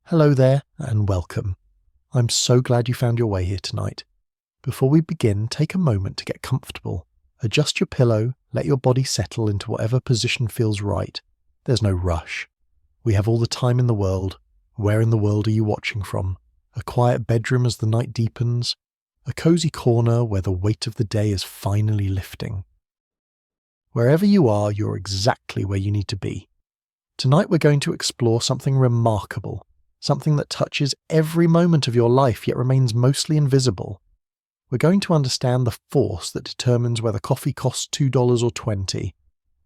Hello there and welcome. I'm so glad you found your way here tonight. Before we begin, take a moment to get comfortable. Adjust your pillow, let your body settle into whatever position feels right. There's no rush. We have all the time in the world. Where in the world are you watching from? A quiet bedroom as the night deepens? A cozy corner where the weight of the day is finally lifting? Wherever you are, you're exactly where you need to be. Tonight we're going to explore something remarkable. Something that touches every moment of your life yet remains mostly invisible. We're going to understand the force that determines whether coffee costs $2 or $20,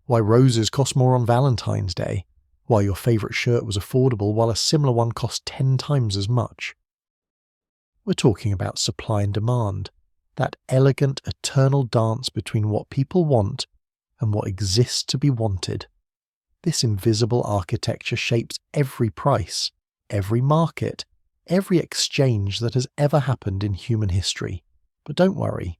why roses cost more on Valentine's Day, why your favourite shirt was affordable while a similar one cost 10 times as much. We're talking about supply and demand, that elegant, eternal dance between what people want and what exists to be wanted. This invisible architecture shapes every price, every market, every exchange that has ever happened in human history. But don't worry.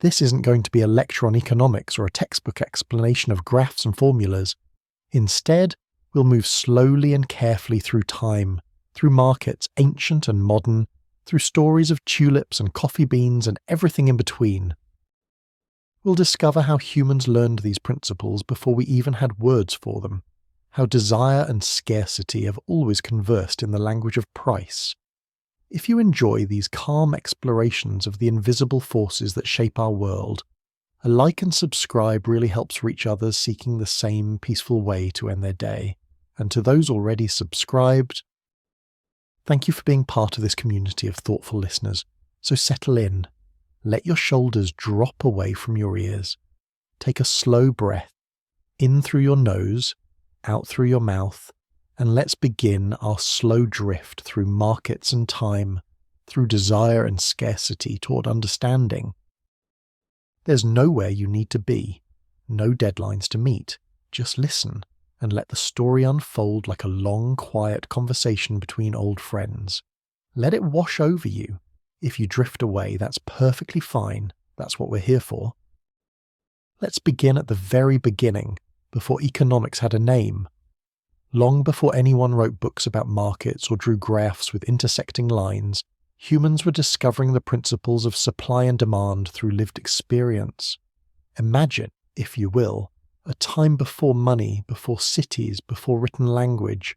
This isn't going to be a lecture on economics or a textbook explanation of graphs and formulas. Instead, we'll move slowly and carefully through time, through markets ancient and modern, through stories of tulips and coffee beans and everything in between. We'll discover how humans learned these principles before we even had words for them. How desire and scarcity have always conversed in the language of price. If you enjoy these calm explorations of the invisible forces that shape our world, a like and subscribe really helps reach others seeking the same peaceful way to end their day. And to those already subscribed, thank you for being part of this community of thoughtful listeners. So settle in. Let your shoulders drop away from your ears. Take a slow breath, in through your nose, out through your mouth, and let's begin our slow drift through markets and time, through desire and scarcity toward understanding. There's nowhere you need to be, no deadlines to meet. Just listen and let the story unfold like a long, quiet conversation between old friends. Let it wash over you. If you drift away, that's perfectly fine. That's what we're here for. Let's begin at the very beginning, before economics had a name. Long before anyone wrote books about markets or drew graphs with intersecting lines, humans were discovering the principles of supply and demand through lived experience. Imagine, if you will, a time before money, before cities, before written language.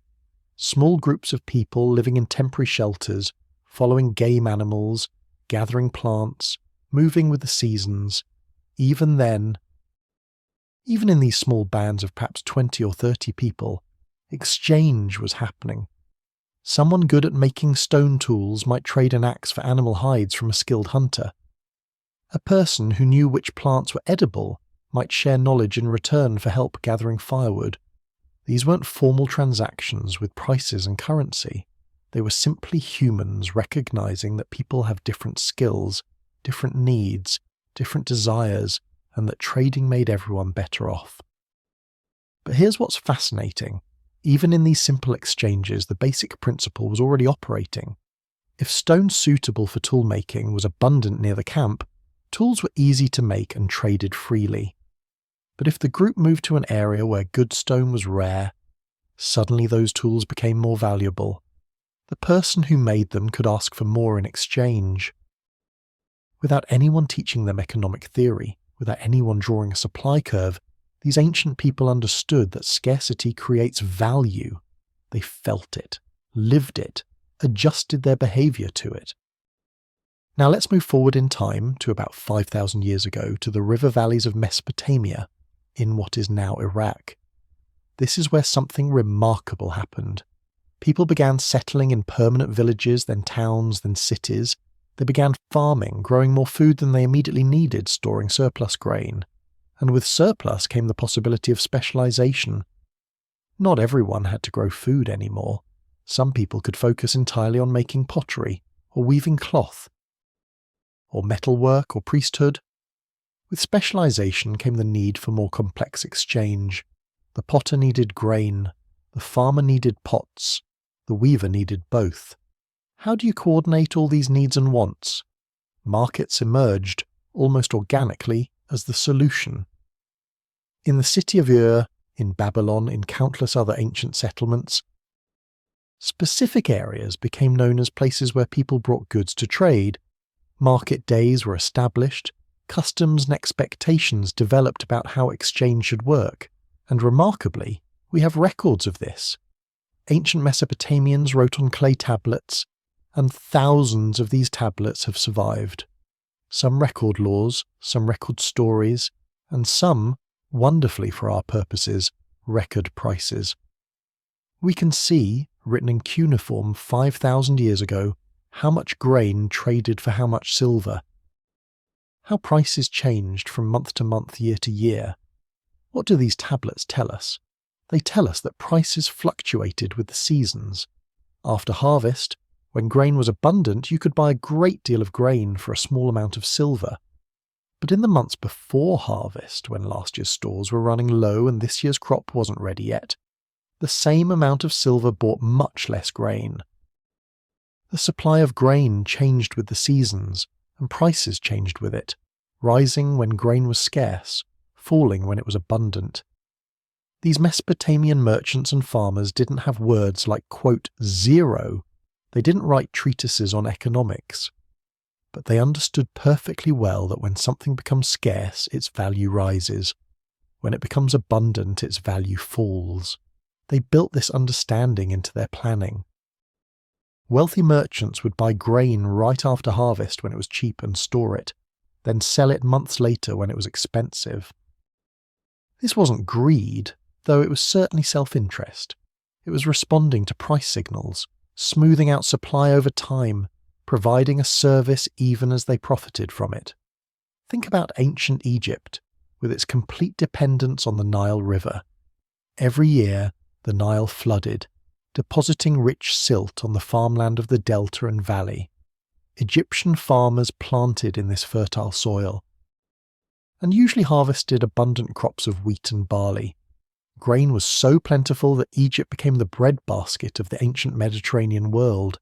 Small groups of people living in temporary shelters, following game animals, gathering plants, moving with the seasons. Even then, even in these small bands of perhaps 20 or 30 people, exchange was happening. Someone good at making stone tools might trade an axe for animal hides from a skilled hunter. A person who knew which plants were edible might share knowledge in return for help gathering firewood. These weren't formal transactions with prices and currency. They were simply humans recognizing that people have different skills, different needs, different desires, and that trading made everyone better off. But here's what's fascinating. Even in these simple exchanges, the basic principle was already operating. If stone suitable for tool making was abundant near the camp, tools were easy to make and traded freely. But if the group moved to an area where good stone was rare, suddenly those tools became more valuable. The person who made them could ask for more in exchange. Without anyone teaching them economic theory, without anyone drawing a supply curve, these ancient people understood that scarcity creates value. They felt it, lived it, adjusted their behaviour to it. Now let's move forward in time to about 5,000 years ago to the river valleys of Mesopotamia, in what is now Iraq. This is where something remarkable happened. People began settling in permanent villages, then towns, then cities. They began farming, growing more food than they immediately needed, storing surplus grain. And with surplus came the possibility of specialization. Not everyone had to grow food anymore. Some people could focus entirely on making pottery, or weaving cloth, or metalwork, or priesthood. With specialization came the need for more complex exchange. The potter needed grain, the farmer needed pots, the weaver needed both. How do you coordinate all these needs and wants? Markets emerged, almost organically, as the solution. In the city of Ur, in Babylon, in countless other ancient settlements, Specific areas became known as places where people brought goods to trade. Market days were established, customs and expectations developed about how exchange should work, and remarkably, we have records of this. Ancient Mesopotamians wrote on clay tablets, and thousands of these tablets have survived. Some record laws, some record stories, and some, wonderfully for our purposes, record prices. We can see, written in cuneiform 5,000 years ago, how much grain traded for how much silver. How prices changed from month to month, year to year. What do these tablets tell us? They tell us that prices fluctuated with the seasons. After harvest, when grain was abundant, you could buy a great deal of grain for a small amount of silver. But in the months before harvest, when last year's stores were running low and this year's crop wasn't ready yet, the same amount of silver bought much less grain. The supply of grain changed with the seasons, and prices changed with it, rising when grain was scarce, falling when it was abundant. These Mesopotamian merchants and farmers didn't have words like, quote, zero. They didn't write treatises on economics. But they understood perfectly well that when something becomes scarce, its value rises. When it becomes abundant, its value falls. They built this understanding into their planning. Wealthy merchants would buy grain right after harvest when it was cheap and store it, then sell it months later when it was expensive. This wasn't greed, though it was certainly self-interest. It was responding to price signals, smoothing out supply over time, providing a service even as they profited from it. Think about ancient Egypt, with its complete dependence on the Nile River. Every year, the Nile flooded, depositing rich silt on the farmland of the delta and valley. Egyptian farmers planted in this fertile soil, and usually harvested abundant crops of wheat and barley. Grain was so plentiful that Egypt became the breadbasket of the ancient Mediterranean world.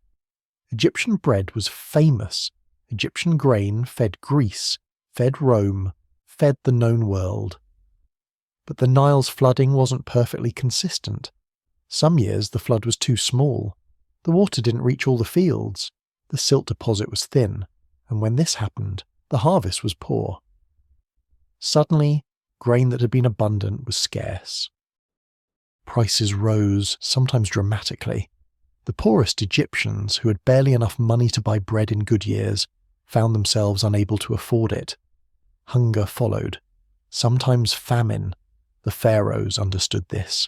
Egyptian bread was famous. Egyptian grain fed Greece, fed Rome, fed the known world. But the Nile's flooding wasn't perfectly consistent. Some years the flood was too small. The water didn't reach all the fields. The silt deposit was thin, and when this happened, the harvest was poor. Suddenly, grain that had been abundant was scarce. Prices rose, sometimes dramatically. The poorest Egyptians, who had barely enough money to buy bread in good years, found themselves unable to afford it. Hunger followed, sometimes famine. The pharaohs understood this.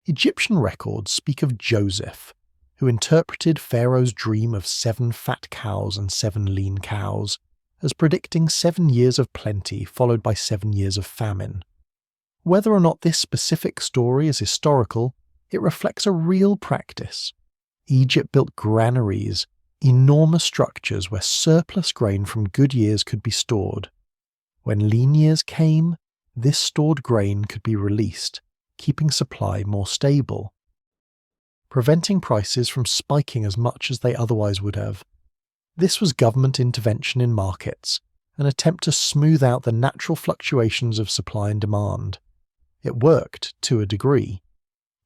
Egyptian records speak of Joseph, who interpreted Pharaoh's dream of 7 fat cows and 7 lean cows as predicting 7 years of plenty followed by 7 years of famine. Whether or not this specific story is historical, it reflects a real practice. Egypt built granaries, enormous structures where surplus grain from good years could be stored. When lean years came, this stored grain could be released, keeping supply more stable, preventing prices from spiking as much as they otherwise would have. This was government intervention in markets, an attempt to smooth out the natural fluctuations of supply and demand. It worked to a degree.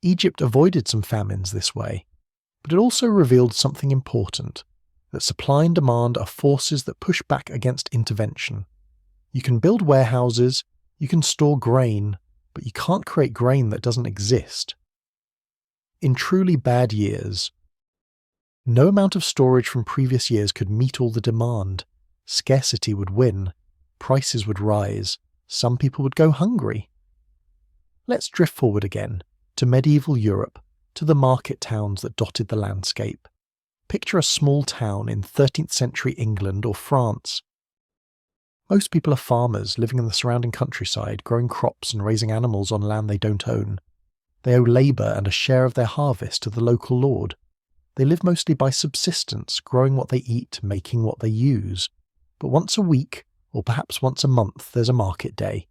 Egypt avoided some famines this way, but it also revealed something important, that supply and demand are forces that push back against intervention. You can build warehouses, you can store grain, but you can't create grain that doesn't exist. In truly bad years, no amount of storage from previous years could meet all the demand. Scarcity would win, prices would rise, some people would go hungry. Let's drift forward again, to medieval Europe, to the market towns that dotted the landscape. Picture a small town in 13th century England or France. Most people are farmers living in the surrounding countryside, growing crops and raising animals on land they don't own. They owe labour and a share of their harvest to the local lord. They live mostly by subsistence, growing what they eat, making what they use. But once a week, or perhaps once a month, there's a market day.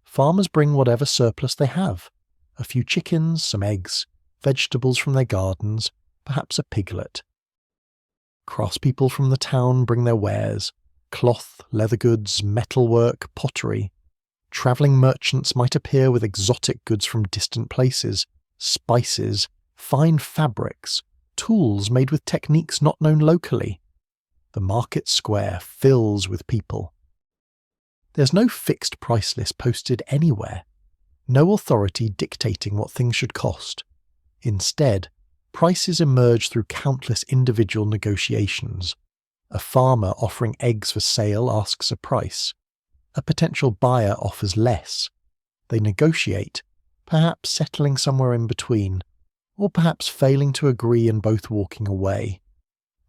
Farmers bring whatever surplus they have. A few chickens, some eggs, vegetables from their gardens, perhaps a piglet. Craftspeople from the town bring their wares: cloth, leather goods, metalwork, pottery. Travelling merchants might appear with exotic goods from distant places: spices, fine fabrics, tools made with techniques not known locally. The market square fills with people. There's no fixed price list posted anywhere, no authority dictating what things should cost. Instead, prices emerge through countless individual negotiations. A farmer offering eggs for sale asks a price. A potential buyer offers less. They negotiate, perhaps settling somewhere in between, or perhaps failing to agree and both walking away.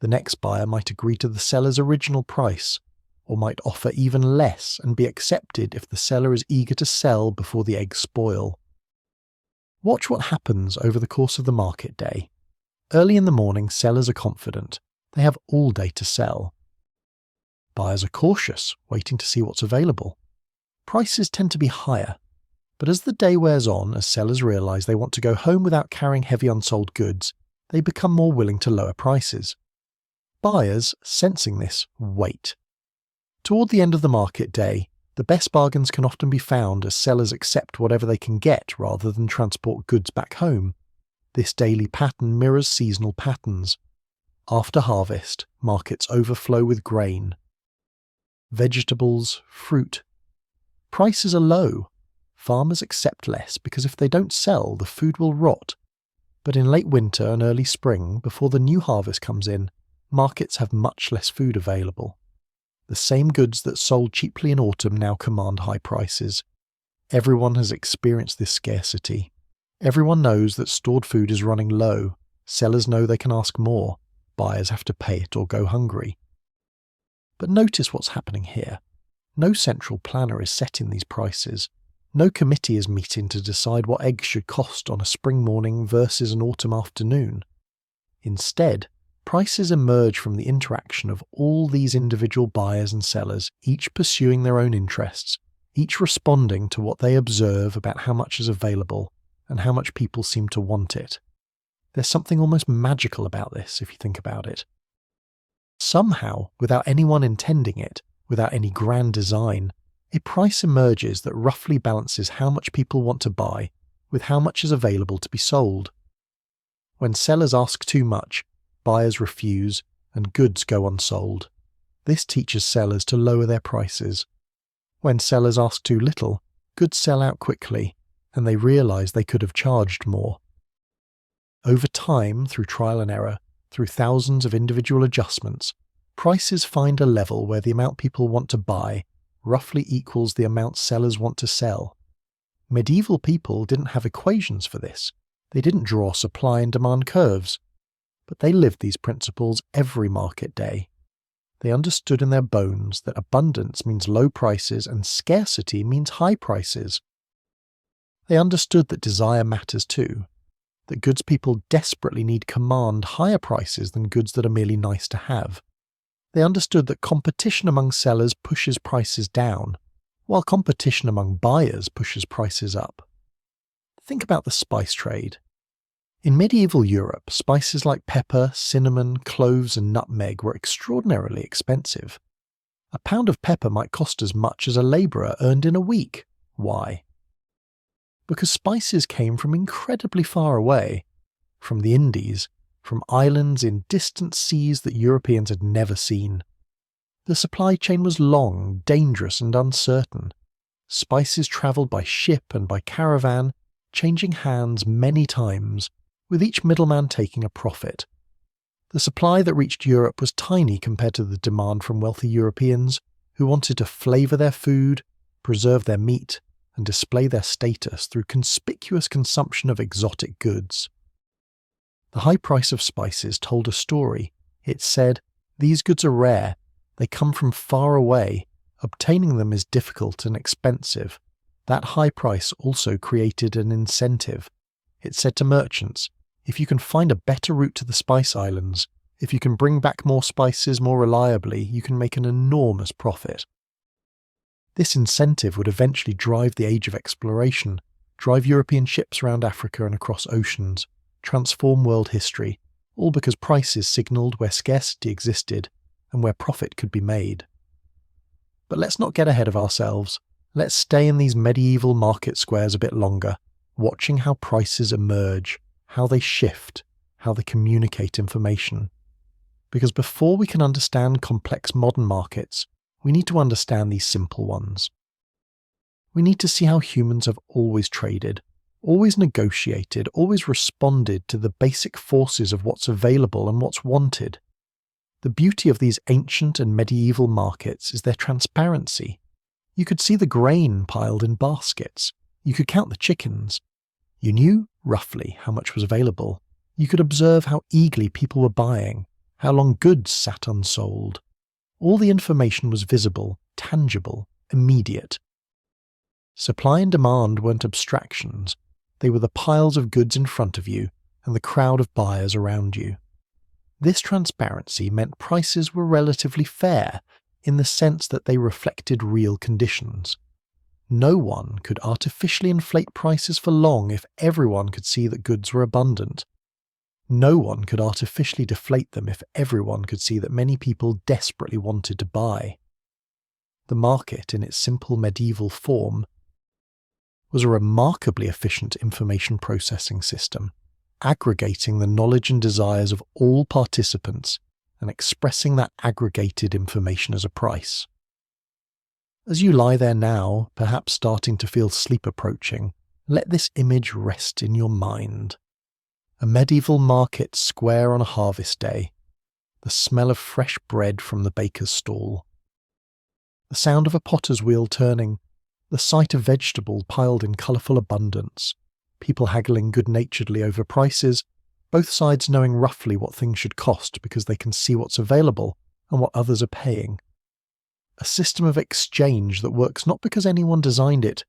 The next buyer might agree to the seller's original price, or might offer even less and be accepted if the seller is eager to sell before the eggs spoil. Watch what happens over the course of the market day. Early in the morning, sellers are confident. They have all day to sell. Buyers are cautious, waiting to see what's available. Prices tend to be higher, but as the day wears on, as sellers realize they want to go home without carrying heavy unsold goods, they become more willing to lower prices. Buyers, sensing this, wait. Toward the end of the market day, the best bargains can often be found as sellers accept whatever they can get rather than transport goods back home. This daily pattern mirrors seasonal patterns. After harvest, markets overflow with grain. Vegetables, fruit. Prices are low. Farmers accept less because if they don't sell, the food will rot. But in late winter and early spring, before the new harvest comes in, markets have much less food available. The same goods that sold cheaply in autumn now command high prices. Everyone has experienced this scarcity. Everyone knows that stored food is running low. Sellers know they can ask more. Buyers have to pay it or go hungry. But notice what's happening here. No central planner is setting these prices. No committee is meeting to decide what eggs should cost on a spring morning versus an autumn afternoon. Instead, prices emerge from the interaction of all these individual buyers and sellers, each pursuing their own interests, each responding to what they observe about how much is available and how much people seem to want it. There's something almost magical about this, if you think about it. Somehow, without anyone intending it, without any grand design, a price emerges that roughly balances how much people want to buy with how much is available to be sold. When sellers ask too much, buyers refuse, and goods go unsold. This teaches sellers to lower their prices. When sellers ask too little, goods sell out quickly, and they realize they could have charged more. Over time, through trial and error, through thousands of individual adjustments, prices find a level where the amount people want to buy roughly equals the amount sellers want to sell. Medieval people didn't have equations for this. They didn't draw supply and demand curves. But they lived these principles every market day. They understood in their bones that abundance means low prices and scarcity means high prices. They understood that desire matters too, that goods people desperately need command higher prices than goods that are merely nice to have. They understood that competition among sellers pushes prices down, while competition among buyers pushes prices up. Think about the spice trade. In medieval Europe, spices like pepper, cinnamon, cloves and nutmeg were extraordinarily expensive. A pound of pepper might cost as much as a labourer earned in a week. Why? Because spices came from incredibly far away, from the Indies, from islands in distant seas that Europeans had never seen. The supply chain was long, dangerous and uncertain. Spices travelled by ship and by caravan, changing hands many times, with each middleman taking a profit. The supply that reached Europe was tiny compared to the demand from wealthy Europeans who wanted to flavour their food, preserve their meat, and display their status through conspicuous consumption of exotic goods. The high price of spices told a story. It said, these goods are rare, they come from far away, obtaining them is difficult and expensive. That high price also created an incentive. It said to merchants, if you can find a better route to the Spice Islands, if you can bring back more spices more reliably, you can make an enormous profit. This incentive would eventually drive the age of exploration, drive European ships around Africa and across oceans, transform world history, all because prices signalled where scarcity existed and where profit could be made. But let's not get ahead of ourselves. Let's stay in these medieval market squares a bit longer, watching how prices emerge, how they shift, how they communicate information. Because before we can understand complex modern markets, we need to understand these simple ones. We need to see how humans have always traded, always negotiated, always responded to the basic forces of what's available and what's wanted. The beauty of these ancient and medieval markets is their transparency. You could see the grain piled in baskets. You could count the chickens. You knew, roughly, how much was available. You could observe how eagerly people were buying, how long goods sat unsold. All the information was visible, tangible, immediate. Supply and demand weren't abstractions. They were the piles of goods in front of you and the crowd of buyers around you. This transparency meant prices were relatively fair in the sense that they reflected real conditions. No one could artificially inflate prices for long if everyone could see that goods were abundant. No one could artificially deflate them if everyone could see that many people desperately wanted to buy. The market, in its simple medieval form, was a remarkably efficient information processing system, aggregating the knowledge and desires of all participants and expressing that aggregated information as a price. As you lie there now, perhaps starting to feel sleep approaching, let this image rest in your mind. A medieval market square on a harvest day, the smell of fresh bread from the baker's stall, the sound of a potter's wheel turning, the sight of vegetables piled in colourful abundance, people haggling good-naturedly over prices, both sides knowing roughly what things should cost because they can see what's available and what others are paying. A system of exchange that works not because anyone designed it,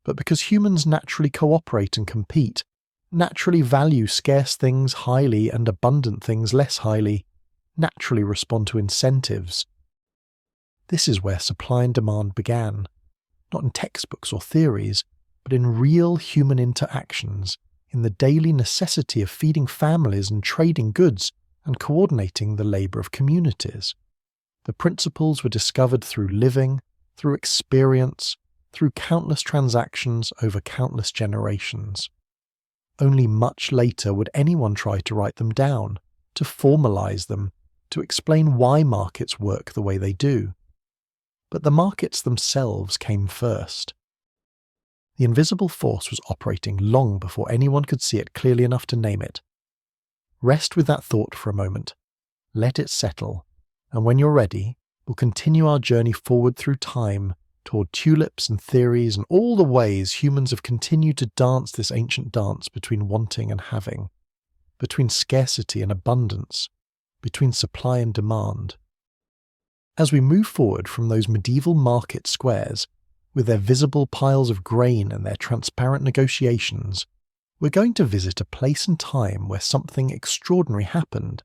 but because humans naturally cooperate and compete, naturally value scarce things highly and abundant things less highly, naturally respond to incentives. This is where supply and demand began, not in textbooks or theories, but in real human interactions, in the daily necessity of feeding families and trading goods and coordinating the labour of communities. The principles were discovered through living, through experience, through countless transactions over countless generations. Only much later would anyone try to write them down, to formalise them, to explain why markets work the way they do. But the markets themselves came first. The invisible force was operating long before anyone could see it clearly enough to name it. Rest with that thought for a moment. Let it settle, and when you're ready, we'll continue our journey forward through time toward tulips and theories and all the ways humans have continued to dance this ancient dance between wanting and having, between scarcity and abundance, between supply and demand. As we move forward from those medieval market squares, with their visible piles of grain and their transparent negotiations, we're going to visit a place and time where something extraordinary happened,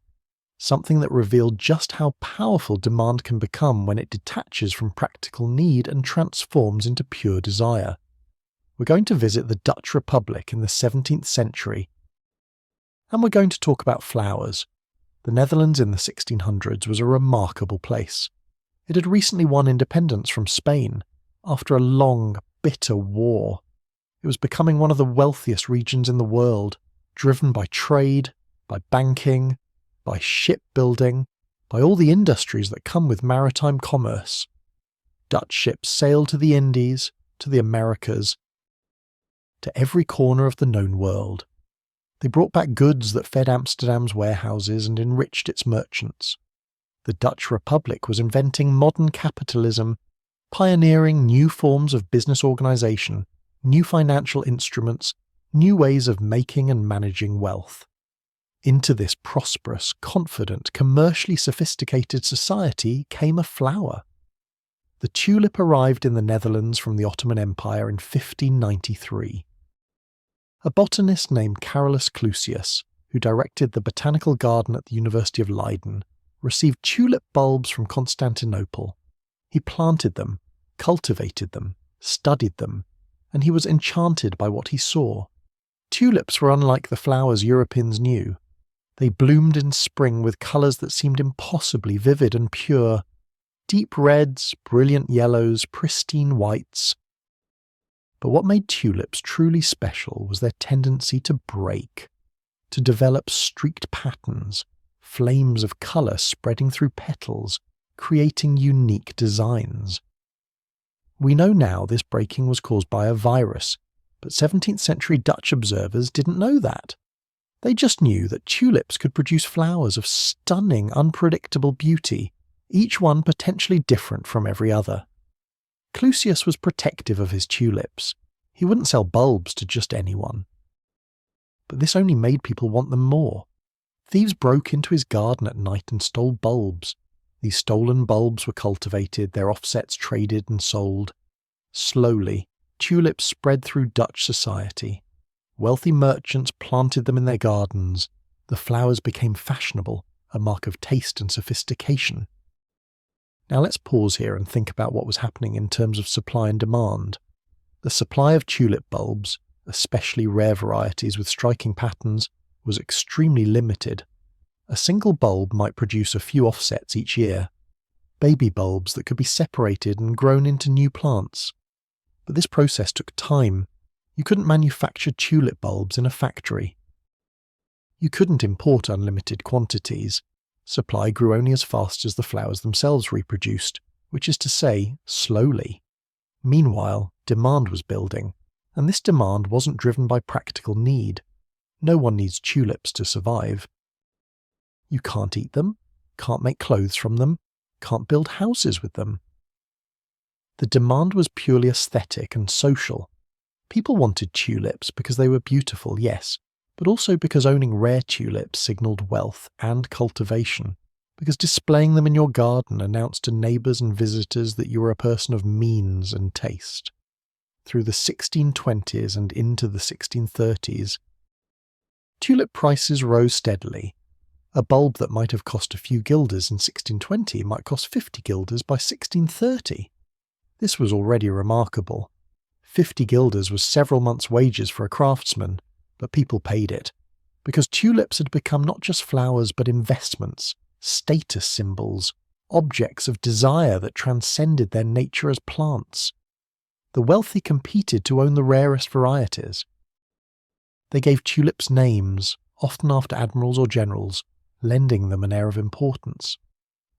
something that revealed just how powerful demand can become when it detaches from practical need and transforms into pure desire. We're going to visit the Dutch Republic in the 17th century, and we're going to talk about flowers. The Netherlands in the 1600s was a remarkable place. It had recently won independence from Spain after a long, bitter war. It was becoming one of the wealthiest regions in the world, driven by trade, by banking, by shipbuilding, by all the industries that come with maritime commerce. Dutch ships sailed to the Indies, to the Americas, to every corner of the known world. They brought back goods that fed Amsterdam's warehouses and enriched its merchants. The Dutch Republic was inventing modern capitalism, pioneering new forms of business organisation, new financial instruments, new ways of making and managing wealth. Into this prosperous, confident, commercially sophisticated society came a flower. The tulip arrived in the Netherlands from the Ottoman Empire in 1593. A botanist named Carolus Clusius, who directed the botanical garden at the University of Leiden, received tulip bulbs from Constantinople. He planted them, cultivated them, studied them, and he was enchanted by what he saw. Tulips were unlike the flowers Europeans knew. They bloomed in spring with colours that seemed impossibly vivid and pure. Deep reds, brilliant yellows, pristine whites. But what made tulips truly special was their tendency to break. to develop streaked patterns, flames of colour spreading through petals, creating unique designs. We know now this breaking was caused by a virus, but 17th century Dutch observers didn't know that. They just knew that tulips could produce flowers of stunning, unpredictable beauty, each one potentially different from every other. Clusius was protective of his tulips. He wouldn't sell bulbs to just anyone. But this only made people want them more. Thieves broke into his garden at night and stole bulbs. These stolen bulbs were cultivated, their offsets traded and sold. Slowly, tulips spread through Dutch society. Wealthy merchants planted them in their gardens. The flowers became fashionable, a mark of taste and sophistication. Now let's pause here and think about what was happening in terms of supply and demand. The supply of tulip bulbs, especially rare varieties with striking patterns, was extremely limited. A single bulb might produce a few offsets each year, baby bulbs that could be separated and grown into new plants. But this process took time. You couldn't manufacture tulip bulbs in a factory. You couldn't import unlimited quantities. Supply grew only as fast as the flowers themselves reproduced, which is to say, slowly. Meanwhile, demand was building, and this demand wasn't driven by practical need. No one needs tulips to survive. You can't eat them, can't make clothes from them, can't build houses with them. The demand was purely aesthetic and social. People wanted tulips because they were beautiful, yes, but also because owning rare tulips signalled wealth and cultivation, because displaying them in your garden announced to neighbours and visitors that you were a person of means and taste. Through the 1620s and into the 1630s, tulip prices rose steadily. A bulb that might have cost a few guilders in 1620 might cost 50 guilders by 1630. This was already remarkable. 50 guilders was several months' wages for a craftsman, but people paid it, because tulips had become not just flowers but investments, status symbols, objects of desire that transcended their nature as plants. The wealthy competed to own the rarest varieties. They gave tulips names, often after admirals or generals, lending them an air of importance.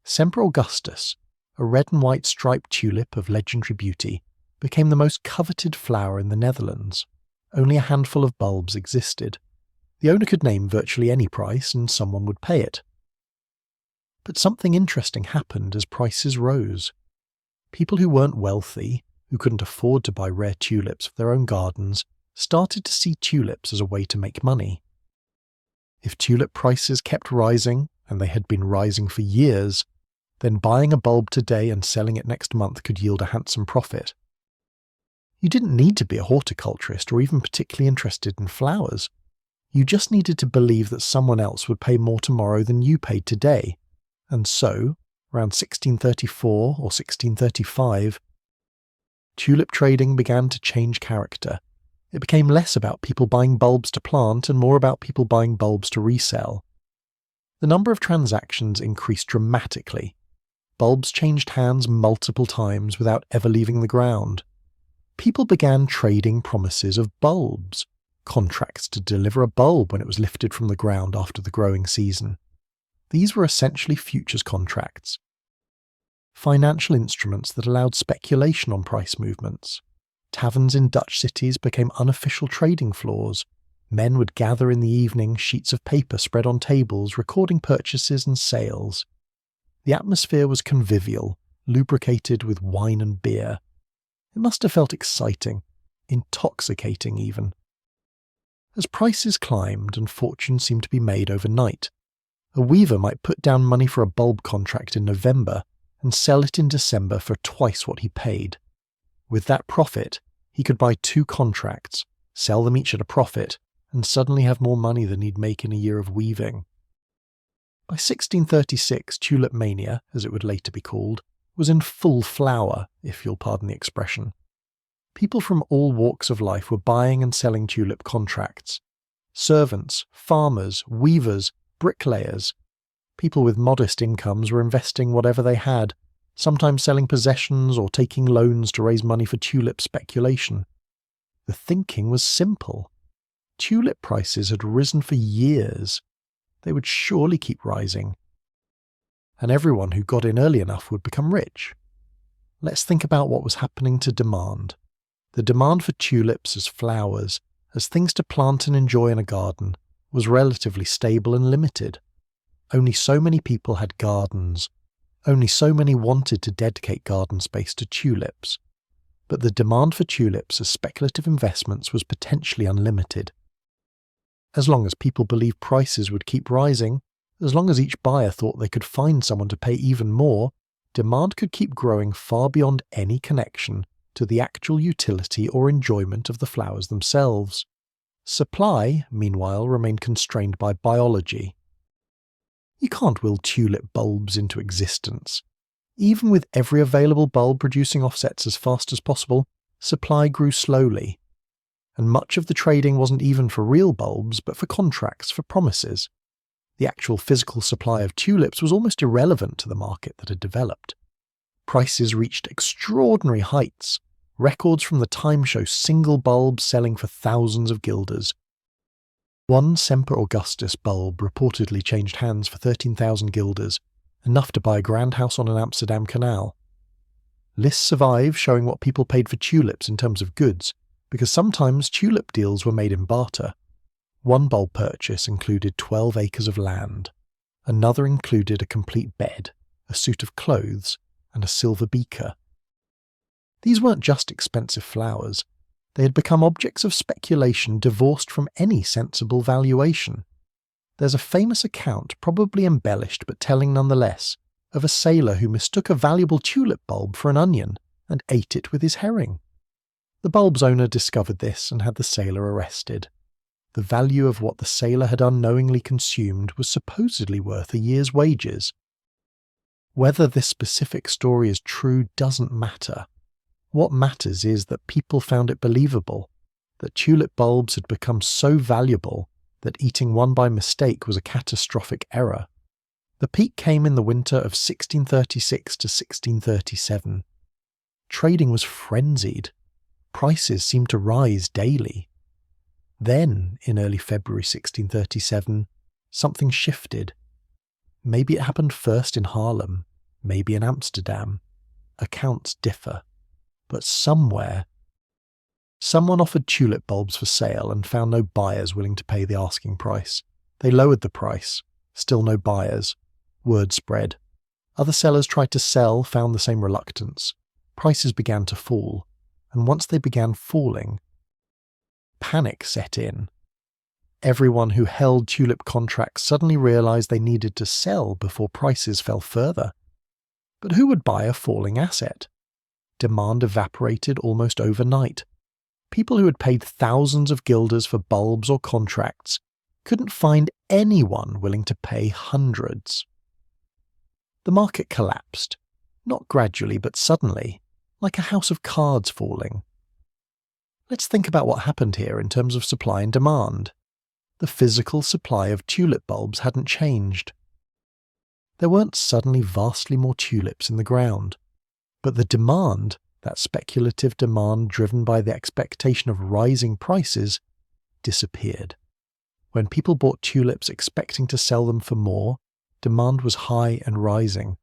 Semper Augustus, a red and white striped tulip of legendary beauty, became the most coveted flower in the Netherlands. Only a handful of bulbs existed. The owner could name virtually any price and someone would pay it. But something interesting happened as prices rose. People who weren't wealthy, who couldn't afford to buy rare tulips for their own gardens, started to see tulips as a way to make money. If tulip prices kept rising, and they had been rising for years, then buying a bulb today and selling it next month could yield a handsome profit. You didn't need to be a horticulturist or even particularly interested in flowers. You just needed to believe that someone else would pay more tomorrow than you paid today. And so, around 1634 or 1635, tulip trading began to change character. It became less about people buying bulbs to plant and more about people buying bulbs to resell. The number of transactions increased dramatically. Bulbs changed hands multiple times without ever leaving the ground. People began trading promises of bulbs, contracts to deliver a bulb when it was lifted from the ground after the growing season. These were essentially futures contracts, financial instruments that allowed speculation on price movements. Taverns in Dutch cities became unofficial trading floors. Men would gather in the evening, sheets of paper spread on tables, recording purchases and sales. The atmosphere was convivial, lubricated with wine and beer. It must have felt exciting, intoxicating even. As prices climbed and fortunes seemed to be made overnight, a weaver might put down money for a bulb contract in November and sell it in December for twice what he paid. With that profit, he could buy 2 contracts, sell them each at a profit, and suddenly have more money than he'd make in a year of weaving. By 1636, tulip mania, as it would later be called, was in full flower, if you'll pardon the expression. People from all walks of life were buying and selling tulip contracts. Servants, farmers, weavers, bricklayers. People with modest incomes were investing whatever they had, sometimes selling possessions or taking loans to raise money for tulip speculation. The thinking was simple. tulip prices had risen for years. They would surely keep rising. And everyone who got in early enough would become rich. Let's think about what was happening to demand. The demand for tulips as flowers, as things to plant and enjoy in a garden, was relatively stable and limited. Only so many people had gardens. Only so many wanted to dedicate garden space to tulips. But the demand for tulips as speculative investments was potentially unlimited. As long as people believed prices would keep rising, as long as each buyer thought they could find someone to pay even more, demand could keep growing far beyond any connection to the actual utility or enjoyment of the flowers themselves. Supply, meanwhile, remained constrained by biology. You can't will tulip bulbs into existence. Even with every available bulb producing offsets as fast as possible, supply grew slowly. And much of the trading wasn't even for real bulbs, but for contracts, for promises. The actual physical supply of tulips was almost irrelevant to the market that had developed. Prices reached extraordinary heights. Records from the time show single bulbs selling for thousands of guilders. One Semper Augustus bulb reportedly changed hands for 13,000 guilders, enough to buy a grand house on an Amsterdam canal. Lists survive showing what people paid for tulips in terms of goods, because sometimes tulip deals were made in barter. One bulb purchase included 12 acres of land. Another included a complete bed, a suit of clothes, and a silver beaker. These weren't just expensive flowers. They had become objects of speculation divorced from any sensible valuation. There's a famous account, probably embellished but telling nonetheless, of a sailor who mistook a valuable tulip bulb for an onion and ate it with his herring. The bulb's owner discovered this and had the sailor arrested. The value of what the sailor had unknowingly consumed was supposedly worth a year's wages. Whether this specific story is true doesn't matter. What matters is that people found it believable, that tulip bulbs had become so valuable that eating one by mistake was a catastrophic error. The peak came in the winter of 1636 to 1637. Trading was frenzied. Prices seemed to rise daily. Then, in early February 1637, something shifted. Maybe it happened first in Haarlem, maybe in Amsterdam. Accounts differ. But somewhere, someone offered tulip bulbs for sale and found no buyers willing to pay the asking price. They lowered the price. Still no buyers. Word spread. Other sellers tried to sell, found the same reluctance. Prices began to fall. And once they began falling, panic set in. Everyone who held tulip contracts suddenly realized they needed to sell before prices fell further. But who would buy a falling asset? Demand evaporated almost overnight. People who had paid thousands of guilders for bulbs or contracts couldn't find anyone willing to pay hundreds. The market collapsed, not gradually but suddenly, like a house of cards falling. Let's think about what happened here in terms of supply and demand. The physical supply of tulip bulbs hadn't changed. There weren't suddenly vastly more tulips in the ground. But the demand, that speculative demand driven by the expectation of rising prices, disappeared. When people bought tulips expecting to sell them for more, demand was high and rising.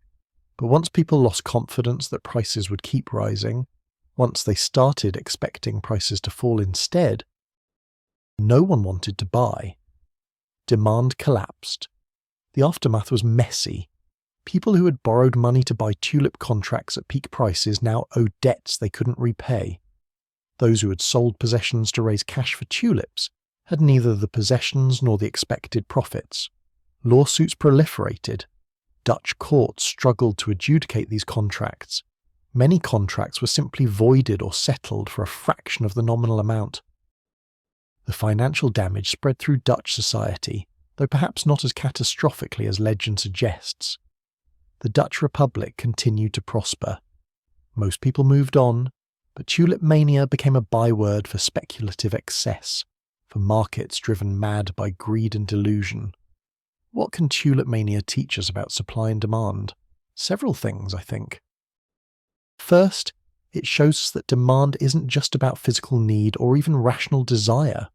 But once people lost confidence that prices would keep rising, once they started expecting prices to fall instead, no one wanted to buy. Demand collapsed. The aftermath was messy. People who had borrowed money to buy tulip contracts at peak prices now owed debts they couldn't repay. Those who had sold possessions to raise cash for tulips had neither the possessions nor the expected profits. Lawsuits proliferated. Dutch courts struggled to adjudicate these contracts. Many contracts were simply voided or settled for a fraction of the nominal amount. The financial damage spread through Dutch society, though perhaps not as catastrophically as legend suggests. The Dutch Republic continued to prosper. Most people moved on, but tulip mania became a byword for speculative excess, for markets driven mad by greed and delusion. What can tulip mania teach us about supply and demand? Several things, I think. First, it shows us that demand isn't just about physical need or even rational desire.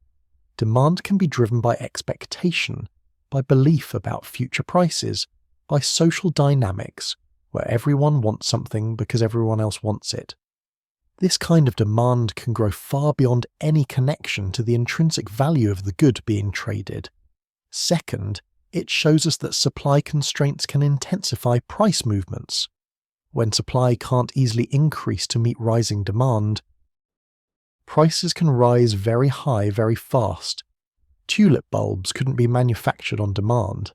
demand can be driven by expectation, by belief about future prices, by social dynamics, where everyone wants something because everyone else wants it. This kind of demand can grow far beyond any connection to the intrinsic value of the good being traded. Second, it shows us that supply constraints can intensify price movements. When supply can't easily increase to meet rising demand, prices can rise very high very fast. Tulip bulbs couldn't be manufactured on demand.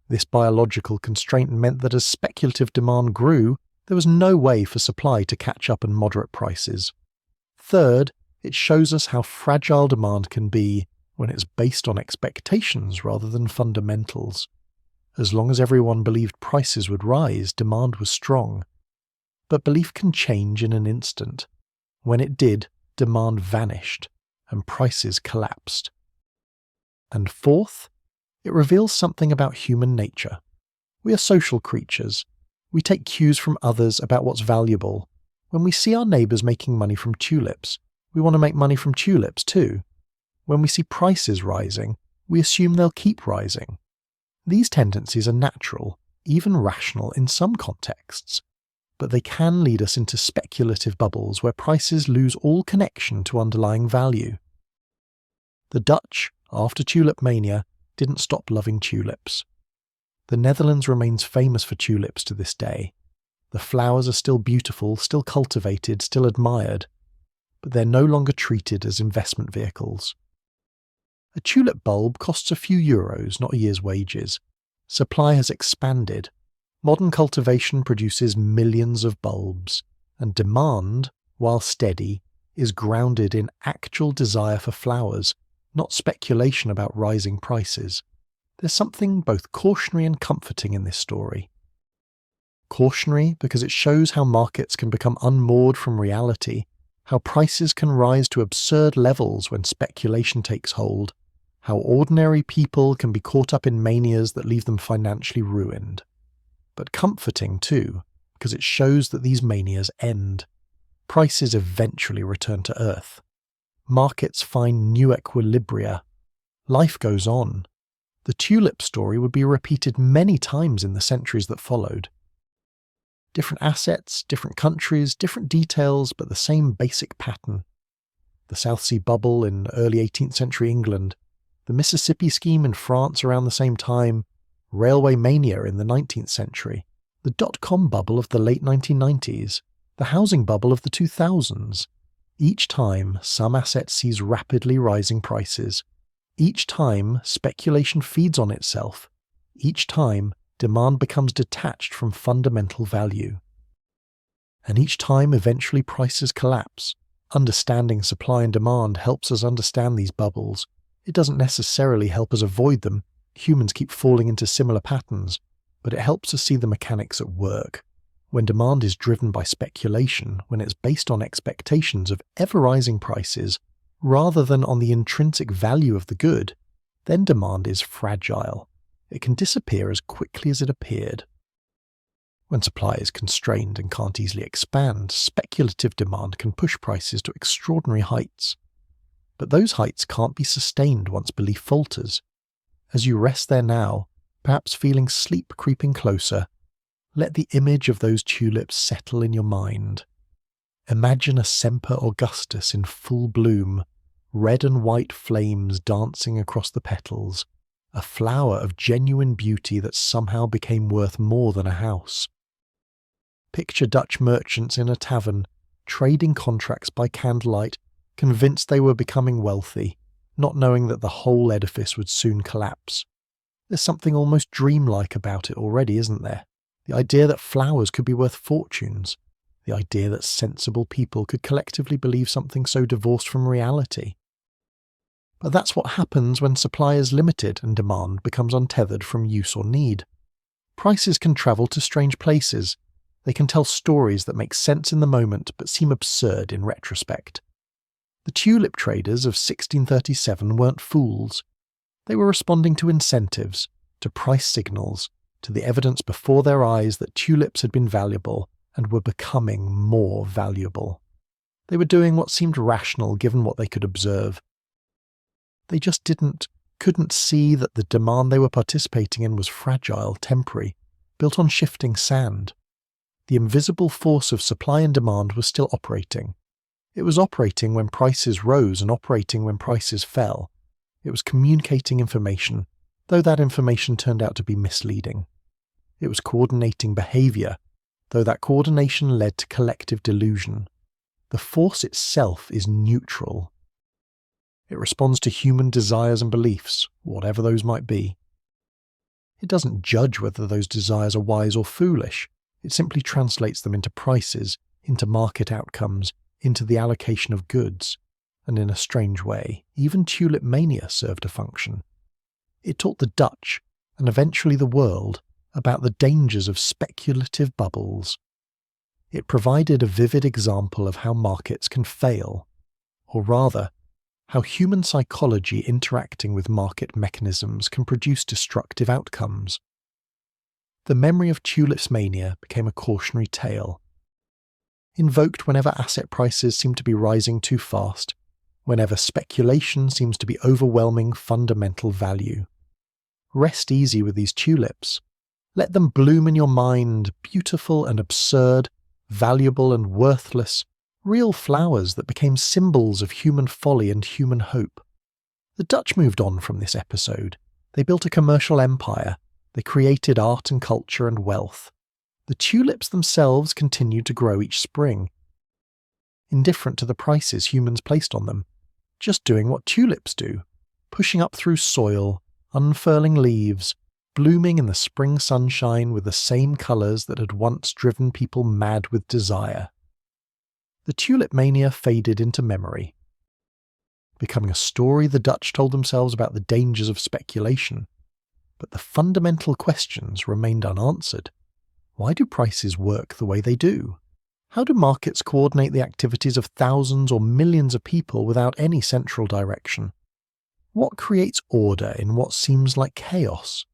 This biological constraint meant that as speculative demand grew, there was no way for supply to catch up and moderate prices. Third, it shows us how fragile demand can be when it's based on expectations rather than fundamentals. As long as everyone believed prices would rise, demand was strong. But belief can change in an instant. When it did, demand vanished, and prices collapsed. And fourth, it reveals something about human nature. We are social creatures. We take cues from others about what's valuable. When we see our neighbours making money from tulips, we want to make money from tulips too. When we see prices rising, we assume they'll keep rising. These tendencies are natural, even rational in some contexts, but they can lead us into speculative bubbles where prices lose all connection to underlying value. The Dutch, after tulip mania, didn't stop loving tulips. The Netherlands remains famous for tulips to this day. The flowers are still beautiful, still cultivated, still admired, but they're no longer treated as investment vehicles. A tulip bulb costs a few euros, not a year's wages. Supply has expanded. Modern cultivation produces millions of bulbs, and demand, while steady, is grounded in actual desire for flowers, not speculation about rising prices. There's something both cautionary and comforting in this story. Cautionary because it shows how markets can become unmoored from reality, how prices can rise to absurd levels when speculation takes hold, how ordinary people can be caught up in manias that leave them financially ruined. But comforting too, because it shows that these manias end. Prices eventually return to earth. Markets find new equilibria. Life goes on. The tulip story would be repeated many times in the centuries that followed. Different assets, different countries, different details, but the same basic pattern. The South Sea bubble in early 18th century England, the Mississippi scheme in France around the same time, railway mania in the 19th century, the dot-com bubble of the late 1990s, the housing bubble of the 2000s. Each time, some asset sees rapidly rising prices. Each time, speculation feeds on itself. Each time, demand becomes detached from fundamental value. And each time, eventually prices collapse. Understanding supply and demand helps us understand these bubbles. It doesn't necessarily help us avoid them. Humans keep falling into similar patterns, but it helps us see the mechanics at work. When demand is driven by speculation, when it's based on expectations of ever-rising prices, rather than on the intrinsic value of the good, then demand is fragile. It can disappear as quickly as it appeared. When supply is constrained and can't easily expand, speculative demand can push prices to extraordinary heights. But those heights can't be sustained once belief falters. As you rest there now, perhaps feeling sleep creeping closer, let the image of those tulips settle in your mind. Imagine a Semper Augustus in full bloom, red and white flames dancing across the petals, a flower of genuine beauty that somehow became worth more than a house. Picture Dutch merchants in a tavern, trading contracts by candlelight, convinced they were becoming wealthy, not knowing that the whole edifice would soon collapse. There's something almost dreamlike about it already, isn't there? The idea that flowers could be worth fortunes. The idea that sensible people could collectively believe something so divorced from reality. But that's what happens when supply is limited and demand becomes untethered from use or need. Prices can travel to strange places. They can tell stories that make sense in the moment but seem absurd in retrospect. The tulip traders of 1637 weren't fools. They were responding to incentives, to price signals, to the evidence before their eyes that tulips had been valuable and were becoming more valuable. They were doing what seemed rational given what they could observe. They just couldn't see that the demand they were participating in was fragile, temporary, built on shifting sand. The invisible force of supply and demand was still operating. It was operating when prices rose and operating when prices fell. It was communicating information, though that information turned out to be misleading. It was coordinating behavior, though that coordination led to collective delusion. The force itself is neutral. It responds to human desires and beliefs, whatever those might be. It doesn't judge whether those desires are wise or foolish. It simply translates them into prices, into market outcomes, into the allocation of goods. And in a strange way, even tulip mania served a function. It taught the Dutch, and eventually the world, about the dangers of speculative bubbles. It provided a vivid example of how markets can fail, or rather, how human psychology interacting with market mechanisms can produce destructive outcomes. The memory of tulips mania became a cautionary tale, invoked whenever asset prices seem to be rising too fast, whenever speculation seems to be overwhelming fundamental value. Rest easy with these tulips. Let them bloom in your mind, beautiful and absurd, valuable and worthless, real flowers that became symbols of human folly and human hope. The Dutch moved on from this episode. They built a commercial empire. They created art and culture and wealth. The tulips themselves continued to grow each spring, indifferent to the prices humans placed on them, just doing what tulips do, pushing up through soil, unfurling leaves, blooming in the spring sunshine with the same colours that had once driven people mad with desire. The tulip mania faded into memory, becoming a story the Dutch told themselves about the dangers of speculation. But the fundamental questions remained unanswered. Why do prices work the way they do? How do markets coordinate the activities of thousands or millions of people without any central direction? What creates order in what seems like chaos?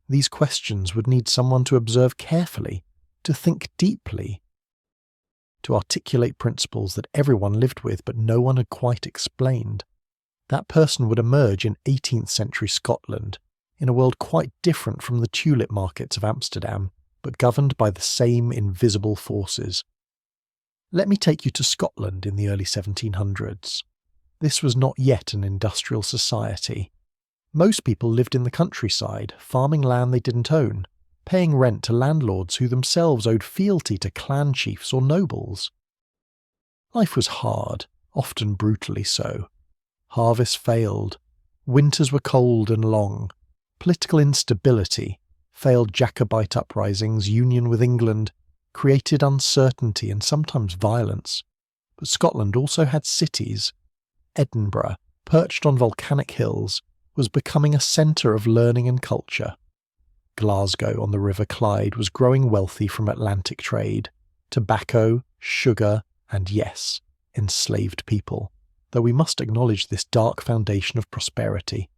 These questions would need someone to observe carefully, to think deeply, to articulate principles that everyone lived with but no one had quite explained. That person would emerge in 18th century Scotland, in a world quite different from the tulip markets of Amsterdam, but governed by the same invisible forces. Let me take you to Scotland in the early 1700s. This was not yet an industrial society. Most people lived in the countryside, farming land they didn't own, paying rent to landlords who themselves owed fealty to clan chiefs or nobles. Life was hard, often brutally so. Harvests failed. Winters were cold and long. Political instability, failed Jacobite uprisings, union with England, created uncertainty and sometimes violence. But Scotland also had cities. Edinburgh, perched on volcanic hills, was becoming a centre of learning and culture. Glasgow on the River Clyde was growing wealthy from Atlantic trade, tobacco, sugar, and yes, enslaved people, though we must acknowledge this dark foundation of prosperity.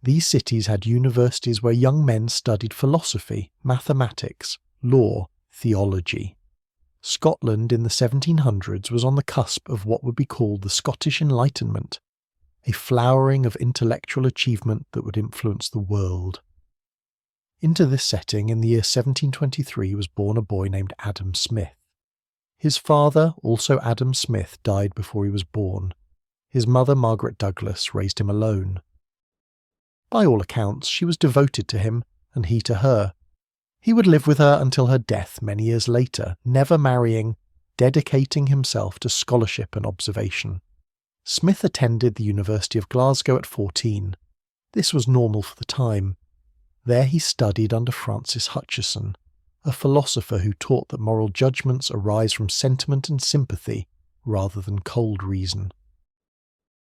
These cities had universities where young men studied philosophy, mathematics, law, theology. Scotland in the 1700s was on the cusp of what would be called the Scottish Enlightenment, a flowering of intellectual achievement that would influence the world. Into this setting in the year 1723 was born a boy named Adam Smith. His father, also Adam Smith, died before he was born. His mother, Margaret Douglas, raised him alone. By all accounts, she was devoted to him, and he to her. He would live with her until her death many years later, never marrying, dedicating himself to scholarship and observation. Smith attended the University of Glasgow at 14. This was normal for the time. There he studied under Francis Hutcheson, a philosopher who taught that moral judgments arise from sentiment and sympathy rather than cold reason.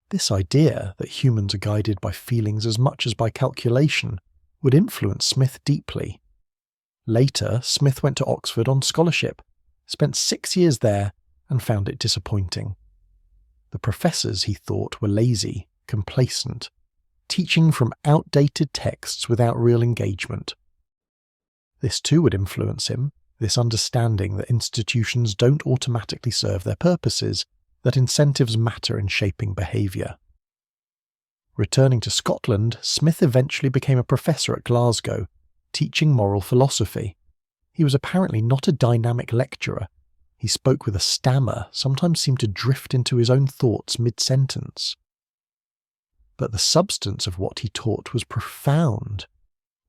This idea that humans are guided by feelings as much as by calculation would influence Smith deeply. Later, Smith went to Oxford on scholarship, spent 6 years there, and found it disappointing. The professors, he thought, were lazy, complacent, teaching from outdated texts without real engagement. This too would influence him, this understanding that institutions don't automatically serve their purposes, that incentives matter in shaping behaviour. Returning to Scotland, Smith eventually became a professor at Glasgow, teaching moral philosophy. He was apparently not a dynamic lecturer. He spoke with a stammer, sometimes seemed to drift into his own thoughts mid-sentence. But the substance of what he taught was profound.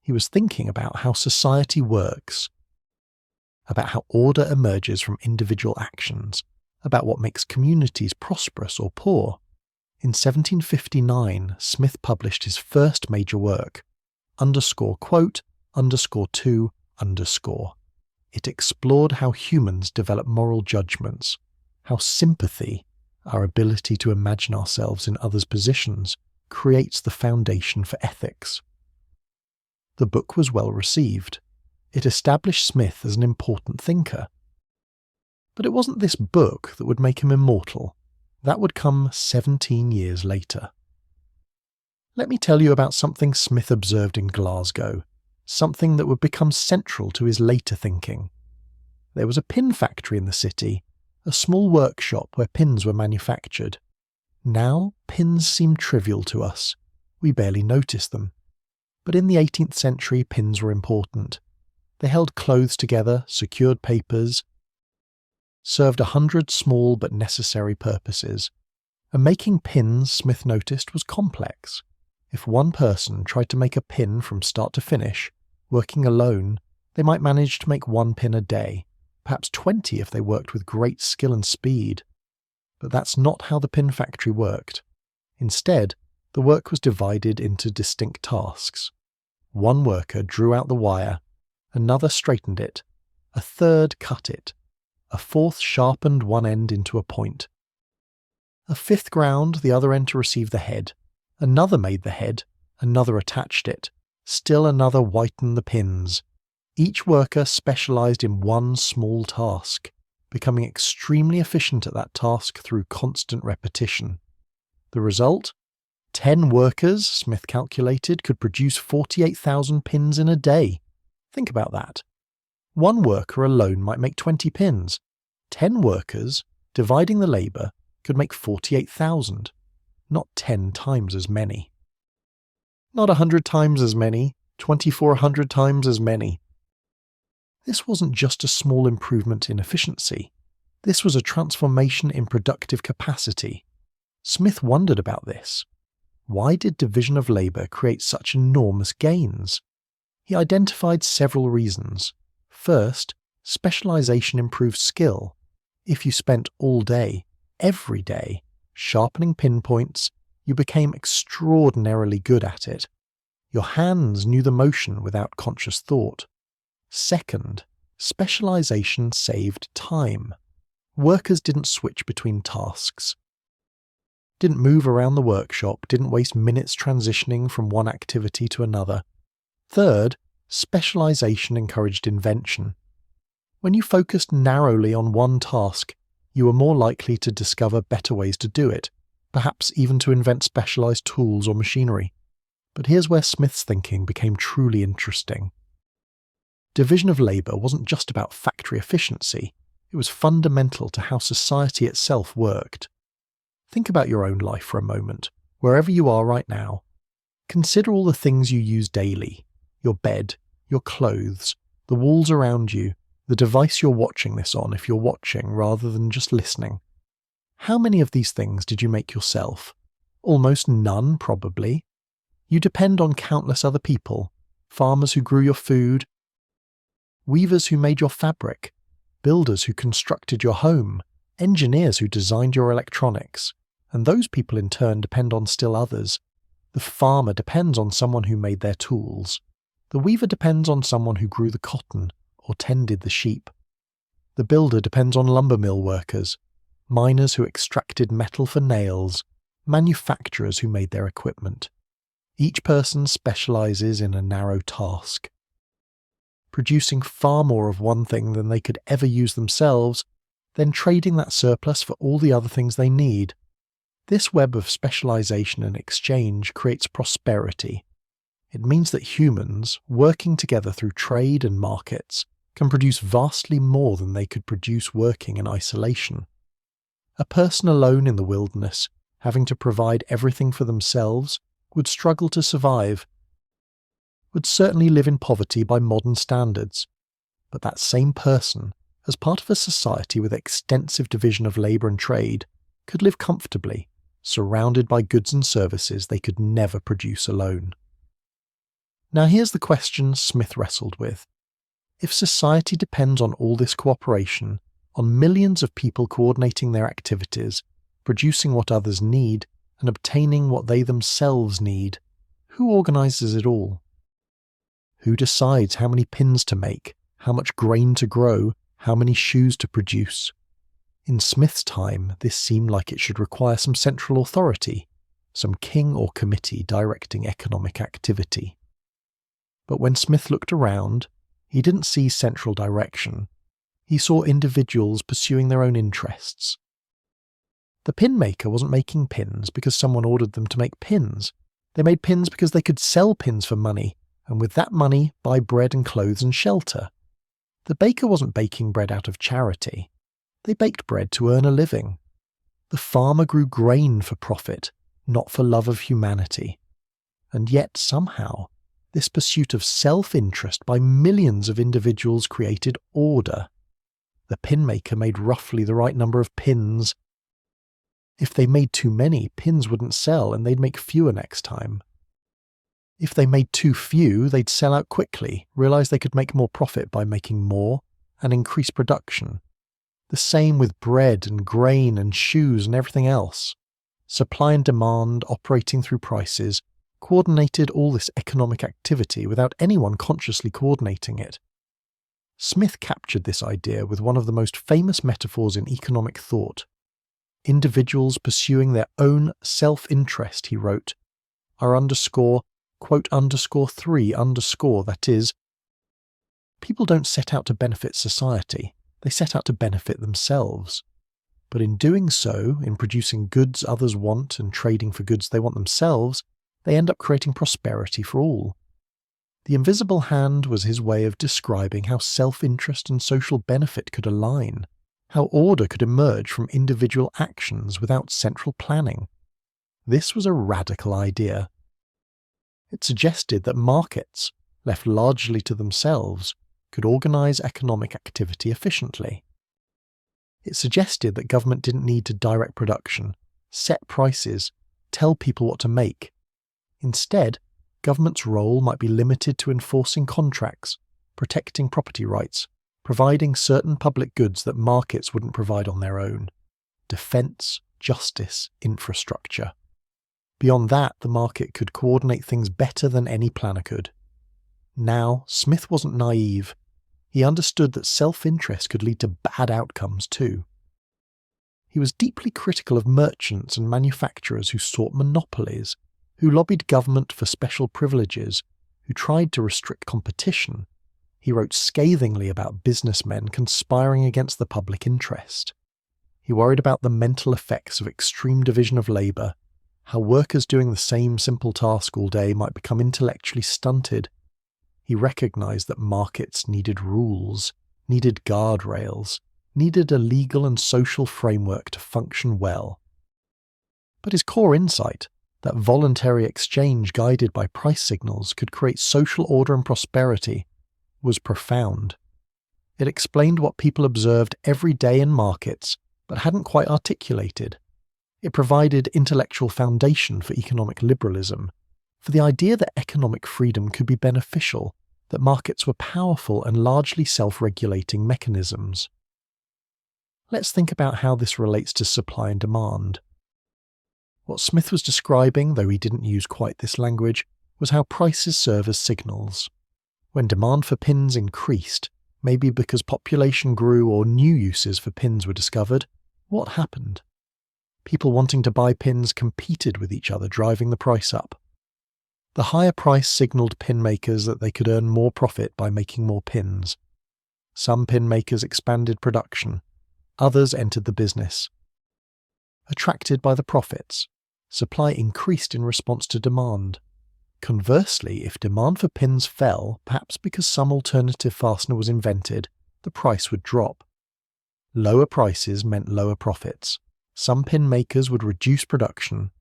He was thinking about how society works, about how order emerges from individual actions, about what makes communities prosperous or poor. In 1759, Smith published his first major work, _quote, _2, _. It explored how humans develop moral judgments, how sympathy, our ability to imagine ourselves in others' positions, creates the foundation for ethics. The book was well received. It established Smith as an important thinker. But it wasn't this book that would make him immortal. That would come 17 years later. Let me tell you about something Smith observed in Glasgow, something that would become central to his later thinking. There was a pin factory in the city, a small workshop where pins were manufactured. Now, pins seem trivial to us. We barely notice them. But in the 18th century, pins were important. They held clothes together, secured papers, served 100 small but necessary purposes. And making pins, Smith noticed, was complex. If one person tried to make a pin from start to finish, working alone, they might manage to make one pin a day, perhaps 20 if they worked with great skill and speed. But that's not how the pin factory worked. Instead, the work was divided into distinct tasks. One worker drew out the wire, another straightened it, a third cut it, a fourth sharpened one end into a point. A fifth ground the other end to receive the head, another made the head, another attached it, still another whitened the pins. Each worker specialized in one small task, becoming extremely efficient at that task through constant repetition. The result? 10 workers, Smith calculated, could produce 48,000 pins in a day. Think about that. One worker alone might make 20 pins. 10 workers, dividing the labour, could make 48,000. Not 10 times as many. Not 100 times as many, 2,400 times as many. This wasn't just a small improvement in efficiency. This was a transformation in productive capacity. Smith wondered about this. Why did division of labour create such enormous gains? He identified several reasons. First, specialisation improves skill. If you spent all day, every day, sharpening pinpoints, you became extraordinarily good at it. Your hands knew the motion without conscious thought. Second, specialisation saved time. Workers didn't switch between tasks, didn't move around the workshop, didn't waste minutes transitioning from one activity to another. Third, specialisation encouraged invention. When you focused narrowly on one task, you were more likely to discover better ways to do it, perhaps even to invent specialised tools or machinery. But here's where Smith's thinking became truly interesting. Division of labour wasn't just about factory efficiency, it was fundamental to how society itself worked. Think about your own life for a moment, wherever you are right now. Consider all the things you use daily: your bed, your clothes, the walls around you, the device you're watching this on if you're watching rather than just listening. How many of these things did you make yourself? Almost none, probably. You depend on countless other people: farmers who grew your food, weavers who made your fabric, builders who constructed your home, engineers who designed your electronics. And those people in turn depend on still others. The farmer depends on someone who made their tools. The weaver depends on someone who grew the cotton or tended the sheep. The builder depends on lumber mill workers, miners who extracted metal for nails, manufacturers who made their equipment. Each person specializes in a narrow task, producing far more of one thing than they could ever use themselves, then trading that surplus for all the other things they need. This web of specialization and exchange creates prosperity. It means that humans, working together through trade and markets, can produce vastly more than they could produce working in isolation. A person alone in the wilderness, having to provide everything for themselves, would struggle to survive, would certainly live in poverty by modern standards. But that same person, as part of a society with extensive division of labour and trade, could live comfortably, surrounded by goods and services they could never produce alone. Now here's the question Smith wrestled with. If society depends on all this cooperation, on millions of people coordinating their activities, producing what others need, and obtaining what they themselves need, who organises it all? Who decides how many pins to make, how much grain to grow, how many shoes to produce? In Smith's time, this seemed like it should require some central authority, some king or committee directing economic activity. But when Smith looked around, he didn't see central direction. He saw individuals pursuing their own interests. The pin maker wasn't making pins because someone ordered them to make pins. They made pins because they could sell pins for money, and with that money buy bread and clothes and shelter. The baker wasn't baking bread out of charity. They baked bread to earn a living. The farmer grew grain for profit, not for love of humanity. And yet, somehow, this pursuit of self-interest by millions of individuals created order. The pin maker made roughly the right number of pins. If they made too many, pins wouldn't sell and they'd make fewer next time. If they made too few, they'd sell out quickly, realise they could make more profit by making more, and increase production. The same with bread and grain and shoes and everything else. Supply and demand, operating through prices, coordinated all this economic activity without anyone consciously coordinating it. Smith captured this idea with one of the most famous metaphors in economic thought. Individuals pursuing their own self-interest, he wrote, are quote _3 that is, people don't set out to benefit society, they set out to benefit themselves. But in doing so, in producing goods others want and trading for goods they want themselves, they end up creating prosperity for all. The invisible hand was his way of describing how self-interest and social benefit could align, how order could emerge from individual actions without central planning. This was a radical idea. It suggested that markets, left largely to themselves, could organise economic activity efficiently. It suggested that government didn't need to direct production, set prices, tell people what to make. Instead, government's role might be limited to enforcing contracts, protecting property rights, providing certain public goods that markets wouldn't provide on their own. Defence, justice, infrastructure. Beyond that, the market could coordinate things better than any planner could. Now, Smith wasn't naive. He understood that self-interest could lead to bad outcomes too. He was deeply critical of merchants and manufacturers who sought monopolies, who lobbied government for special privileges, who tried to restrict competition. He wrote scathingly about businessmen conspiring against the public interest. He worried about the mental effects of extreme division of labour, how workers doing the same simple task all day might become intellectually stunted. He recognised that markets needed rules, needed guardrails, needed a legal and social framework to function well. But his core insight, that voluntary exchange guided by price signals could create social order and prosperity, was profound. It explained what people observed every day in markets but hadn't quite articulated. It provided intellectual foundation for economic liberalism, for the idea that economic freedom could be beneficial, that markets were powerful and largely self-regulating mechanisms. Let's think about how this relates to supply and demand. What Smith was describing, though he didn't use quite this language, was how prices serve as signals. When demand for pins increased, maybe because population grew or new uses for pins were discovered, what happened? People wanting to buy pins competed with each other, driving the price up. The higher price signalled pin makers that they could earn more profit by making more pins. Some pin makers expanded production, others entered the business. Attracted by the profits, supply increased in response to demand. Conversely, if demand for pins fell, perhaps because some alternative fastener was invented, the price would drop. Lower prices meant lower profits. Some pin makers would reduce production.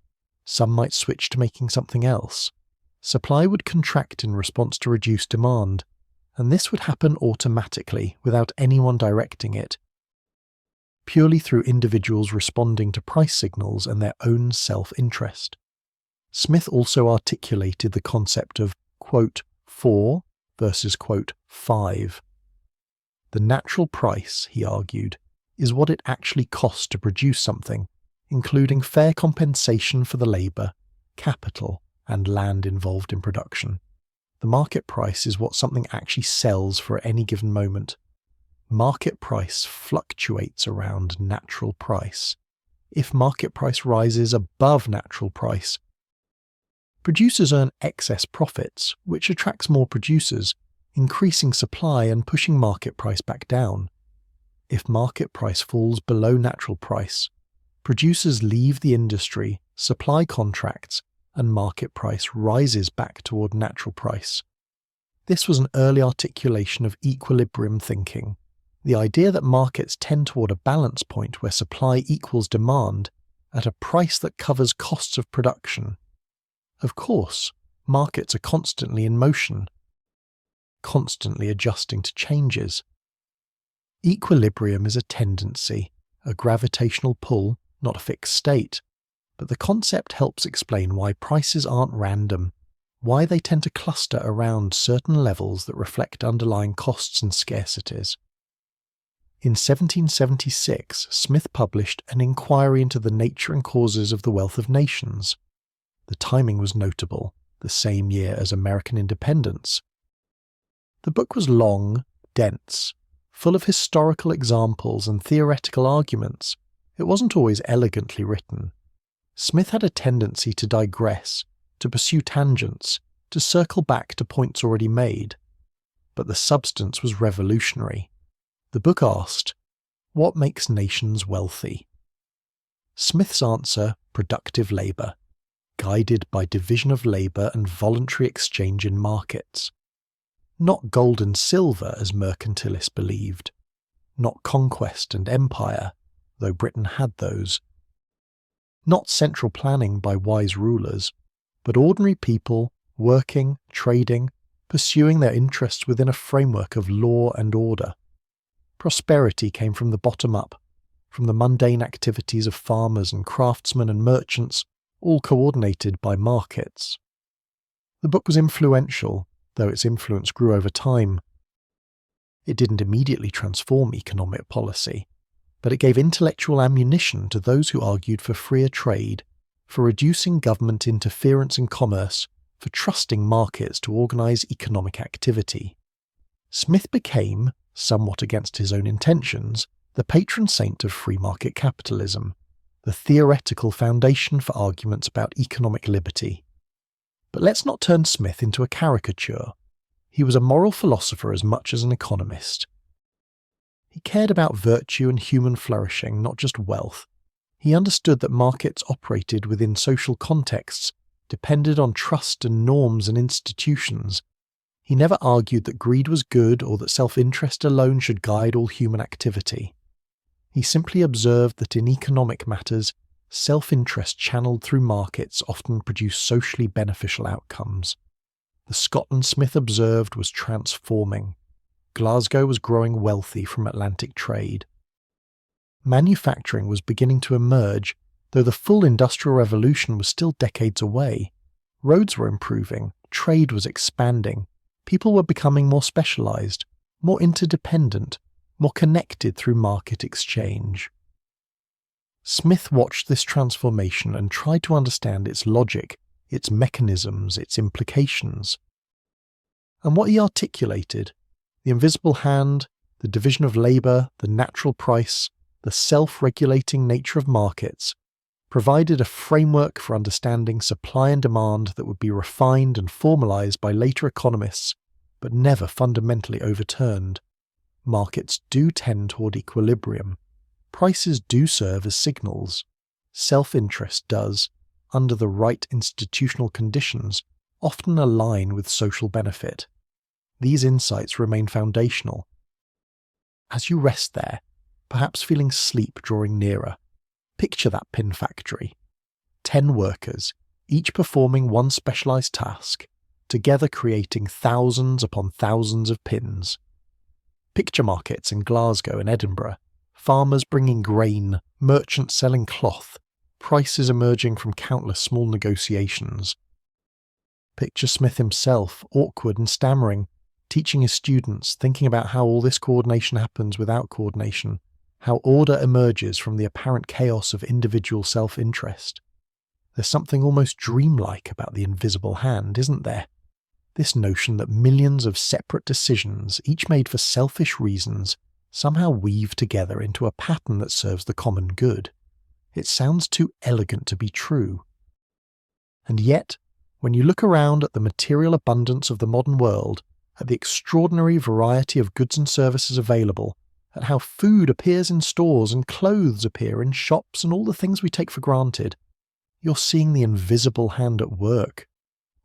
Some might switch to making something else. Supply would contract in response to reduced demand, and this would happen automatically without anyone directing it, purely through individuals responding to price signals and their own self-interest. Smith also articulated the concept of, quote, 4 versus, quote, 5. The natural price, he argued, is what it actually costs to produce something, including fair compensation for the labour, capital, and land involved in production. The market price is what something actually sells for at any given moment. Market price fluctuates around natural price. If market price rises above natural price, producers earn excess profits, which attracts more producers, increasing supply and pushing market price back down. If market price falls below natural price, producers leave the industry, supply contracts, and market price rises back toward natural price. This was an early articulation of equilibrium thinking, the idea that markets tend toward a balance point where supply equals demand at a price that covers costs of production. Of course, markets are constantly in motion, constantly adjusting to changes. Equilibrium is a tendency, a gravitational pull, not a fixed state, but the concept helps explain why prices aren't random, why they tend to cluster around certain levels that reflect underlying costs and scarcities. In 1776, Smith published an inquiry into the nature and causes of the wealth of nations. The timing was notable, the same year as American independence. The book was long, dense, full of historical examples and theoretical arguments. It wasn't always elegantly written. Smith had a tendency to digress, to pursue tangents, to circle back to points already made. But the substance was revolutionary. The book asked, what makes nations wealthy? Smith's answer, productive labour, guided by division of labour and voluntary exchange in markets. Not gold and silver as mercantilists believed, not conquest and empire, though Britain had those. Not central planning by wise rulers, but ordinary people working, trading, pursuing their interests within a framework of law and order. Prosperity came from the bottom up, from the mundane activities of farmers and craftsmen and merchants, all coordinated by markets. The book was influential, though its influence grew over time. It didn't immediately transform economic policy, but it gave intellectual ammunition to those who argued for freer trade, for reducing government interference in commerce, for trusting markets to organise economic activity. Smith became, somewhat against his own intentions, the patron saint of free market capitalism, the theoretical foundation for arguments about economic liberty. But let's not turn Smith into a caricature. He was a moral philosopher as much as an economist. He cared about virtue and human flourishing, not just wealth. He understood that markets operated within social contexts, depended on trust and norms and institutions. He never argued that greed was good or that self-interest alone should guide all human activity. He simply observed that in economic matters, self-interest channeled through markets often produced socially beneficial outcomes. The Scotland Smith observed was transforming. Glasgow was growing wealthy from Atlantic trade. Manufacturing was beginning to emerge, though the full Industrial Revolution was still decades away. Roads were improving, trade was expanding, people were becoming more specialised, more interdependent, more connected through market exchange. Smith watched this transformation and tried to understand its logic, its mechanisms, its implications. And what he articulated, the invisible hand, the division of labour, the natural price, the self-regulating nature of markets, provided a framework for understanding supply and demand that would be refined and formalised by later economists, but never fundamentally overturned. Markets do tend toward equilibrium. Prices do serve as signals. Self-interest does, under the right institutional conditions, often align with social benefit. These insights remain foundational. As you rest there, perhaps feeling sleep drawing nearer, picture that pin factory. 10 workers, each performing one specialised task, together creating thousands upon thousands of pins. Picture markets in Glasgow and Edinburgh, farmers bringing grain, merchants selling cloth, prices emerging from countless small negotiations. Picture Smith himself, awkward and stammering, teaching his students, thinking about how all this coordination happens without coordination, how order emerges from the apparent chaos of individual self-interest. There's something almost dreamlike about the invisible hand, isn't there? This notion that millions of separate decisions, each made for selfish reasons, somehow weave together into a pattern that serves the common good. It sounds too elegant to be true. And yet, when you look around at the material abundance of the modern world, at the extraordinary variety of goods and services available, at how food appears in stores and clothes appear in shops and all the things we take for granted, you're seeing the invisible hand at work.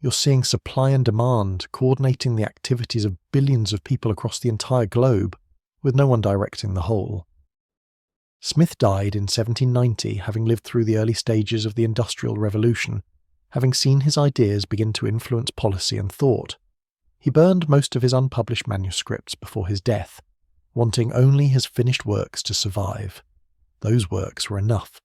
You're seeing supply and demand coordinating the activities of billions of people across the entire globe, with no one directing the whole. Smith died in 1790, having lived through the early stages of the Industrial Revolution, having seen his ideas begin to influence policy and thought. He burned most of his unpublished manuscripts before his death, wanting only his finished works to survive. Those works were enough.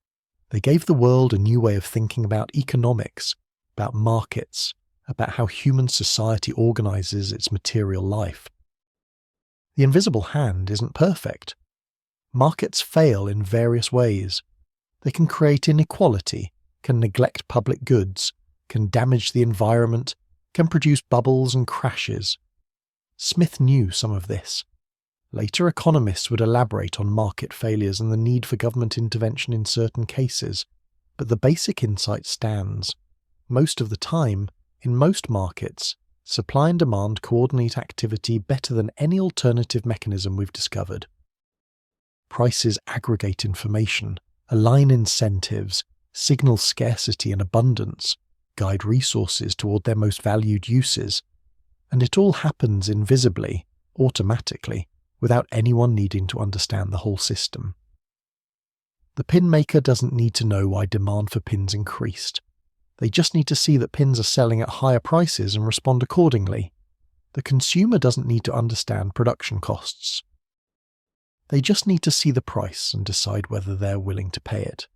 They gave the world a new way of thinking about economics, about markets, about how human society organises its material life. The invisible hand isn't perfect. Markets fail in various ways. They can create inequality, can neglect public goods, can damage the environment, can produce bubbles and crashes. Smith knew some of this. Later economists would elaborate on market failures and the need for government intervention in certain cases, but the basic insight stands. Most of the time, in most markets, supply and demand coordinate activity better than any alternative mechanism we've discovered. Prices aggregate information, align incentives, signal scarcity and abundance, guide resources toward their most valued uses, and it all happens invisibly, automatically, without anyone needing to understand the whole system. The pin maker doesn't need to know why demand for pins increased. They just need to see that pins are selling at higher prices and respond accordingly. The consumer doesn't need to understand production costs. They just need to see the price and decide whether they're willing to pay it.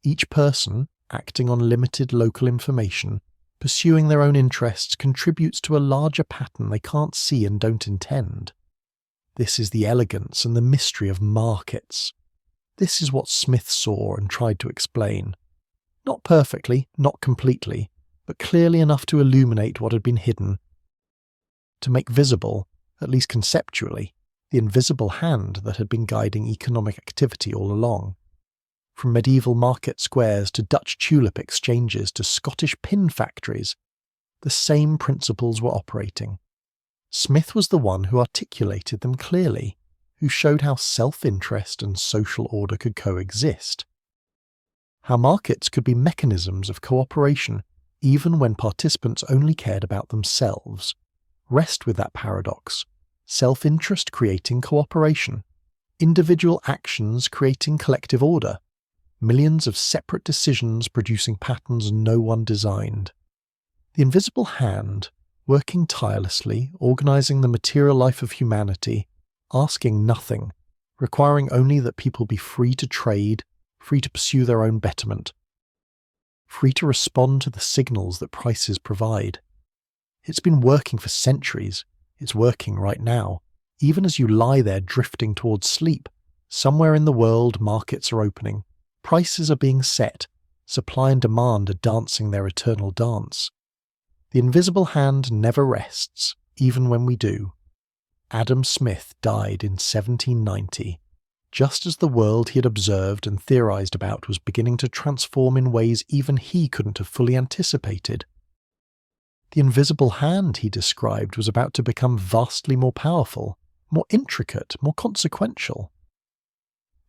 Each person, acting on limited local information, pursuing their own interests, contributes to a larger pattern they can't see and don't intend. This is the elegance and the mystery of markets. This is what Smith saw and tried to explain. Not perfectly, not completely, but clearly enough to illuminate what had been hidden, to make visible, at least conceptually, the invisible hand that had been guiding economic activity all along. From medieval market squares to Dutch tulip exchanges to Scottish pin factories, the same principles were operating. Smith was the one who articulated them clearly, who showed how self-interest and social order could coexist. How markets could be mechanisms of cooperation even when participants only cared about themselves. Rest with that paradox. Self-interest creating cooperation. Individual actions creating collective order. Millions of separate decisions producing patterns no one designed. The invisible hand, working tirelessly, organising the material life of humanity, asking nothing, requiring only that people be free to trade, free to pursue their own betterment, free to respond to the signals that prices provide. It's been working for centuries. It's working right now. Even as you lie there drifting towards sleep, somewhere in the world markets are opening. Prices are being set. Supply and demand are dancing their eternal dance. The invisible hand never rests, even when we do. Adam Smith died in 1790, just as the world he had observed and theorized about was beginning to transform in ways even he couldn't have fully anticipated. The invisible hand, he described, was about to become vastly more powerful, more intricate, more consequential.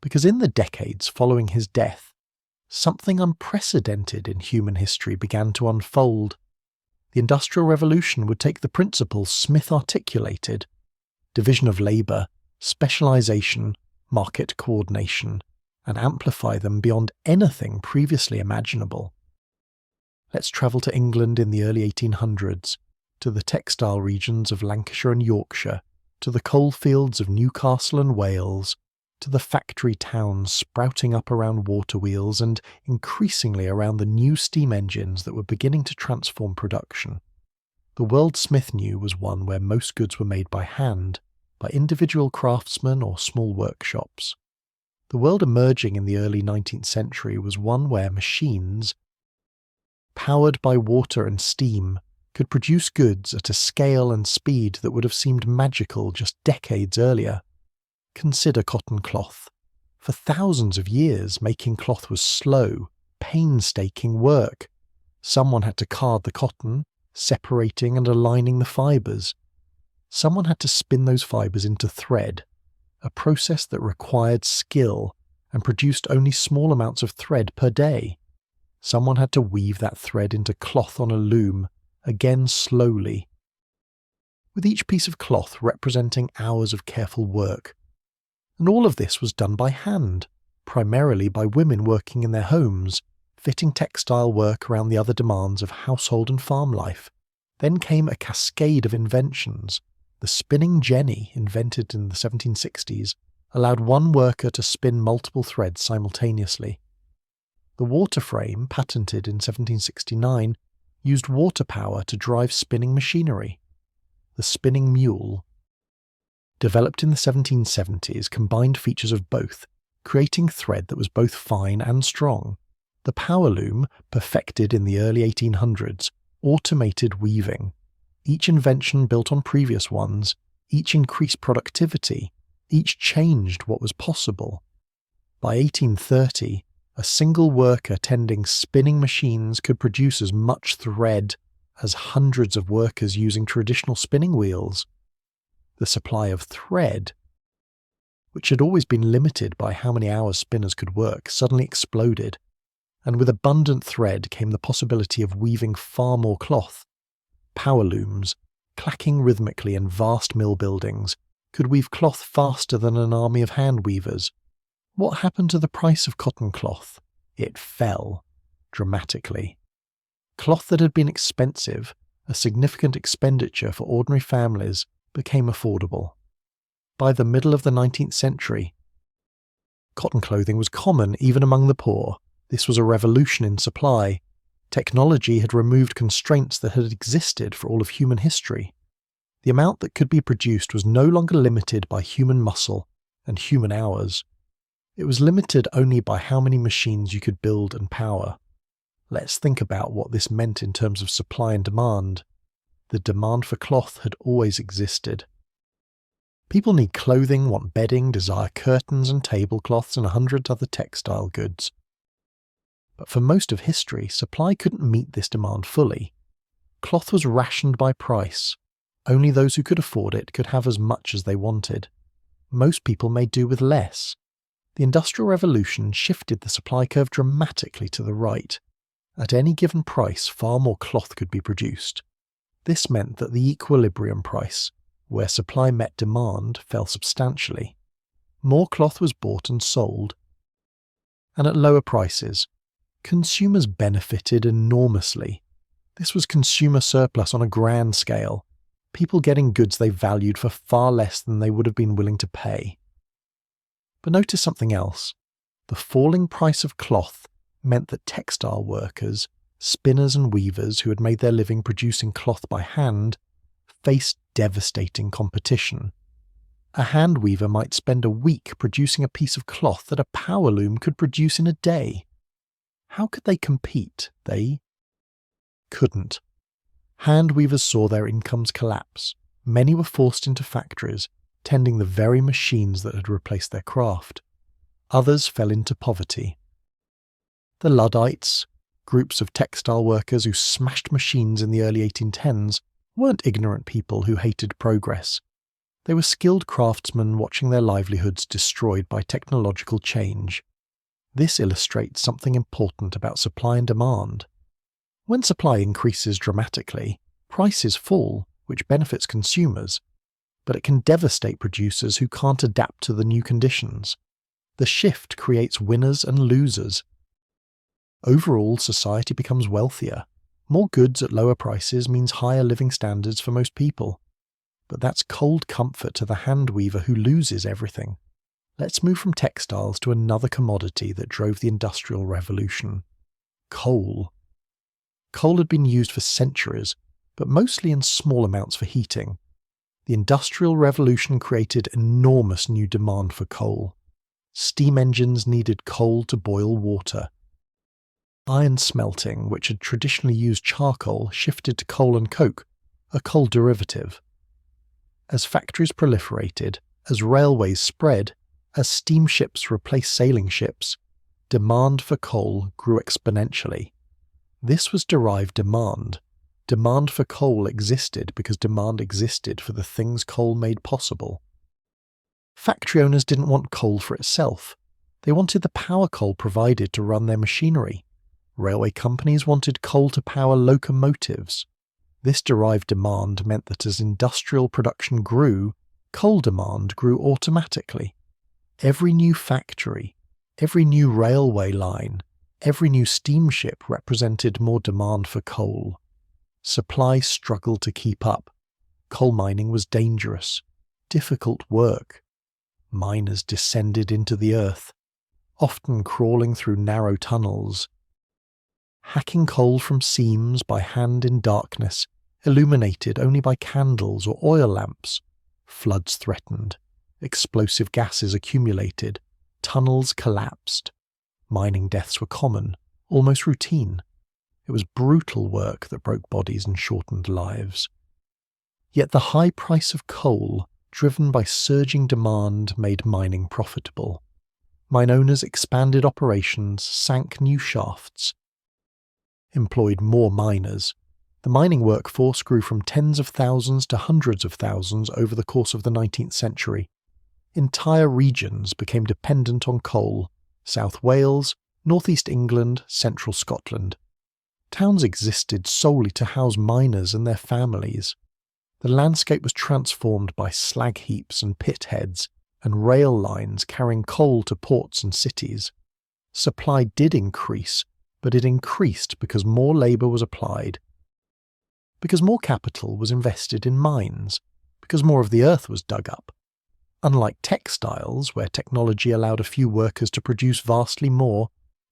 Because in the decades following his death, something unprecedented in human history began to unfold. The Industrial Revolution would take the principles Smith articulated: division of labour, specialisation, market coordination, and amplify them beyond anything previously imaginable. Let's travel to England in the early 1800s, to the textile regions of Lancashire and Yorkshire, to the coalfields of Newcastle and Wales, to the factory towns sprouting up around water wheels and increasingly around the new steam engines that were beginning to transform production. The world Smith knew was one where most goods were made by hand, by individual craftsmen or small workshops. The world emerging in the early 19th century was one where machines, powered by water and steam, could produce goods at a scale and speed that would have seemed magical just decades earlier. Consider cotton cloth. For thousands of years, making cloth was slow, painstaking work. Someone had to card the cotton, separating and aligning the fibres. Someone had to spin those fibres into thread, a process that required skill and produced only small amounts of thread per day. Someone had to weave that thread into cloth on a loom, again slowly, with each piece of cloth representing hours of careful work. And all of this was done by hand, primarily by women working in their homes, fitting textile work around the other demands of household and farm life. Then came a cascade of inventions. The spinning jenny, invented in the 1760s, allowed one worker to spin multiple threads simultaneously. The water frame, patented in 1769, used water power to drive spinning machinery. The spinning mule, developed in the 1770s, combined features of both, creating thread that was both fine and strong. The power loom, perfected in the early 1800s, automated weaving. Each invention built on previous ones, each increased productivity, each changed what was possible. By 1830, a single worker tending spinning machines could produce as much thread as hundreds of workers using traditional spinning wheels. The supply of thread, which had always been limited by how many hours spinners could work, suddenly exploded, and with abundant thread came the possibility of weaving far more cloth. Power looms, clacking rhythmically in vast mill buildings, could weave cloth faster than an army of hand weavers. What happened to the price of cotton cloth? It fell dramatically. Cloth that had been expensive, a significant expenditure for ordinary families, became affordable. By the middle of the 19th century, cotton clothing was common even among the poor. This was a revolution in supply. Technology had removed constraints that had existed for all of human history. The amount that could be produced was no longer limited by human muscle and human hours. It was limited only by how many machines you could build and power. Let's think about what this meant in terms of supply and demand. The demand for cloth had always existed. People need clothing, want bedding, desire curtains and tablecloths and 100 other textile goods. But for most of history, supply couldn't meet this demand fully. Cloth was rationed by price. Only those who could afford it could have as much as they wanted. Most people made do with less. The Industrial Revolution shifted the supply curve dramatically to the right. At any given price, far more cloth could be produced. This meant that the equilibrium price, where supply met demand, fell substantially. More cloth was bought and sold, and at lower prices. Consumers benefited enormously. This was consumer surplus on a grand scale, people getting goods they valued for far less than they would have been willing to pay. But notice something else. The falling price of cloth meant that textile workers, spinners and weavers who had made their living producing cloth by hand, faced devastating competition. A hand weaver might spend a week producing a piece of cloth that a power loom could produce in a day. How could they compete? They couldn't. Hand weavers saw their incomes collapse. Many were forced into factories, tending the very machines that had replaced their craft. Others fell into poverty. The Luddites, groups of textile workers who smashed machines in the early 1810s, weren't ignorant people who hated progress. They were skilled craftsmen watching their livelihoods destroyed by technological change. This illustrates something important about supply and demand. When supply increases dramatically, prices fall, which benefits consumers, but it can devastate producers who can't adapt to the new conditions. The shift creates winners and losers. Overall, society becomes wealthier. More goods at lower prices means higher living standards for most people. But that's cold comfort to the hand weaver who loses everything. Let's move from textiles to another commodity that drove the Industrial Revolution: coal. Coal had been used for centuries, but mostly in small amounts for heating. The Industrial Revolution created enormous new demand for coal. Steam engines needed coal to boil water. Iron smelting, which had traditionally used charcoal, shifted to coal and coke, a coal derivative. As factories proliferated, as railways spread, as steamships replaced sailing ships, demand for coal grew exponentially. This was derived demand. Demand for coal existed because demand existed for the things coal made possible. Factory owners didn't want coal for itself. They wanted the power coal provided to run their machinery. Railway companies wanted coal to power locomotives. This derived demand meant that as industrial production grew, coal demand grew automatically. Every new factory, every new railway line, every new steamship represented more demand for coal. Supply struggled to keep up. Coal mining was dangerous, difficult work. Miners descended into the earth, often crawling through narrow tunnels. Hacking coal from seams by hand in darkness, illuminated only by candles or oil lamps. Floods threatened. Explosive gases accumulated. Tunnels collapsed. Mining deaths were common, almost routine. It was brutal work that broke bodies and shortened lives. Yet the high price of coal, driven by surging demand, made mining profitable. Mine owners expanded operations, sank new shafts, employed more miners. The mining workforce grew from tens of thousands to hundreds of thousands over the course of the 19th century. Entire regions became dependent on coal: South Wales, northeast England, central Scotland. Towns existed solely to house miners and their families. The landscape was transformed by slag heaps and pit heads, and rail lines carrying coal to ports and cities. Supply did increase, but it increased because more labour was applied, because more capital was invested in mines, because more of the earth was dug up. Unlike textiles, where technology allowed a few workers to produce vastly more,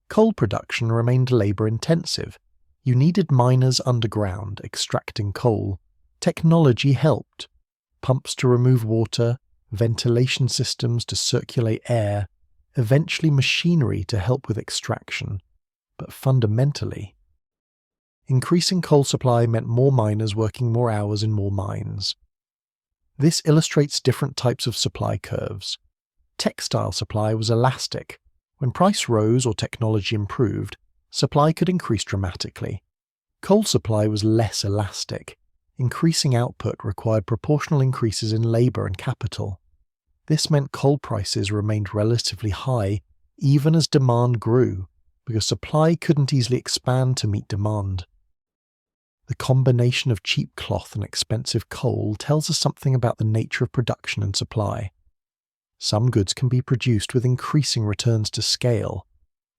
coal production remained labour-intensive. You needed miners underground extracting coal. Technology helped. Pumps to remove water, ventilation systems to circulate air, eventually machinery to help with extraction. But fundamentally, increasing coal supply meant more miners working more hours in more mines. This illustrates different types of supply curves. Textile supply was elastic. When price rose or technology improved, supply could increase dramatically. Coal supply was less elastic. Increasing output required proportional increases in labour and capital. This meant coal prices remained relatively high even as demand grew, because supply couldn't easily expand to meet demand. The combination of cheap cloth and expensive coal tells us something about the nature of production and supply. Some goods can be produced with increasing returns to scale.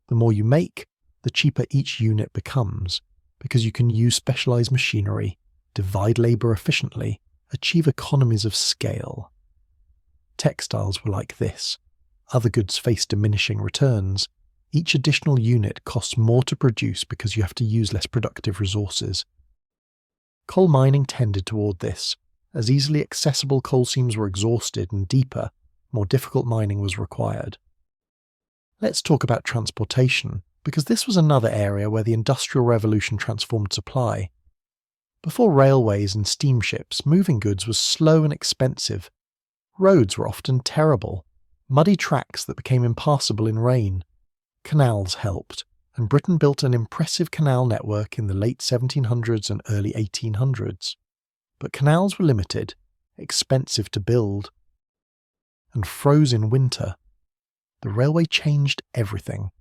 The more you make, the cheaper each unit becomes, because you can use specialised machinery, divide labour efficiently, achieve economies of scale. Textiles were like this. Other goods face diminishing returns. Each additional unit costs more to produce because you have to use less productive resources. Coal mining tended toward this. As easily accessible coal seams were exhausted and deeper, more difficult mining was required. Let's talk about transportation, because this was another area where the Industrial Revolution transformed supply. Before railways and steamships, moving goods was slow and expensive. Roads were often terrible, muddy tracks that became impassable in rain. Canals helped, and Britain built an impressive canal network in the late 1700s and early 1800s. But canals were limited, expensive to build, and froze in winter. The railway changed everything.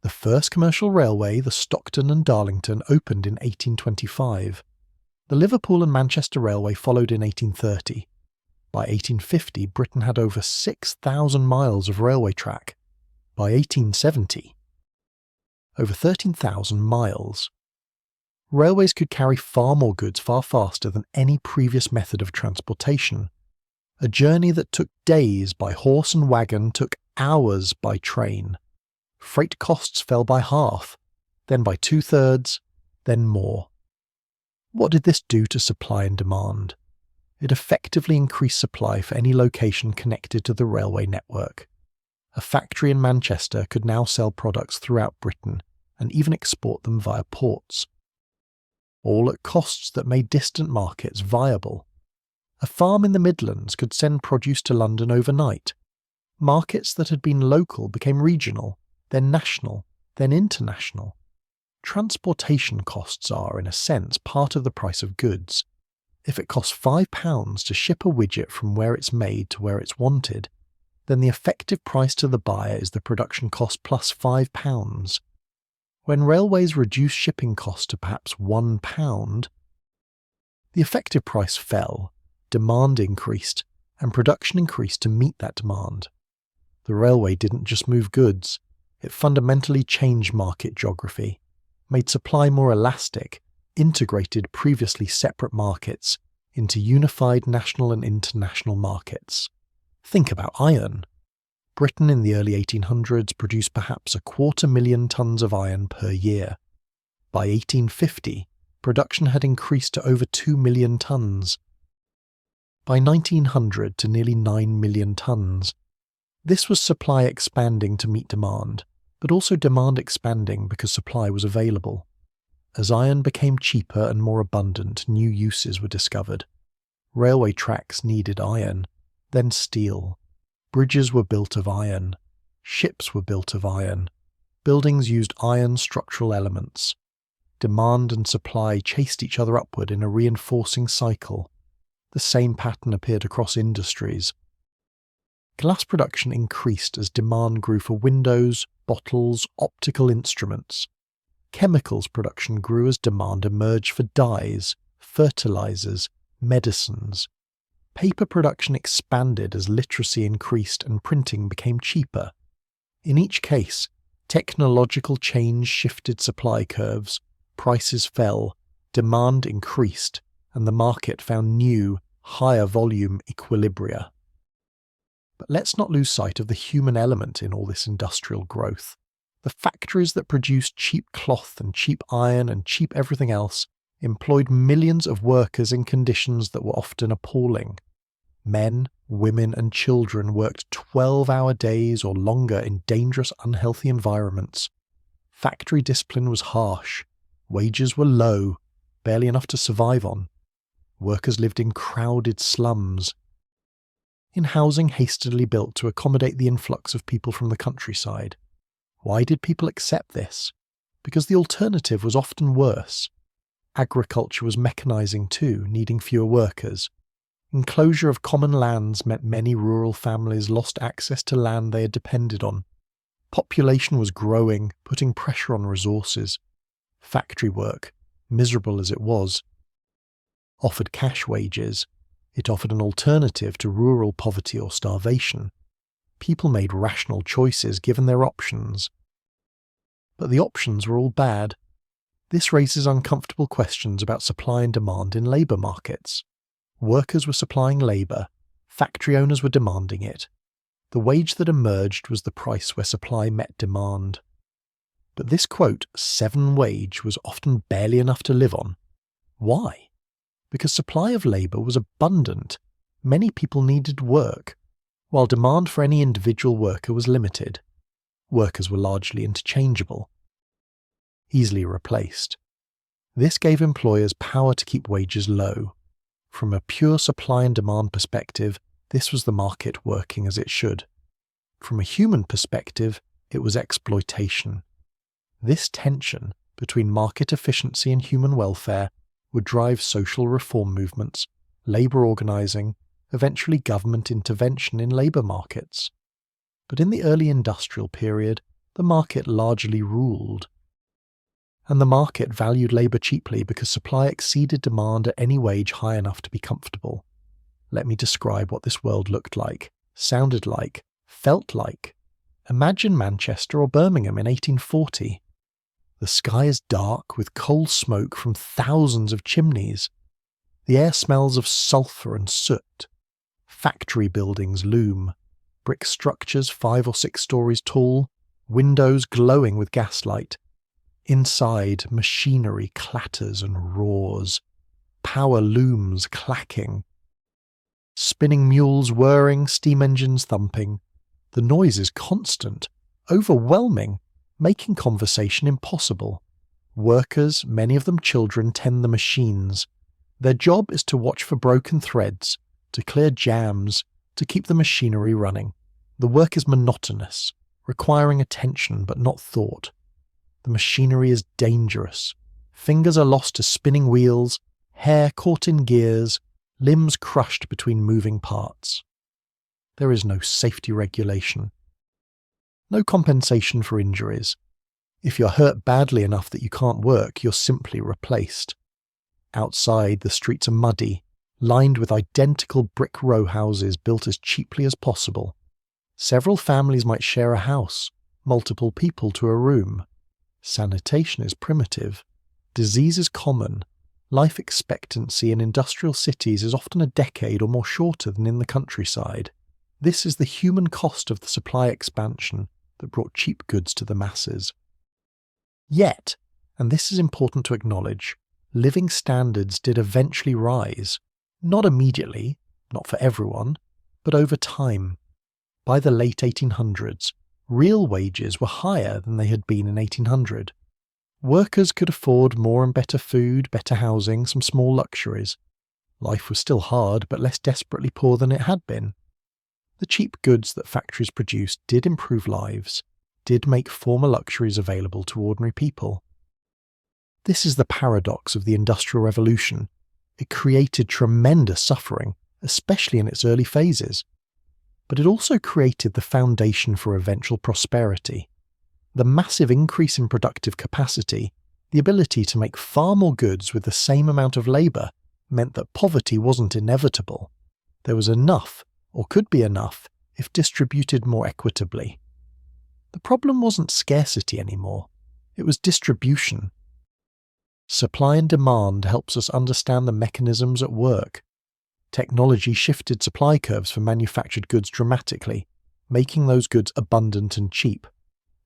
The first commercial railway, the Stockton and Darlington, opened in 1825. The Liverpool and Manchester Railway followed in 1830. By 1850, Britain had over 6,000 miles of railway track. By 1870, over 13,000 miles. Railways could carry far more goods far faster than any previous method of transportation. A journey that took days by horse and wagon took hours by train. Freight costs fell by half, then by 2/3, then more. What did this do to supply and demand? It effectively increased supply for any location connected to the railway network. A factory in Manchester could now sell products throughout Britain and even export them via ports, all at costs that made distant markets viable. A farm in the Midlands could send produce to London overnight. Markets that had been local became regional, then national, then international. Transportation costs are, in a sense, part of the price of goods. If it costs £5 to ship a widget from where it's made to where it's wanted, then the effective price to the buyer is the production cost plus £5. When railways reduce shipping costs to perhaps £1, the effective price fell, demand increased, and production increased to meet that demand. The railway didn't just move goods, it fundamentally changed market geography, made supply more elastic, integrated previously separate markets into unified national and international markets. Think about iron. Britain in the early 1800s produced perhaps 250,000 tons of iron per year. By 1850, production had increased to over 2 million tons. By 1900 to nearly 9 million tons. This was supply expanding to meet demand, but also demand expanding because supply was available. As iron became cheaper and more abundant, new uses were discovered. Railway tracks needed iron, then steel. Bridges were built of iron. Ships were built of iron. Buildings used iron structural elements. Demand and supply chased each other upward in a reinforcing cycle. The same pattern appeared across industries. Glass production increased as demand grew for windows, bottles, optical instruments. Chemicals production grew as demand emerged for dyes, fertilizers, medicines. Paper production expanded as literacy increased and printing became cheaper. In each case, technological change shifted supply curves, prices fell, demand increased, and the market found new, higher volume equilibria. But let's not lose sight of the human element in all this industrial growth. The factories that produced cheap cloth and cheap iron and cheap everything else employed millions of workers in conditions that were often appalling. Men, women, and children worked 12-hour days or longer in dangerous, unhealthy environments. Factory discipline was harsh. Wages were low, barely enough to survive on. Workers lived in crowded slums, in housing hastily built to accommodate the influx of people from the countryside. Why did people accept this? Because the alternative was often worse. Agriculture was mechanizing too, needing fewer workers. Enclosure of common lands meant many rural families lost access to land they had depended on. Population was growing, putting pressure on resources. Factory work, miserable as it was, offered cash wages. It offered an alternative to rural poverty or starvation. People made rational choices given their options. But the options were all bad. This raises uncomfortable questions about supply and demand in labour markets. Workers were supplying labour, factory owners were demanding it. The wage that emerged was the price where supply met demand. But this quote, 7 wage, was often barely enough to live on. Why? Because supply of labour was abundant. Many people needed work, while demand for any individual worker was limited. Workers were largely interchangeable, easily replaced. This gave employers power to keep wages low. From a pure supply and demand perspective, this was the market working as it should. From a human perspective, it was exploitation. This tension between market efficiency and human welfare would drive social reform movements, labour organising, eventually government intervention in labour markets. But in the early industrial period, the market largely ruled. And the market valued labour cheaply because supply exceeded demand at any wage high enough to be comfortable. Let me describe what this world looked like, sounded like, felt like. Imagine Manchester or Birmingham in 1840. The sky is dark with coal smoke from thousands of chimneys. The air smells of sulphur and soot. Factory buildings loom, brick structures 5 or 6 stories tall, windows glowing with gaslight. Inside, machinery clatters and roars. Power looms clacking. Spinning mules whirring, steam engines thumping. The noise is constant, overwhelming, making conversation impossible. Workers, many of them children, tend the machines. Their job is to watch for broken threads, to clear jams, to keep the machinery running. The work is monotonous, requiring attention but not thought. The machinery is dangerous. Fingers are lost to spinning wheels, hair caught in gears, limbs crushed between moving parts. There is no safety regulation. No compensation for injuries. If you're hurt badly enough that you can't work, you're simply replaced. Outside, the streets are muddy, lined with identical brick row houses built as cheaply as possible. Several families might share a house, multiple people to a room. Sanitation is primitive. Disease is common. Life expectancy in industrial cities is often a decade or more shorter than in the countryside. This is the human cost of the supply expansion that brought cheap goods to the masses. Yet, and this is important to acknowledge, living standards did eventually rise, not immediately, not for everyone, but over time. By the late 1800s, real wages were higher than they had been in 1800. Workers could afford more and better food, better housing, some small luxuries. Life was still hard, but less desperately poor than it had been. The cheap goods that factories produced did improve lives, did make former luxuries available to ordinary people. This is the paradox of the Industrial Revolution. It created tremendous suffering, especially in its early phases. But it also created the foundation for eventual prosperity. The massive increase in productive capacity, the ability to make far more goods with the same amount of labour, meant that poverty wasn't inevitable. There was enough, or could be enough, if distributed more equitably. The problem wasn't scarcity anymore. It was distribution. Supply and demand helps us understand the mechanisms at work. Technology shifted supply curves for manufactured goods dramatically, making those goods abundant and cheap.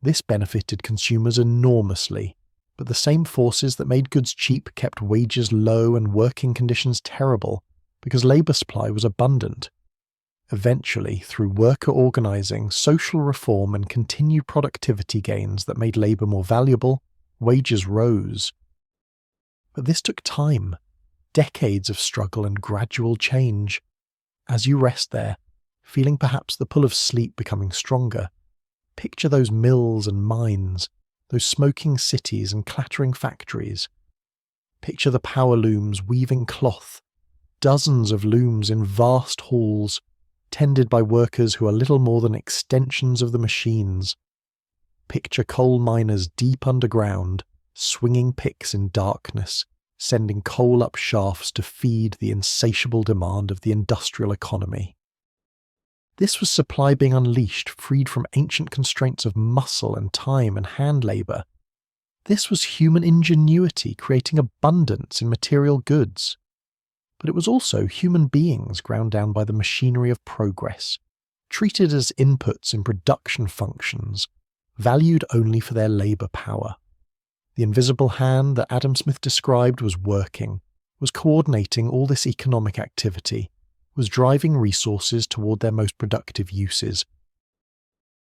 This benefited consumers enormously, but the same forces that made goods cheap kept wages low and working conditions terrible because labour supply was abundant. Eventually, through worker organising, social reform and continued productivity gains that made labour more valuable, wages rose. But this took time, decades of struggle and gradual change. As you rest there, feeling perhaps the pull of sleep becoming stronger, picture those mills and mines, those smoking cities and clattering factories. Picture the power looms weaving cloth, dozens of looms in vast halls, tended by workers who are little more than extensions of the machines. Picture coal miners deep underground, swinging picks in darkness, sending coal up shafts to feed the insatiable demand of the industrial economy. This was supply being unleashed, freed from ancient constraints of muscle and time and hand labour. This was human ingenuity creating abundance in material goods. But it was also human beings ground down by the machinery of progress, treated as inputs in production functions, valued only for their labour power. The invisible hand that Adam Smith described was working, was coordinating all this economic activity, was driving resources toward their most productive uses.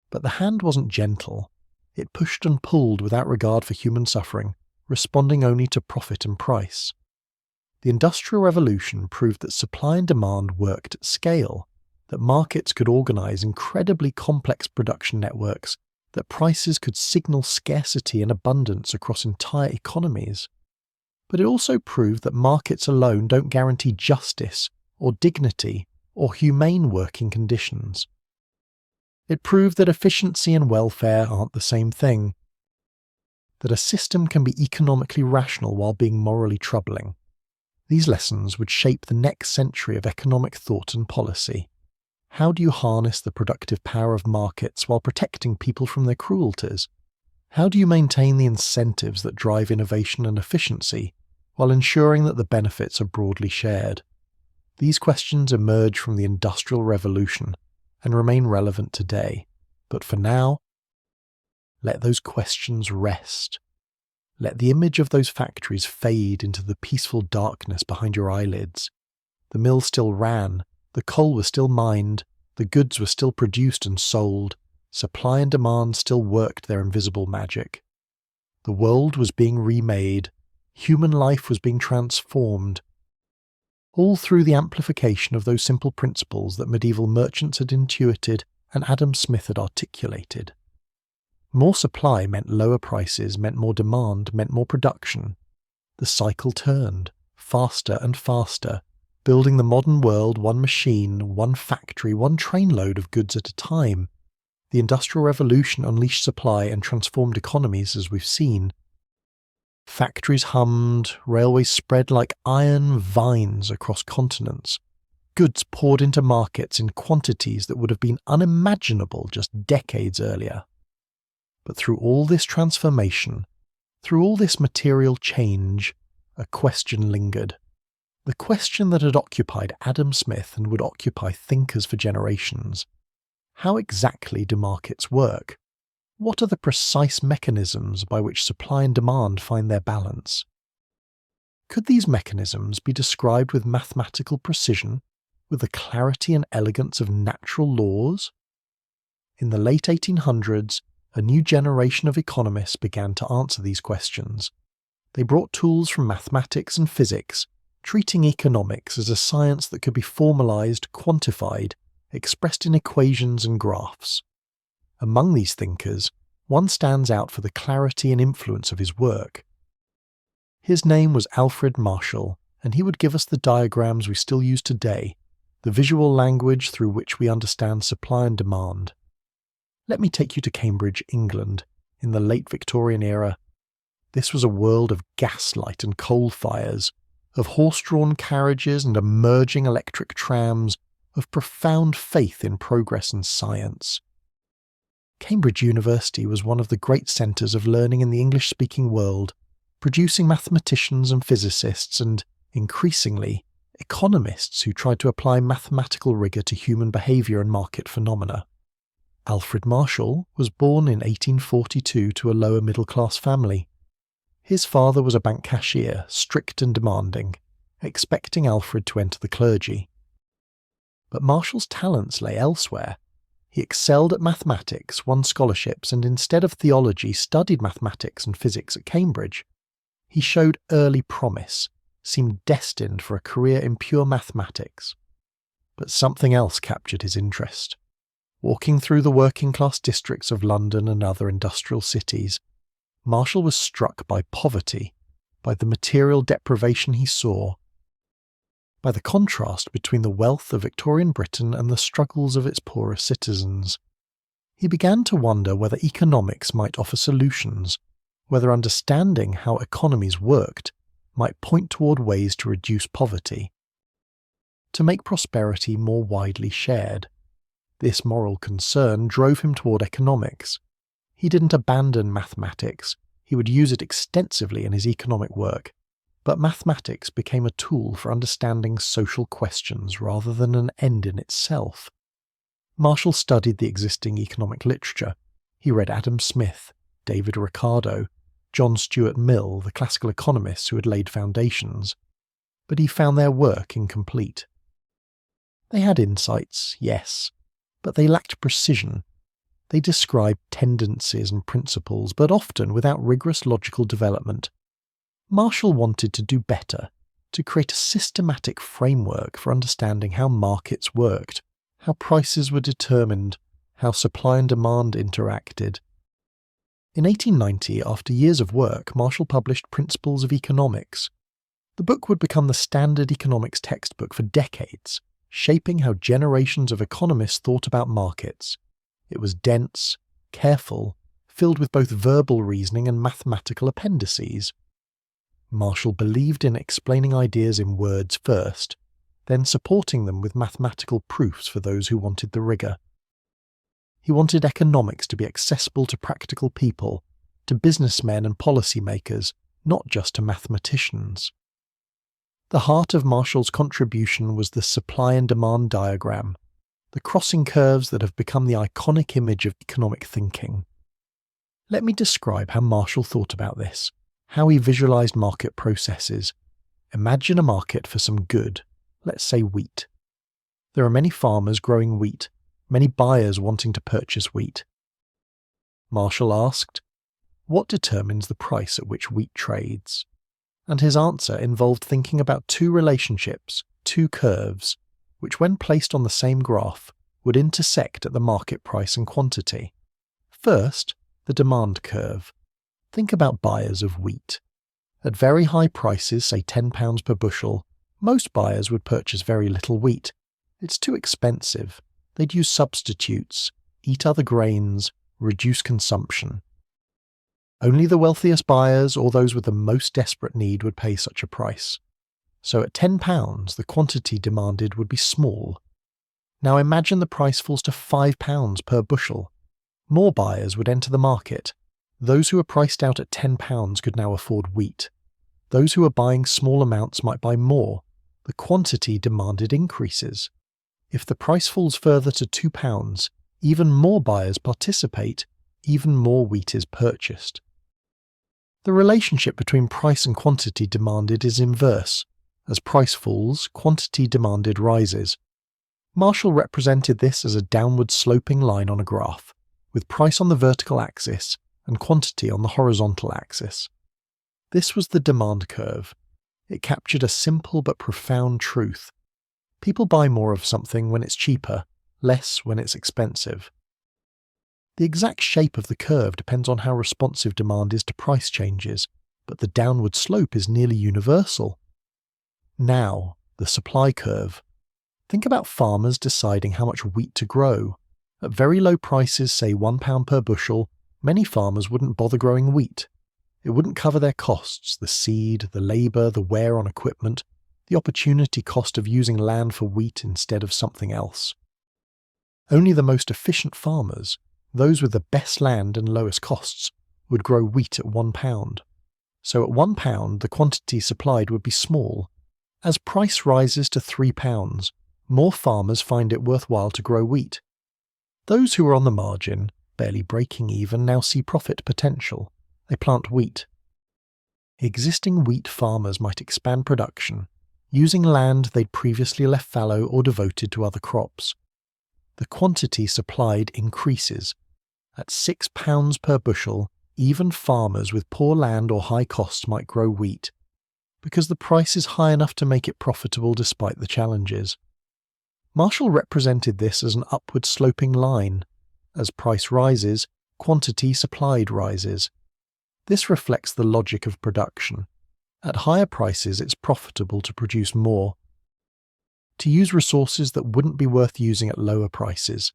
But the hand wasn't gentle. It pushed and pulled without regard for human suffering, responding only to profit and price. The Industrial Revolution proved that supply and demand worked at scale, that markets could organise incredibly complex production networks, that prices could signal scarcity and abundance across entire economies. But it also proved that markets alone don't guarantee justice, or dignity, or humane working conditions. It proved that efficiency and welfare aren't the same thing, that a system can be economically rational while being morally troubling. These lessons would shape the next century of economic thought and policy. How do you harness the productive power of markets while protecting people from their cruelties? How do you maintain the incentives that drive innovation and efficiency while ensuring that the benefits are broadly shared? These questions emerge from the Industrial Revolution and remain relevant today. But for now, let those questions rest. Let the image of those factories fade into the peaceful darkness behind your eyelids. The mill still ran, the coal was still mined, the goods were still produced and sold, supply and demand still worked their invisible magic. The world was being remade, human life was being transformed, all through the amplification of those simple principles that medieval merchants had intuited and Adam Smith had articulated. More supply meant lower prices, meant more demand, meant more production. The cycle turned, faster and faster, building the modern world one machine, one factory, one trainload of goods at a time. The Industrial Revolution unleashed supply and transformed economies as we've seen. Factories hummed, railways spread like iron vines across continents. Goods poured into markets in quantities that would have been unimaginable just decades earlier. But through all this transformation, through all this material change, a question lingered. The question that had occupied Adam Smith and would occupy thinkers for generations. How exactly do markets work? What are the precise mechanisms by which supply and demand find their balance? Could these mechanisms be described with mathematical precision, with the clarity and elegance of natural laws? In the late 1800s, a new generation of economists began to answer these questions. They brought tools from mathematics and physics, treating economics as a science that could be formalized, quantified, expressed in equations and graphs. Among these thinkers, one stands out for the clarity and influence of his work. His name was Alfred Marshall, and he would give us the diagrams we still use today, the visual language through which we understand supply and demand. Let me take you to Cambridge, England, in the late Victorian era. This was a world of gaslight and coal fires, of horse-drawn carriages and emerging electric trams, of profound faith in progress and science. Cambridge University was one of the great centres of learning in the English-speaking world, producing mathematicians and physicists and, increasingly, economists who tried to apply mathematical rigour to human behaviour and market phenomena. Alfred Marshall was born in 1842 to a lower middle-class family. His father was a bank cashier, strict and demanding, expecting Alfred to enter the clergy. But Marshall's talents lay elsewhere. He excelled at mathematics, won scholarships, and instead of theology studied mathematics and physics at Cambridge. He showed early promise, seemed destined for a career in pure mathematics. But something else captured his interest. Walking through the working-class districts of London and other industrial cities, Marshall was struck by poverty, by the material deprivation he saw, by the contrast between the wealth of Victorian Britain and the struggles of its poorer citizens. He began to wonder whether economics might offer solutions, whether understanding how economies worked might point toward ways to reduce poverty, to make prosperity more widely shared. This moral concern drove him toward economics. He didn't abandon mathematics, he would use it extensively in his economic work, but mathematics became a tool for understanding social questions rather than an end in itself. Marshall studied the existing economic literature. He read Adam Smith, David Ricardo, John Stuart Mill, the classical economists who had laid foundations, but he found their work incomplete. They had insights, yes, but they lacked precision. They described tendencies and principles, but often without rigorous logical development. Marshall wanted to do better, to create a systematic framework for understanding how markets worked, how prices were determined, how supply and demand interacted. In 1890, after years of work, Marshall published Principles of Economics. The book would become the standard economics textbook for decades, shaping how generations of economists thought about markets. It was dense, careful, filled with both verbal reasoning and mathematical appendices. Marshall believed in explaining ideas in words first, then supporting them with mathematical proofs for those who wanted the rigour. He wanted economics to be accessible to practical people, to businessmen and policymakers, not just to mathematicians. The heart of Marshall's contribution was the supply and demand diagram, the crossing curves that have become the iconic image of economic thinking. Let me describe how Marshall thought about this, how he visualized market processes. Imagine a market for some good, let's say wheat. There are many farmers growing wheat, many buyers wanting to purchase wheat. Marshall asked, what determines the price at which wheat trades? And his answer involved thinking about two relationships, two curves, which when placed on the same graph would intersect at the market price and quantity. First, the demand curve. Think about buyers of wheat. At very high prices, say £10 per bushel, most buyers would purchase very little wheat. It's too expensive. They'd use substitutes, eat other grains, reduce consumption. Only the wealthiest buyers or those with the most desperate need would pay such a price. So at £10, the quantity demanded would be small. Now imagine the price falls to £5 per bushel. More buyers would enter the market. Those who were priced out at £10 could now afford wheat. Those who were buying small amounts might buy more. The quantity demanded increases. If the price falls further to £2, even more buyers participate, even more wheat is purchased. The relationship between price and quantity demanded is inverse. As price falls, quantity demanded rises. Marshall represented this as a downward sloping line on a graph, with price on the vertical axis and quantity on the horizontal axis. This was the demand curve. It captured a simple but profound truth. People buy more of something when it's cheaper, less when it's expensive. The exact shape of the curve depends on how responsive demand is to price changes, but the downward slope is nearly universal. Now, the supply curve. Think about farmers deciding how much wheat to grow. At very low prices, say £1 per bushel, many farmers wouldn't bother growing wheat. It wouldn't cover their costs, the seed, the labour, the wear on equipment, the opportunity cost of using land for wheat instead of something else. Only the most efficient farmers, those with the best land and lowest costs, would grow wheat at £1. So at £1, the quantity supplied would be small. As price rises to £3, more farmers find it worthwhile to grow wheat. Those who are on the margin, barely breaking even, now see profit potential. They plant wheat. Existing wheat farmers might expand production, using land they'd previously left fallow or devoted to other crops. The quantity supplied increases. At £6 per bushel, even farmers with poor land or high costs might grow wheat, because the price is high enough to make it profitable despite the challenges. Marshall represented this as an upward sloping line. As price rises, quantity supplied rises. This reflects the logic of production. At higher prices, it's profitable to produce more, to use resources that wouldn't be worth using at lower prices.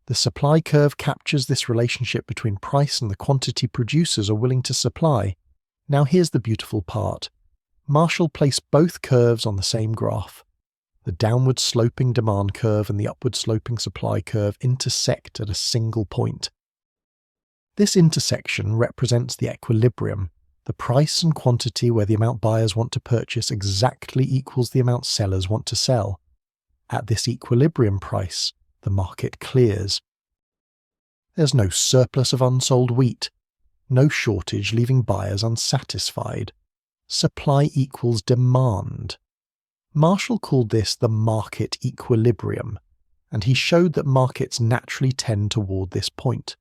The supply curve captures this relationship between price and the quantity producers are willing to supply. Now here's the beautiful part. Marshall placed both curves on the same graph. The downward sloping demand curve and the upward sloping supply curve intersect at a single point. This intersection represents the equilibrium, the price and quantity where the amount buyers want to purchase exactly equals the amount sellers want to sell. At this equilibrium price, the market clears. There's no surplus of unsold wheat, no shortage leaving buyers unsatisfied. Supply equals demand. Marshall called this the market equilibrium, and he showed that markets naturally tend toward this point.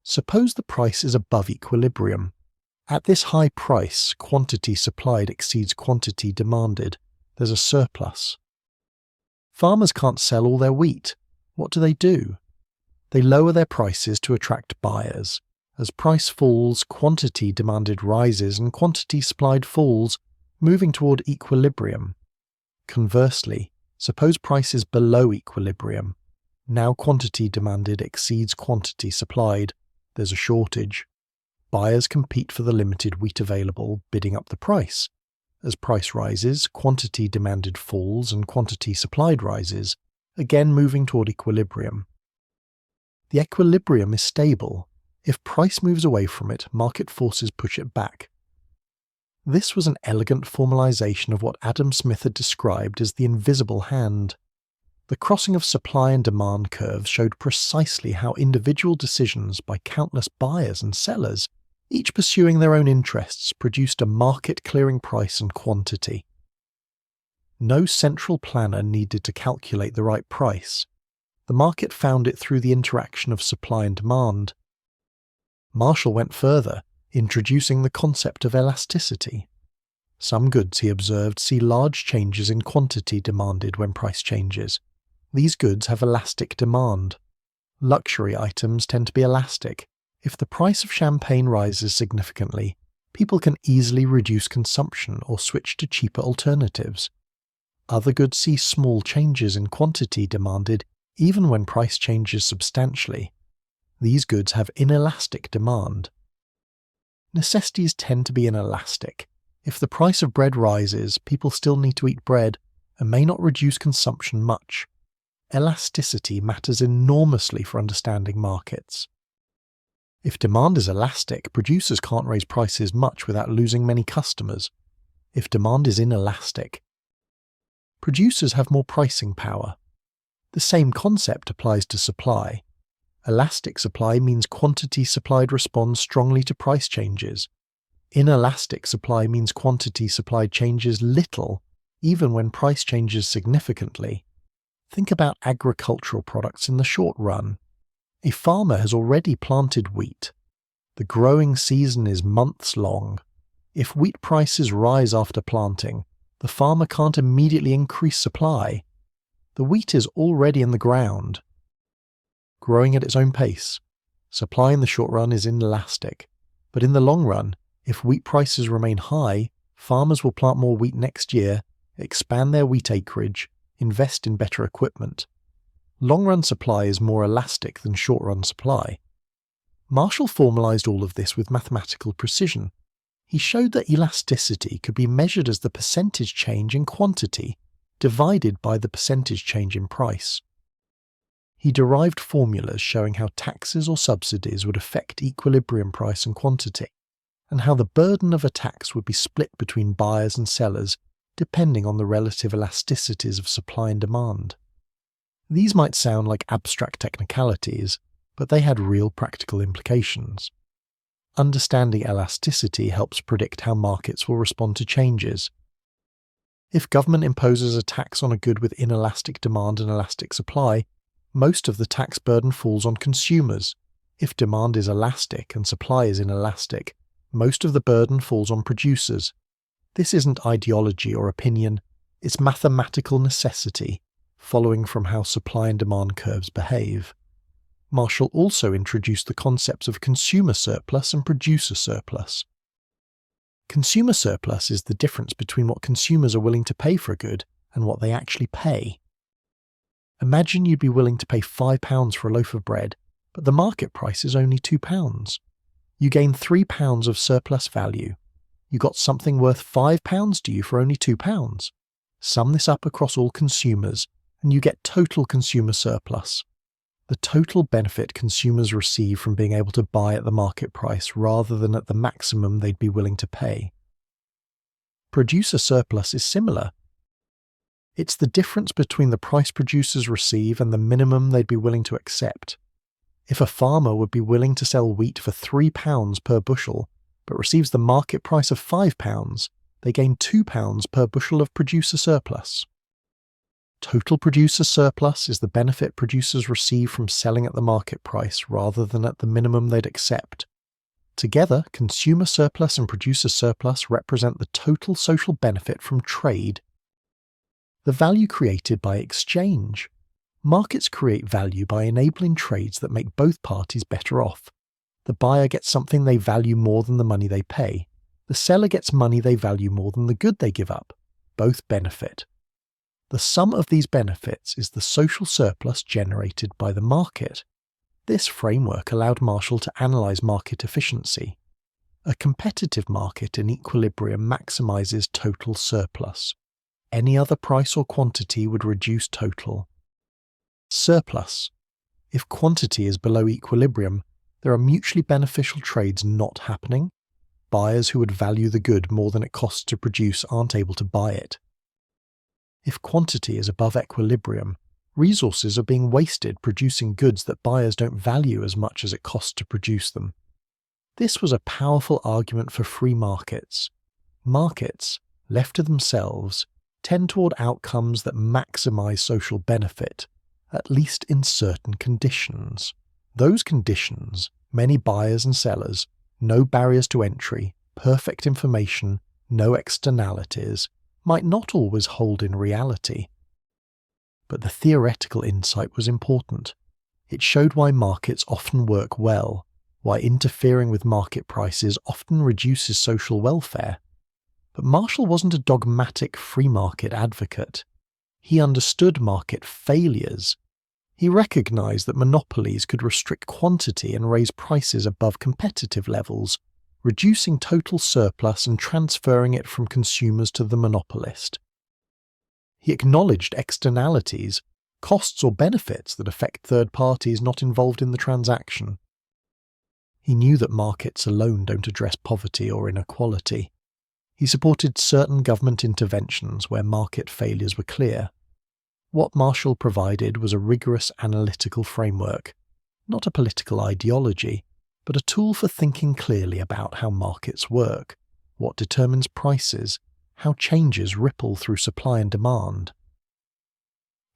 Suppose the price is above equilibrium. At this high price, quantity supplied exceeds quantity demanded. There's a surplus. Farmers can't sell all their wheat. What do? They lower their prices to attract buyers. As price falls, quantity demanded rises and quantity supplied falls, moving toward equilibrium. Conversely, suppose price is below equilibrium. Now quantity demanded exceeds quantity supplied. There's a shortage. Buyers compete for the limited wheat available, bidding up the price. As price rises, quantity demanded falls and quantity supplied rises, again moving toward equilibrium. The equilibrium is stable. If price moves away from it, market forces push it back. This was an elegant formalization of what Adam Smith had described as the invisible hand. The crossing of supply and demand curves showed precisely how individual decisions by countless buyers and sellers, each pursuing their own interests, produced a market-clearing price and quantity. No central planner needed to calculate the right price. The market found it through the interaction of supply and demand. Marshall went further, introducing the concept of elasticity. Some goods, he observed, see large changes in quantity demanded when price changes. These goods have elastic demand. Luxury items tend to be elastic. If the price of champagne rises significantly, people can easily reduce consumption or switch to cheaper alternatives. Other goods see small changes in quantity demanded even when price changes substantially. These goods have inelastic demand. Necessities tend to be inelastic. If the price of bread rises, people still need to eat bread and may not reduce consumption much. Elasticity matters enormously for understanding markets. If demand is elastic, producers can't raise prices much without losing many customers. If demand is inelastic, producers have more pricing power. The same concept applies to supply. Elastic supply means quantity supplied responds strongly to price changes. Inelastic supply means quantity supplied changes little, even when price changes significantly. Think about agricultural products in the short run. A farmer has already planted wheat. The growing season is months long. If wheat prices rise after planting, the farmer can't immediately increase supply. The wheat is already in the ground, growing at its own pace. Supply in the short run is inelastic, but in the long run, if wheat prices remain high, farmers will plant more wheat next year, expand their wheat acreage, invest in better equipment. Long-run supply is more elastic than short-run supply. Marshall formalized all of this with mathematical precision. He showed that elasticity could be measured as the percentage change in quantity divided by the percentage change in price. He derived formulas showing how taxes or subsidies would affect equilibrium price and quantity, and how the burden of a tax would be split between buyers and sellers depending on the relative elasticities of supply and demand. These might sound like abstract technicalities, but they had real practical implications. Understanding elasticity helps predict how markets will respond to changes. If government imposes a tax on a good with inelastic demand and elastic supply, most of the tax burden falls on consumers. If demand is elastic and supply is inelastic, most of the burden falls on producers. This isn't ideology or opinion, it's mathematical necessity, following from how supply and demand curves behave. Marshall also introduced the concepts of consumer surplus and producer surplus. Consumer surplus is the difference between what consumers are willing to pay for a good and what they actually pay. Imagine you'd be willing to pay £5 for a loaf of bread, but the market price is only £2. You gain £3 of surplus value. You got something worth £5 to you for only £2. Sum this up across all consumers, and you get total consumer surplus. The total benefit consumers receive from being able to buy at the market price rather than at the maximum they'd be willing to pay. Producer surplus is similar. It's the difference between the price producers receive and the minimum they'd be willing to accept. If a farmer would be willing to sell wheat for £3 per bushel, but receives the market price of £5, they gain £2 per bushel of producer surplus. Total producer surplus is the benefit producers receive from selling at the market price rather than at the minimum they'd accept. Together, consumer surplus and producer surplus represent the total social benefit from trade. The value created by exchange. Markets create value by enabling trades that make both parties better off. The buyer gets something they value more than the money they pay. The seller gets money they value more than the good they give up. Both benefit. The sum of these benefits is the social surplus generated by the market. This framework allowed Marshall to analyze market efficiency. A competitive market in equilibrium maximizes total surplus. Any other price or quantity would reduce total. Surplus. If quantity is below equilibrium, There are mutually beneficial trades not happening. Buyers who would value the good more than it costs to produce aren't able to buy it. If quantity is above equilibrium, resources are being wasted producing goods that buyers don't value as much as it costs to produce them. This was a powerful argument for free markets. Markets, left to themselves, tend toward outcomes that maximize social benefit, at least in certain conditions. Those conditions, many buyers and sellers, no barriers to entry, perfect information, no externalities, might not always hold in reality. But the theoretical insight was important. It showed why markets often work well, why interfering with market prices often reduces social welfare. But Marshall wasn't a dogmatic free market advocate. He understood market failures. He recognized that monopolies could restrict quantity and raise prices above competitive levels, reducing total surplus and transferring it from consumers to the monopolist. He acknowledged externalities, costs or benefits that affect third parties not involved in the transaction. He knew that markets alone don't address poverty or inequality. He supported certain government interventions where market failures were clear. What Marshall provided was a rigorous analytical framework, not a political ideology, but a tool for thinking clearly about how markets work, what determines prices, how changes ripple through supply and demand.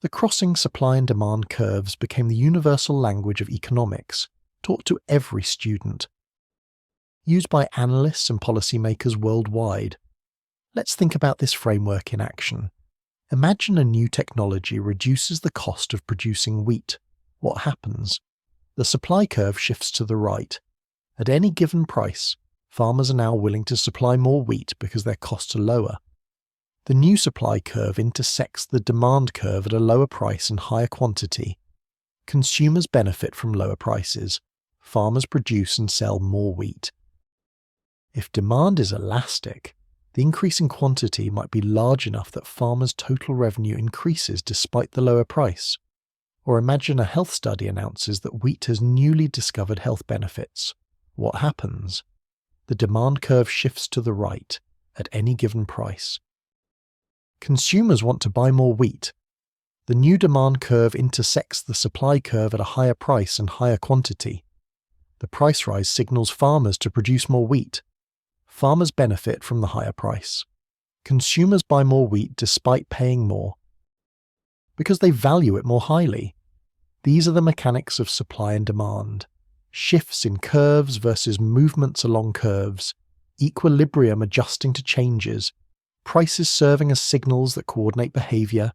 The crossing supply and demand curves became the universal language of economics, taught to every student, used by analysts and policymakers worldwide. Let's think about this framework in action. Imagine a new technology reduces the cost of producing wheat. What happens? The supply curve shifts to the right. At any given price, farmers are now willing to supply more wheat because their costs are lower. The new supply curve intersects the demand curve at a lower price and higher quantity. Consumers benefit from lower prices. Farmers produce and sell more wheat. If demand is elastic, the increase in quantity might be large enough that farmers' total revenue increases despite the lower price. Or imagine a health study announces that wheat has newly discovered health benefits. What happens? The demand curve shifts to the right at any given price. Consumers want to buy more wheat. The new demand curve intersects the supply curve at a higher price and higher quantity. The price rise signals farmers to produce more wheat. Farmers benefit from the higher price. Consumers buy more wheat despite paying more, because they value it more highly. These are the mechanics of supply and demand. Shifts in curves versus movements along curves, equilibrium adjusting to changes, prices serving as signals that coordinate behavior.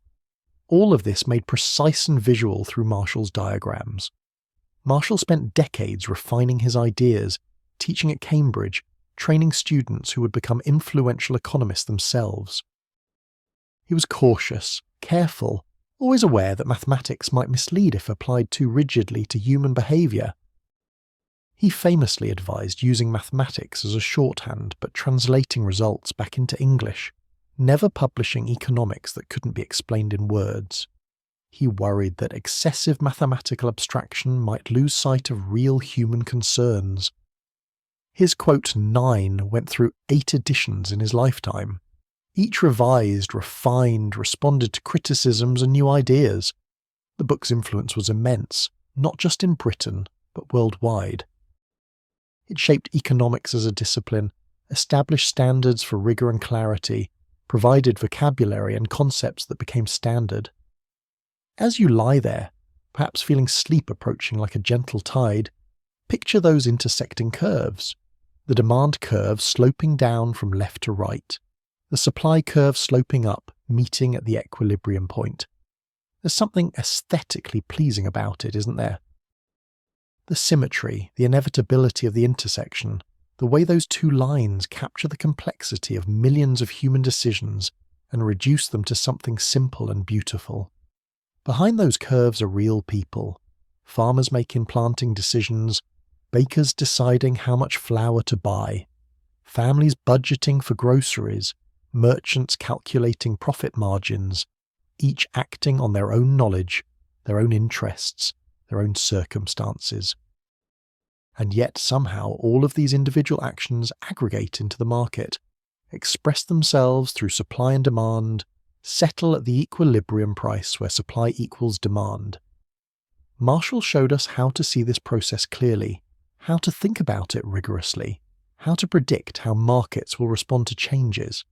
All of this made precise and visual through Marshall's diagrams. Marshall spent decades refining his ideas, teaching at Cambridge, training students who would become influential economists themselves. He was cautious, careful, always aware that mathematics might mislead if applied too rigidly to human behavior. He famously advised using mathematics as a shorthand but translating results back into English, never publishing economics that couldn't be explained in words. He worried that excessive mathematical abstraction might lose sight of real human concerns. His quote 9 went through 8 editions in his lifetime. Each revised, refined, responded to criticisms and new ideas. The book's influence was immense, not just in Britain, but worldwide. It shaped economics as a discipline, established standards for rigor and clarity, provided vocabulary and concepts that became standard. As you lie there, perhaps feeling sleep approaching like a gentle tide, picture those intersecting curves. The demand curve sloping down from left to right, the supply curve sloping up, meeting at the equilibrium point. There's something aesthetically pleasing about it, isn't there? The symmetry, the inevitability of the intersection, the way those two lines capture the complexity of millions of human decisions and reduce them to something simple and beautiful. Behind those curves are real people, farmers making planting decisions, bakers deciding how much flour to buy, families budgeting for groceries, merchants calculating profit margins, each acting on their own knowledge, their own interests, their own circumstances. And yet somehow all of these individual actions aggregate into the market, express themselves through supply and demand, settle at the equilibrium price where supply equals demand. Marshall showed us how to see this process clearly, how to think about it rigorously, how to predict how markets will respond to changes.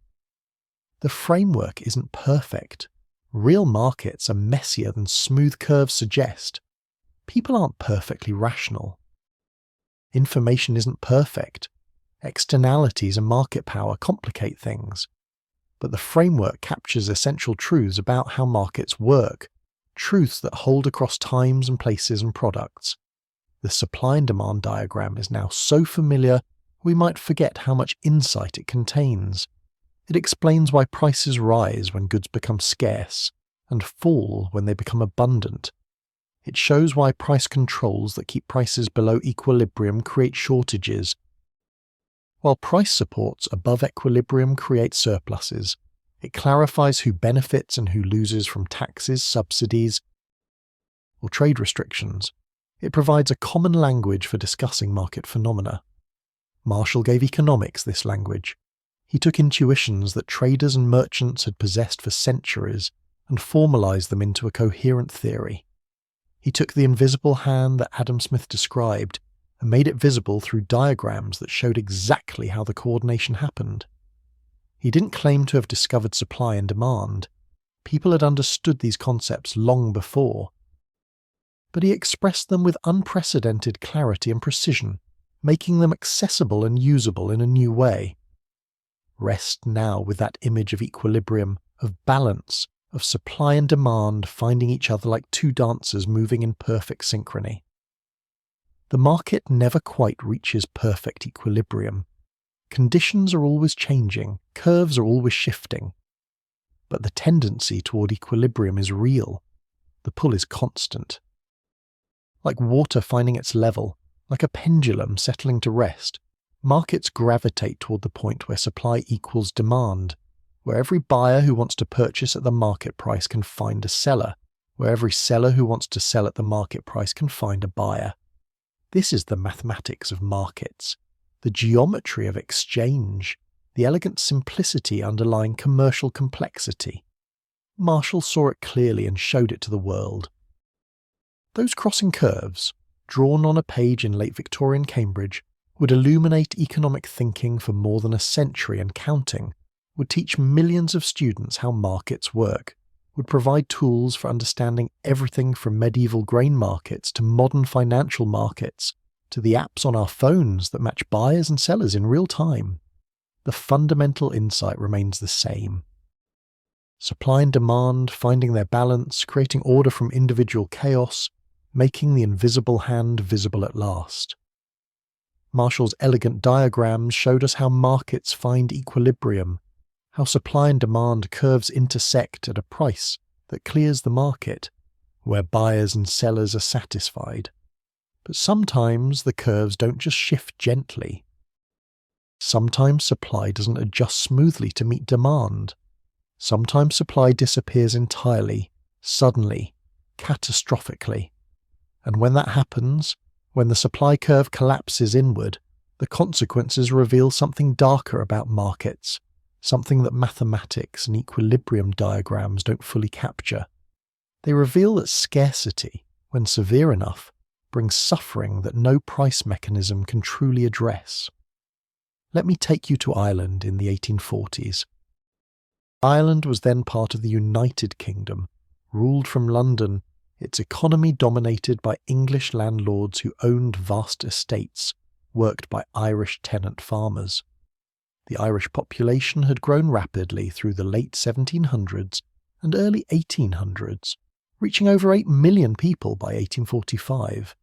The framework isn't perfect. Real markets are messier than smooth curves suggest. People aren't perfectly rational. Information isn't perfect. Externalities and market power complicate things. But the framework captures essential truths about how markets work, truths that hold across times and places and products. The supply and demand diagram is now so familiar we might forget how much insight it contains. It explains why prices rise when goods become scarce and fall when they become abundant. It shows why price controls that keep prices below equilibrium create shortages, while price supports above equilibrium create surpluses. It clarifies who benefits and who loses from taxes, subsidies, or trade restrictions. It provides a common language for discussing market phenomena. Marshall gave economics this language. He took intuitions that traders and merchants had possessed for centuries and formalized them into a coherent theory. He took the invisible hand that Adam Smith described and made it visible through diagrams that showed exactly how the coordination happened. He didn't claim to have discovered supply and demand. People had understood these concepts long before. But he expressed them with unprecedented clarity and precision, making them accessible and usable in a new way. Rest now with that image of equilibrium, of balance, of supply and demand finding each other like two dancers moving in perfect synchrony. The market never quite reaches perfect equilibrium. Conditions are always changing, curves are always shifting. But the tendency toward equilibrium is real. The pull is constant. Like water finding its level, like a pendulum settling to rest, markets gravitate toward the point where supply equals demand, where every buyer who wants to purchase at the market price can find a seller, where every seller who wants to sell at the market price can find a buyer. This is the mathematics of markets, the geometry of exchange, the elegant simplicity underlying commercial complexity. Marshall saw it clearly and showed it to the world. Those crossing curves, drawn on a page in late Victorian Cambridge, would illuminate economic thinking for more than a century and counting, would teach millions of students how markets work, would provide tools for understanding everything from medieval grain markets to modern financial markets, to the apps on our phones that match buyers and sellers in real time. The fundamental insight remains the same. Supply and demand finding their balance, creating order from individual chaos, making the invisible hand visible at last. Marshall's elegant diagrams showed us how markets find equilibrium, how supply and demand curves intersect at a price that clears the market, where buyers and sellers are satisfied. But sometimes the curves don't just shift gently. Sometimes supply doesn't adjust smoothly to meet demand. Sometimes supply disappears entirely, suddenly, catastrophically. And when that happens, when the supply curve collapses inward, the consequences reveal something darker about markets, something that mathematics and equilibrium diagrams don't fully capture. They reveal that scarcity, when severe enough, brings suffering that no price mechanism can truly address. Let me take you to Ireland in the 1840s. Ireland was then part of the United Kingdom, ruled from London, its economy dominated by English landlords who owned vast estates, worked by Irish tenant farmers. The Irish population had grown rapidly through the late 1700s and early 1800s, reaching over 8 million people by 1845.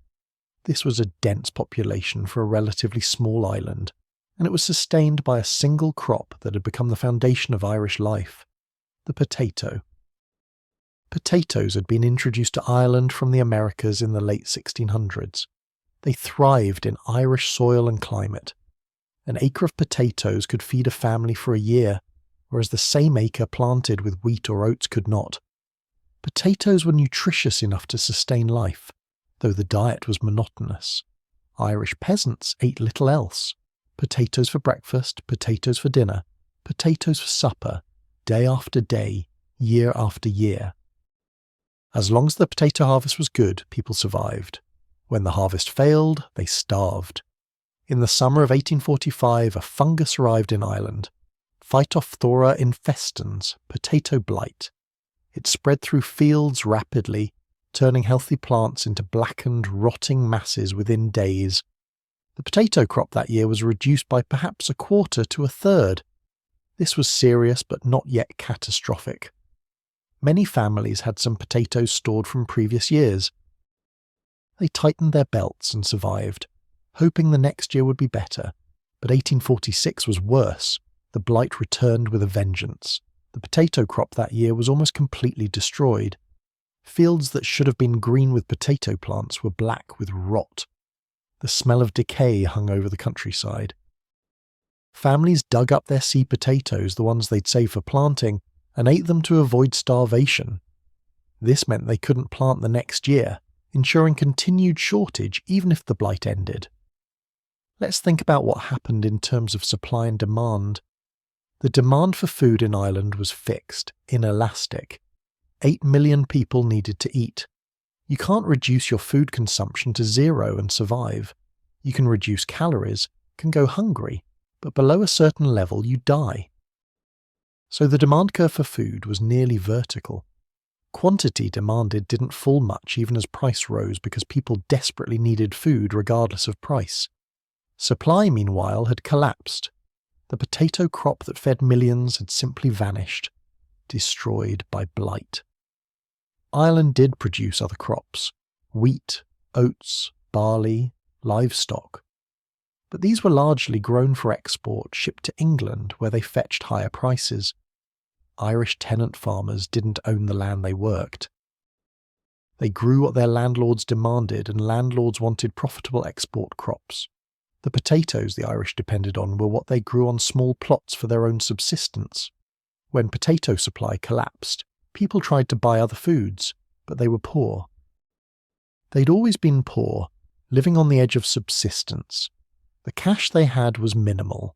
This was a dense population for a relatively small island, and it was sustained by a single crop that had become the foundation of Irish life, the potato. Potatoes had been introduced to Ireland from the Americas in the late 1600s. They thrived in Irish soil and climate. An acre of potatoes could feed a family for a year, whereas the same acre planted with wheat or oats could not. Potatoes were nutritious enough to sustain life, though the diet was monotonous. Irish peasants ate little else. Potatoes for breakfast, potatoes for dinner, potatoes for supper, day after day, year after year. As long as the potato harvest was good, people survived. When the harvest failed, they starved. In the summer of 1845, a fungus arrived in Ireland. Phytophthora infestans, potato blight. It spread through fields rapidly, turning healthy plants into blackened, rotting masses within days. The potato crop that year was reduced by perhaps a quarter to a third. This was serious but not yet catastrophic. Many families had some potatoes stored from previous years. They tightened their belts and survived, hoping the next year would be better. But 1846 was worse. The blight returned with a vengeance. The potato crop that year was almost completely destroyed. Fields that should have been green with potato plants were black with rot. The smell of decay hung over the countryside. Families dug up their seed potatoes, the ones they'd saved for planting, and ate them to avoid starvation. This meant they couldn't plant the next year, ensuring continued shortage even if the blight ended. Let's think about what happened in terms of supply and demand. The demand for food in Ireland was fixed, inelastic. 8 million people needed to eat. You can't reduce your food consumption to zero and survive. You can reduce calories, can go hungry, but below a certain level you die. So the demand curve for food was nearly vertical. Quantity demanded didn't fall much even as price rose because people desperately needed food regardless of price. Supply, meanwhile, had collapsed. The potato crop that fed millions had simply vanished, destroyed by blight. Ireland did produce other crops: wheat, oats, barley, livestock. But these were largely grown for export, shipped to England, where they fetched higher prices. Irish tenant farmers didn't own the land they worked. They grew what their landlords demanded, and landlords wanted profitable export crops. The potatoes the Irish depended on were what they grew on small plots for their own subsistence. When potato supply collapsed, people tried to buy other foods, but they were poor. They'd always been poor, living on the edge of subsistence. The cash they had was minimal.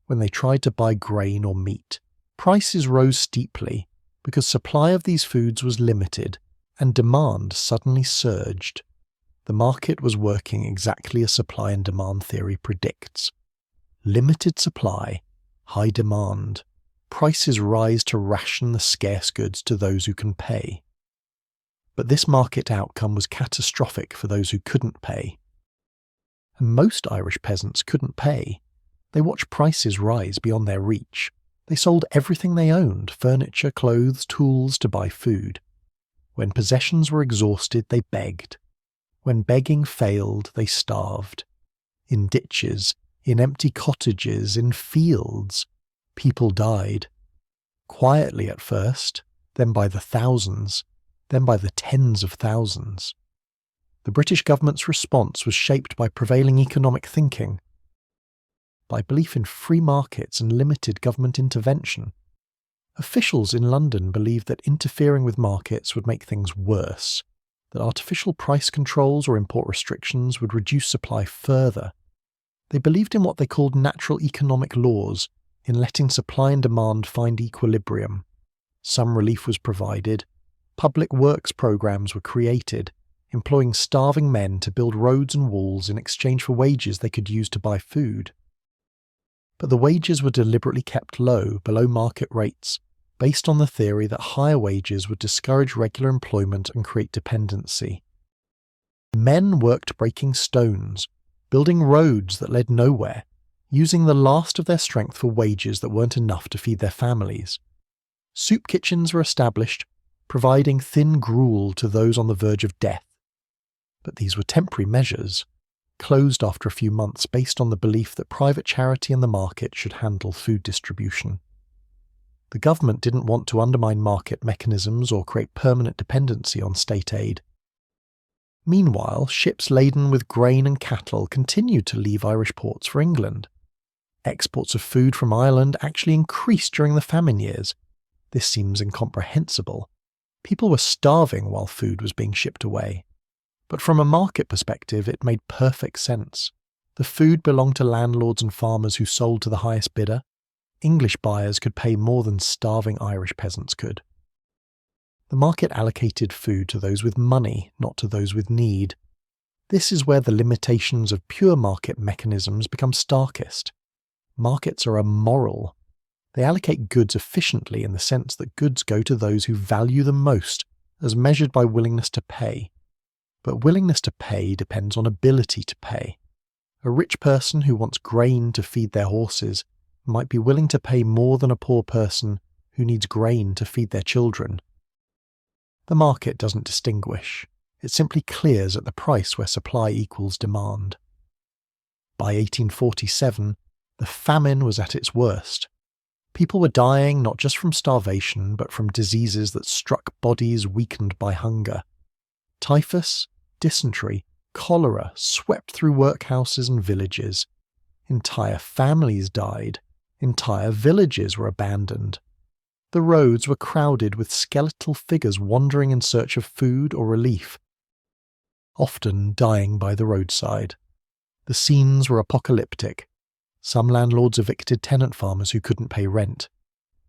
When they tried to buy grain or meat, prices rose steeply because supply of these foods was limited and demand suddenly surged. The market was working exactly as supply and demand theory predicts. Limited supply, high demand. Prices rise to ration the scarce goods to those who can pay. But this market outcome was catastrophic for those who couldn't pay. And most Irish peasants couldn't pay. They watched prices rise beyond their reach. They sold everything they owned, furniture, clothes, tools, to buy food. When possessions were exhausted, they begged. When begging failed, they starved. In ditches, in empty cottages, in fields, people died. Quietly at first, then by the thousands, then by the tens of thousands. The British government's response was shaped by prevailing economic thinking, by belief in free markets and limited government intervention. Officials in London believed that interfering with markets would make things worse, that artificial price controls or import restrictions would reduce supply further. They believed in what they called natural economic laws, in letting supply and demand find equilibrium. Some relief was provided. Public works programs were created, employing starving men to build roads and walls in exchange for wages they could use to buy food. But the wages were deliberately kept low, below market rates, based on the theory that higher wages would discourage regular employment and create dependency. Men worked breaking stones, building roads that led nowhere, using the last of their strength for wages that weren't enough to feed their families. Soup kitchens were established, providing thin gruel to those on the verge of death. But these were temporary measures, closed after a few months based on the belief that private charity and the market should handle food distribution. The government didn't want to undermine market mechanisms or create permanent dependency on state aid. Meanwhile, ships laden with grain and cattle continued to leave Irish ports for England. Exports of food from Ireland actually increased during the famine years. This seems incomprehensible. People were starving while food was being shipped away. But from a market perspective, it made perfect sense. The food belonged to landlords and farmers who sold to the highest bidder. English buyers could pay more than starving Irish peasants could. The market allocated food to those with money, not to those with need. This is where the limitations of pure market mechanisms become starkest. Markets are amoral. They allocate goods efficiently in the sense that goods go to those who value them most, as measured by willingness to pay. But willingness to pay depends on ability to pay. A rich person who wants grain to feed their horses might be willing to pay more than a poor person who needs grain to feed their children. The market doesn't distinguish. It simply clears at the price where supply equals demand. By 1847, the famine was at its worst. People were dying not just from starvation, but from diseases that struck bodies weakened by hunger. Typhus, dysentery, cholera swept through workhouses and villages. Entire families died. Entire villages were abandoned. The roads were crowded with skeletal figures wandering in search of food or relief, often dying by the roadside. The scenes were apocalyptic. Some landlords evicted tenant farmers who couldn't pay rent.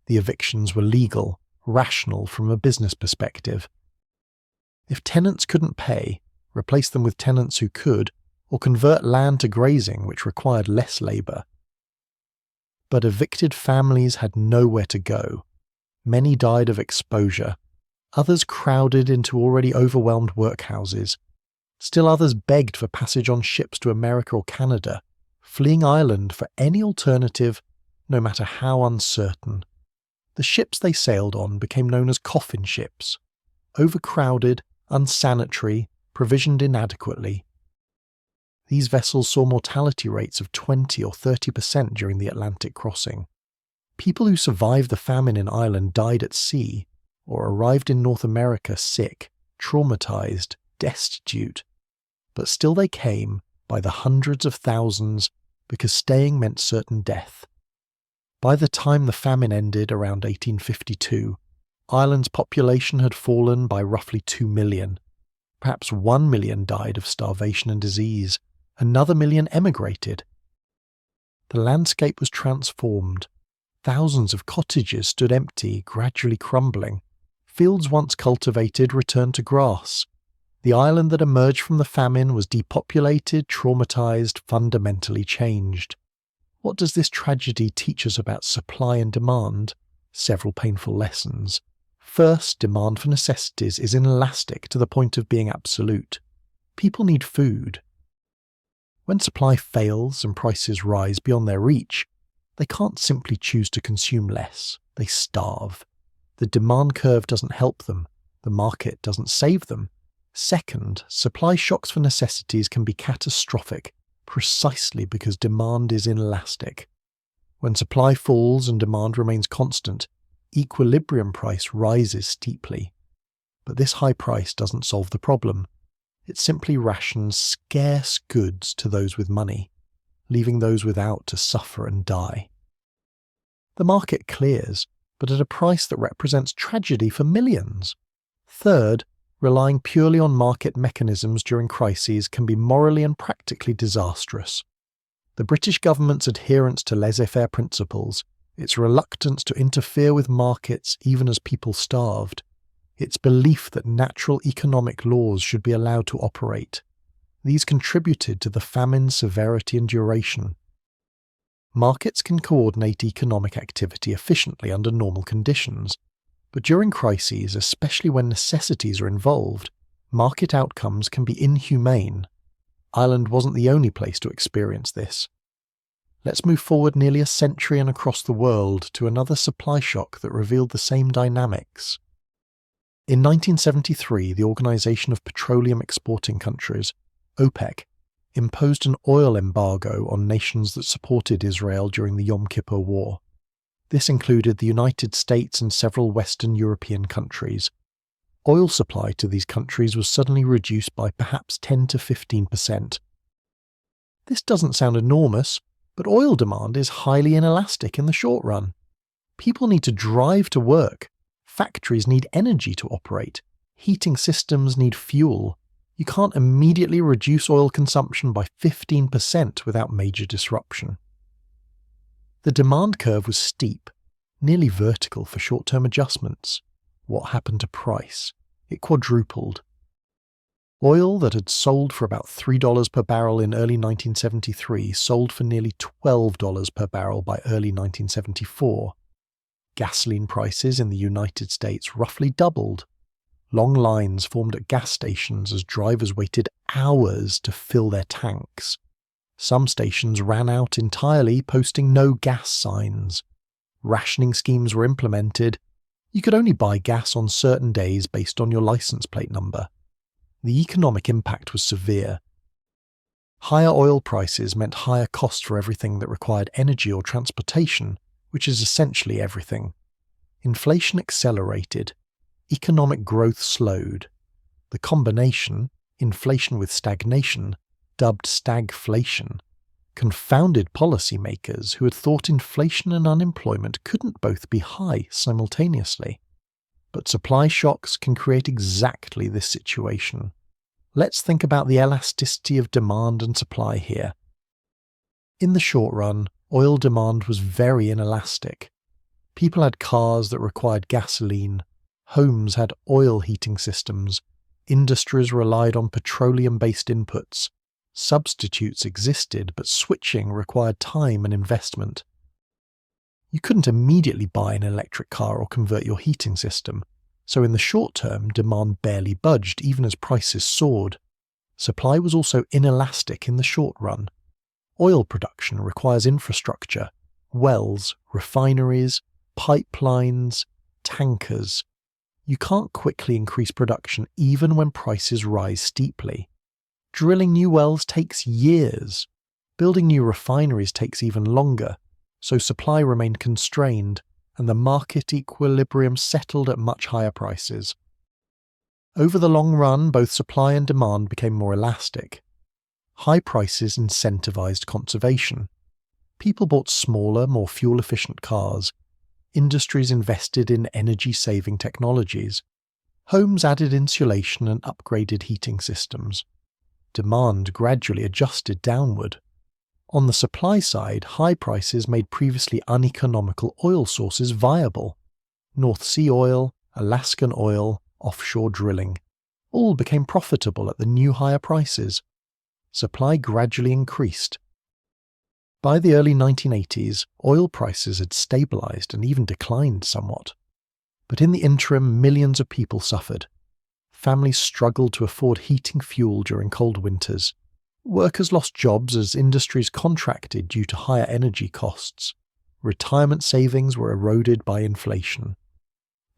The evictions were legal, rational from a business perspective. If tenants couldn't pay, replace them with tenants who could, or convert land to grazing, which required less labour. But evicted families had nowhere to go. Many died of exposure. Others crowded into already overwhelmed workhouses. Still others begged for passage on ships to America or Canada, fleeing Ireland for any alternative, no matter how uncertain. The ships they sailed on became known as coffin ships. Overcrowded, unsanitary, provisioned inadequately. These vessels saw mortality rates of 20 or 30% during the Atlantic crossing. People who survived the famine in Ireland died at sea, or arrived in North America sick, traumatized, destitute. But still they came, by the hundreds of thousands, because staying meant certain death. By the time the famine ended around 1852, Ireland's population had fallen by roughly 2 million. Perhaps 1 million died of starvation and disease. Another million emigrated. The landscape was transformed. Thousands of cottages stood empty, gradually crumbling. Fields once cultivated returned to grass. The island that emerged from the famine was depopulated, traumatized, fundamentally changed. What does this tragedy teach us about supply and demand? Several painful lessons. First, demand for necessities is inelastic to the point of being absolute. People need food. When supply fails and prices rise beyond their reach, they can't simply choose to consume less. They starve. The demand curve doesn't help them. The market doesn't save them. Second, supply shocks for necessities can be catastrophic, precisely because demand is inelastic. When supply falls and demand remains constant, equilibrium price rises steeply. But this high price doesn't solve the problem. It simply rations scarce goods to those with money, leaving those without to suffer and die. The market clears, but at a price that represents tragedy for millions. Third, relying purely on market mechanisms during crises can be morally and practically disastrous. The British government's adherence to laissez-faire principles, its reluctance to interfere with markets even as people starved, its belief that natural economic laws should be allowed to operate. These contributed to the famine's severity and duration. Markets can coordinate economic activity efficiently under normal conditions, but during crises, especially when necessities are involved, market outcomes can be inhumane. Ireland wasn't the only place to experience this. Let's move forward nearly a century and across the world to another supply shock that revealed the same dynamics. In 1973, the Organization of Petroleum Exporting Countries, OPEC, imposed an oil embargo on nations that supported Israel during the Yom Kippur War. This included the United States and several Western European countries. Oil supply to these countries was suddenly reduced by perhaps 10 to 15%. This doesn't sound enormous, but oil demand is highly inelastic in the short run. People need to drive to work. Factories need energy to operate. Heating systems need fuel. You can't immediately reduce oil consumption by 15% without major disruption. The demand curve was steep, nearly vertical for short-term adjustments. What happened to price? It quadrupled. Oil that had sold for about $3 per barrel in early 1973 sold for nearly $12 per barrel by early 1974. Gasoline prices in the United States roughly doubled. Long lines formed at gas stations as drivers waited hours to fill their tanks. Some stations ran out entirely, posting no gas signs. Rationing schemes were implemented. You could only buy gas on certain days based on your license plate number. The economic impact was severe. Higher oil prices meant higher costs for everything that required energy or transportation, which is essentially everything. Inflation accelerated. Economic growth slowed. The combination, inflation with stagnation, dubbed stagflation, confounded policymakers who had thought inflation and unemployment couldn't both be high simultaneously. But supply shocks can create exactly this situation. Let's think about the elasticity of demand and supply here. In the short run, oil demand was very inelastic. People had cars that required gasoline, homes had oil heating systems, industries relied on petroleum-based inputs, substitutes existed, but switching required time and investment. You couldn't immediately buy an electric car or convert your heating system, so in the short term, demand barely budged even as prices soared. Supply was also inelastic in the short run. Oil production requires infrastructure, wells, refineries, pipelines, tankers. You can't quickly increase production even when prices rise steeply. Drilling new wells takes years. Building new refineries takes even longer, so supply remained constrained and the market equilibrium settled at much higher prices. Over the long run, both supply and demand became more elastic. High prices incentivized conservation. People bought smaller, more fuel-efficient cars. Industries invested in energy-saving technologies. Homes added insulation and upgraded heating systems. Demand gradually adjusted downward. On the supply side, high prices made previously uneconomical oil sources viable. North Sea oil, Alaskan oil, offshore drilling. All became profitable at the new higher prices. Supply gradually increased. By the early 1980s, oil prices had stabilized and even declined somewhat. But in the interim, millions of people suffered. Families struggled to afford heating fuel during cold winters. Workers lost jobs as industries contracted due to higher energy costs. Retirement savings were eroded by inflation.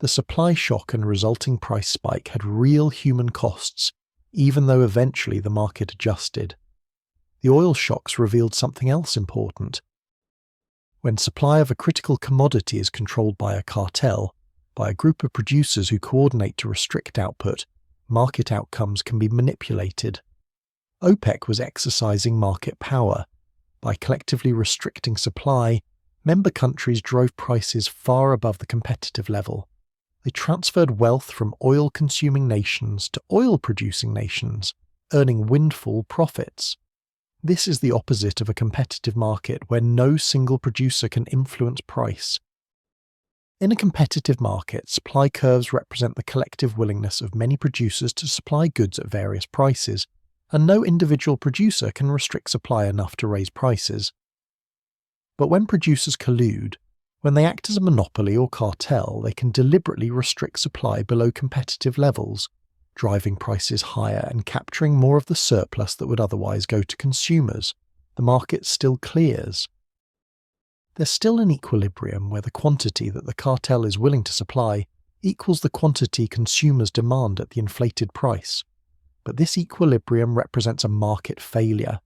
The supply shock and resulting price spike had real human costs, even though eventually the market adjusted. The oil shocks revealed something else important. When supply of a critical commodity is controlled by a cartel, by a group of producers who coordinate to restrict output, market outcomes can be manipulated. OPEC was exercising market power. By collectively restricting supply, member countries drove prices far above the competitive level. They transferred wealth from oil-consuming nations to oil-producing nations, earning windfall profits. This is the opposite of a competitive market where no single producer can influence price. In a competitive market, supply curves represent the collective willingness of many producers to supply goods at various prices, and no individual producer can restrict supply enough to raise prices. But when producers collude, when they act as a monopoly or cartel, they can deliberately restrict supply below competitive levels, driving prices higher and capturing more of the surplus that would otherwise go to consumers. The market still clears. There's still an equilibrium where the quantity that the cartel is willing to supply equals the quantity consumers demand at the inflated price. But this equilibrium represents a market failure,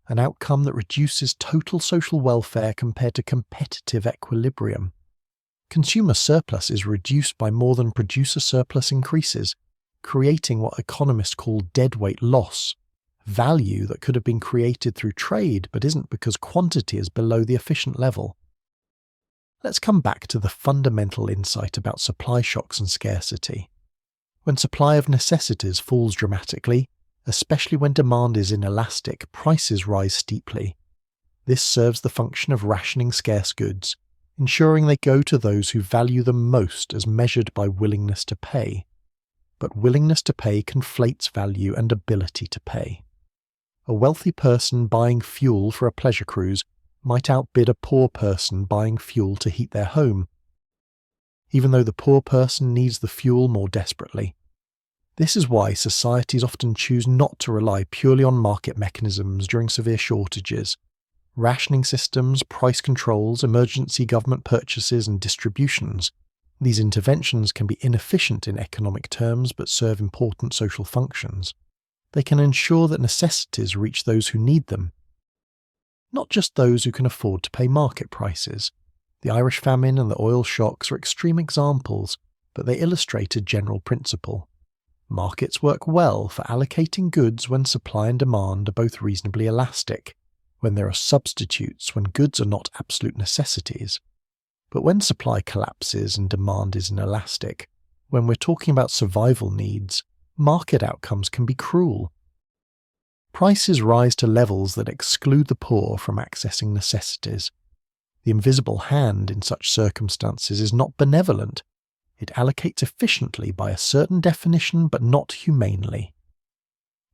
an outcome that reduces total social welfare compared to competitive equilibrium. Consumer surplus is reduced by more than producer surplus increases, creating what economists call deadweight loss, value that could have been created through trade but isn't because quantity is below the efficient level. Let's come back to the fundamental insight about supply shocks and scarcity. When supply of necessities falls dramatically, Especially when demand is inelastic, prices rise steeply. This serves the function of rationing scarce goods, ensuring they go to those who value them most as measured by willingness to pay. But willingness to pay conflates value and ability to pay. A wealthy person buying fuel for a pleasure cruise might outbid a poor person buying fuel to heat their home, even though the poor person needs the fuel more desperately. This is why societies often choose not to rely purely on market mechanisms during severe shortages. Rationing systems, price controls, emergency government purchases and distributions. These interventions can be inefficient in economic terms but serve important social functions. They can ensure that necessities reach those who need them, not just those who can afford to pay market prices. The Irish famine and the oil shocks are extreme examples, but they illustrate a general principle. Markets work well for allocating goods when supply and demand are both reasonably elastic, when there are substitutes when goods are not absolute necessities. But when supply collapses and demand is inelastic, when we're talking about survival needs, market outcomes can be cruel. Prices rise to levels that exclude the poor from accessing necessities. The invisible hand in such circumstances is not benevolent. It allocates efficiently by a certain definition but not humanely.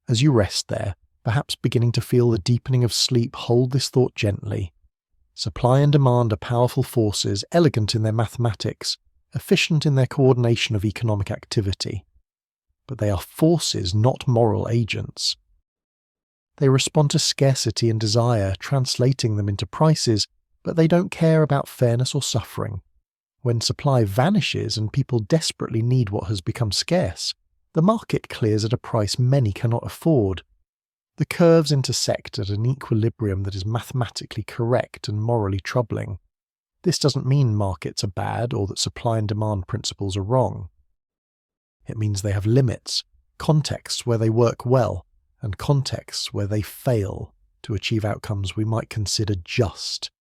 As you rest there, perhaps beginning to feel the deepening of sleep, hold this thought gently. Supply and demand are powerful forces, elegant in their mathematics, efficient in their coordination of economic activity. But they are forces, not moral agents. They respond to scarcity and desire, translating them into prices, but they don't care about fairness or suffering. When supply vanishes and people desperately need what has become scarce, the market clears at a price many cannot afford. The curves intersect at an equilibrium that is mathematically correct and morally troubling. This doesn't mean markets are bad or that supply and demand principles are wrong. It means they have limits, contexts where they work well, and contexts where they fail to achieve outcomes we might consider just.